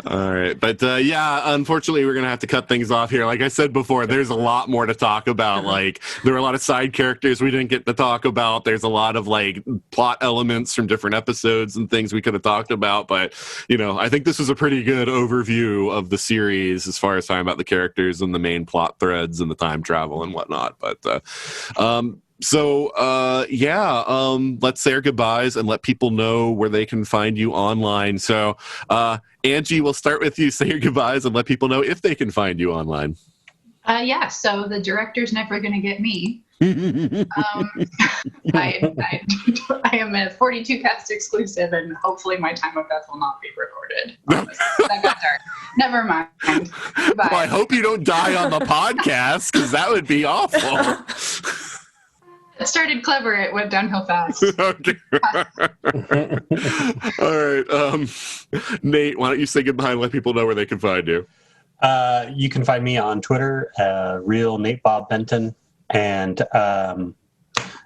All right. But unfortunately, we're going to have to cut things off here. Like I said before, there's a lot more to talk about. Like, there were a lot of side characters we didn't get to talk about. There's a lot of like plot elements from different episodes and things we could have talked about. But, I think this was a pretty good overview of the series as far as talking about the characters and the main plot threads and the time travel and whatnot. But, let's say our goodbyes and let people know where they can find you online. So, Angie, we'll start with you. Say your goodbyes and let people know if they can find you online. So the director's never going to get me. I am a 42 cast exclusive, and hopefully my time of death will not be recorded. That got dark. Never mind. Bye. Well, I hope you don't die on the podcast, because that would be awful. It started clever. It went downhill fast. Okay. All right. Nate, why don't you say goodbye and let people know where they can find you? You can find me on Twitter, real Nate Bob Benton, and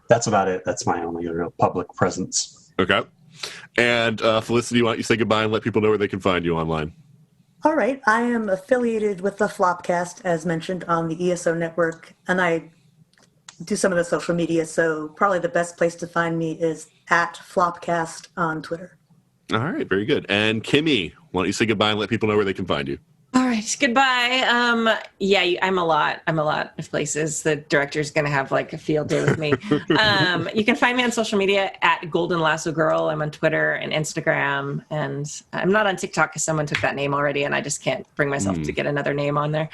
that's about it. That's my only real public presence. Okay. And Felicity, why don't you say goodbye and let people know where they can find you online? All right. I am affiliated with the Flopcast, as mentioned, on the ESO network, and I do some of the social media, so probably the best place to find me is at Flopcast on Twitter. All right, very good. And Kimmy, why don't you say goodbye and let people know where they can find you? All right, goodbye. I'm a lot of places. The director's going to have like a field day with me. You can find me on social media at Golden Lasso Girl. I'm on Twitter and Instagram, and I'm not on TikTok because someone took that name already, and I just can't bring myself to get another name on there.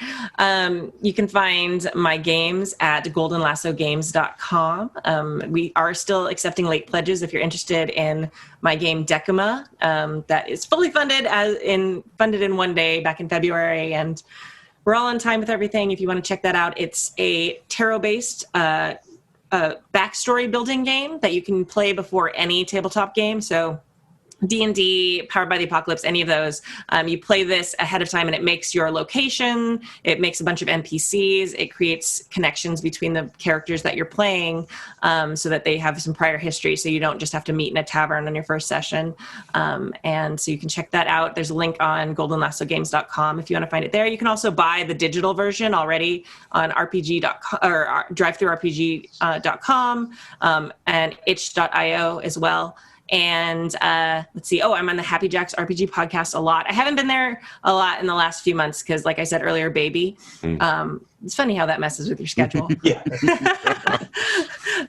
You can find my games at goldenlassogames.com. We are still accepting late pledges if you're interested in my game Decima. That is fully funded in one day back in February, and we're all on time with everything. If you want to check that out, it's a tarot-based backstory building game that you can play before any tabletop game. So D&D, Powered by the Apocalypse, any of those. You play this ahead of time, and it makes your location. It makes a bunch of NPCs. It creates connections between the characters that you're playing, so that they have some prior history, so you don't just have to meet in a tavern on your first session. And so you can check that out. There's a link on goldenlassogames.com if you want to find it there. You can also buy the digital version already on rpg.com or drivethrurpg.com and itch.io as well. And let's see. I'm on the Happy Jacks RPG podcast a lot. I haven't been there a lot in the last few months because, like I said earlier, baby. It's funny how that messes with your schedule. Yeah.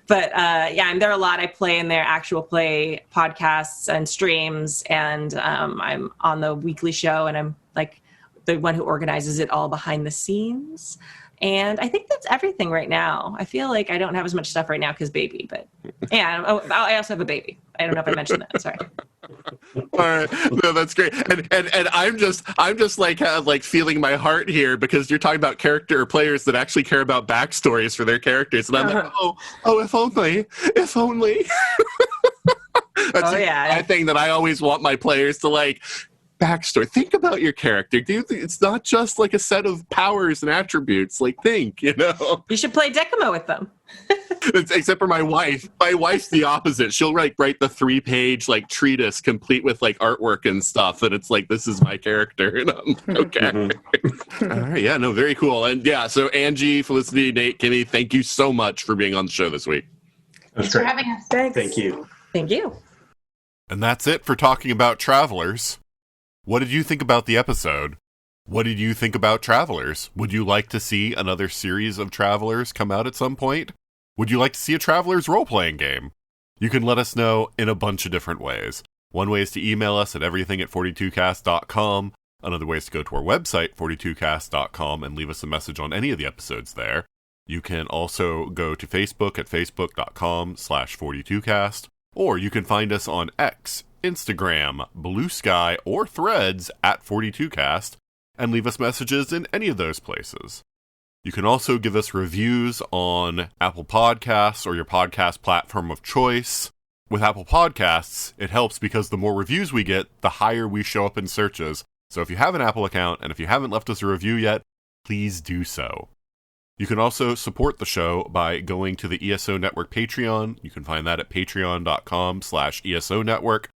But I'm there a lot. I play in their actual play podcasts and streams, and I'm on the weekly show, and I'm like the one who organizes it all behind the scenes. And I think that's everything right now. I feel like I don't have as much stuff right now because baby, but yeah. I also have a baby. I don't know if I mentioned that. Sorry. All right, no, that's great. And I'm just like feeling my heart here because you're talking about character or players that actually care about backstories for their characters, and I'm like, if only. That's my thing that I always want my players to like. Backstory. Think about your character, dude. It's not just like a set of powers and attributes. Like, think, you know. You should play Decima with them. Except for my wife. My wife's the opposite. She'll write the 3-page like treatise complete with like artwork and stuff, and it's like, this is my character, and I'm okay. All right, yeah, no, very cool. And yeah, so Angie, Felicity, Nate, Kimmy, thank you so much for being on the show this week. Thanks for having us. Thanks. Thank you. Thank you. And that's it for talking about Travelers. What did you think about the episode? What did you think about Travelers? Would you like to see another series of Travelers come out at some point? Would you like to see a Travelers role-playing game? You can let us know in a bunch of different ways. One way is to email us at everything@42cast.com. Another way is to go to our website, 42cast.com, and leave us a message on any of the episodes there. You can also go to Facebook at facebook.com/42cast, or you can find us on X, Instagram, Blue Sky, or Threads at 42cast, and leave us messages in any of those places. You can also give us reviews on Apple Podcasts or your podcast platform of choice. With Apple Podcasts, it helps because the more reviews we get, the higher we show up in searches. So if you have an Apple account and if you haven't left us a review yet, please do so. You can also support the show by going to the ESO Network Patreon. You can find that at patreon.com/ESO Network.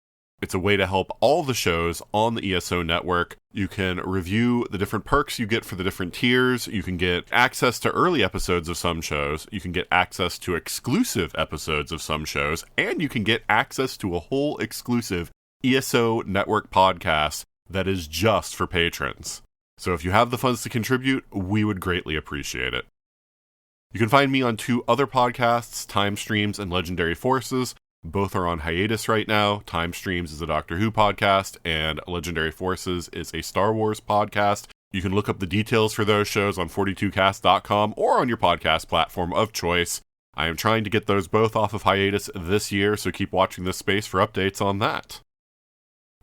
It's a way to help all the shows on the ESO network. You can review the different perks you get for the different tiers. You can get access to early episodes of some shows. You can get access to exclusive episodes of some shows. And you can get access to a whole exclusive ESO network podcast that is just for patrons. So if you have the funds to contribute, we would greatly appreciate it. You can find me on 2 other podcasts, Time Streams and Legendary Forces. Both are on hiatus right now. Time Streams is a Doctor Who podcast, and Legendary Forces is a Star Wars podcast. You can look up the details for those shows on 42cast.com or on your podcast platform of choice. I am trying to get those both off of hiatus this year, so keep watching this space for updates on that.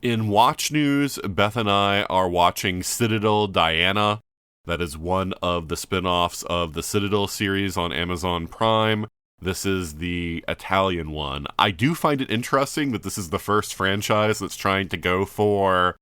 In Watch News, Beth and I are watching Citadel Diana. That is one of the spin-offs of the Citadel series on Amazon Prime. This is the Italian one. I do find it interesting that this is the first franchise that's trying to go for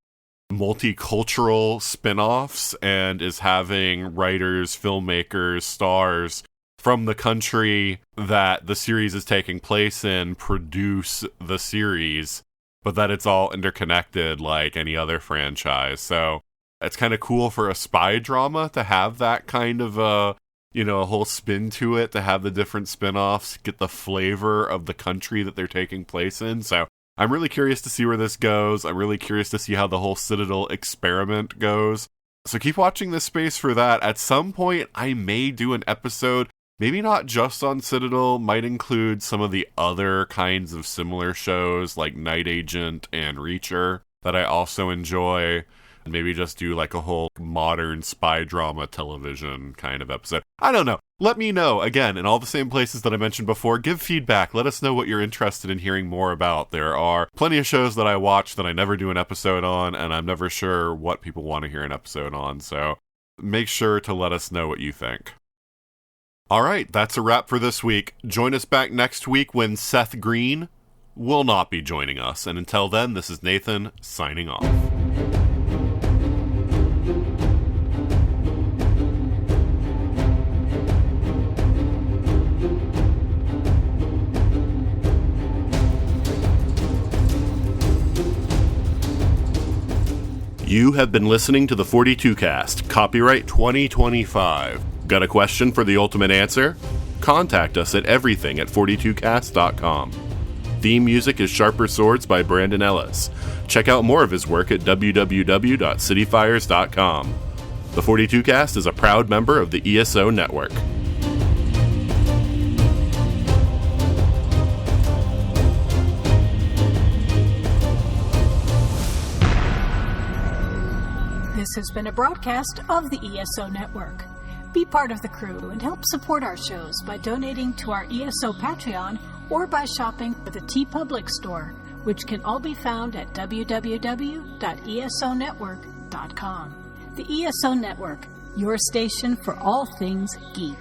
multicultural spin-offs and is having writers, filmmakers, stars from the country that the series is taking place in produce the series, but that it's all interconnected like any other franchise. So it's kind of cool for a spy drama to have that kind of a whole spin to it, to have the different spin-offs, get the flavor of the country that they're taking place in. So I'm really curious to see where this goes. I'm really curious to see how the whole Citadel experiment goes. So keep watching this space for that. At some point, I may do an episode, maybe not just on Citadel, might include some of the other kinds of similar shows like Night Agent and Reacher that I also enjoy. And maybe just do like a whole modern spy drama television kind of episode. I don't know. Let me know. Again, in all the same places that I mentioned before, give feedback. Let us know what you're interested in hearing more about. There are plenty of shows that I watch that I never do an episode on, and I'm never sure what people want to hear an episode on. So make sure to let us know what you think. All right, that's a wrap for this week. Join us back next week when Seth Green will not be joining us. And until then, this is Nathan signing off. You have been listening to the 42 Cast, copyright 2025. Got a question for the ultimate answer? Contact us at everything@42cast.com. Theme music is Sharper Swords by Brandon Ellis. Check out more of his work at www.cityfires.com. The 42 Cast is a proud member of the ESO Network. This has been a broadcast of the ESO Network. Be part of the crew and help support our shows by donating to our ESO Patreon or by shopping at the TeePublic store, which can all be found at www.esonetwork.com. The ESO Network, your station for all things geek.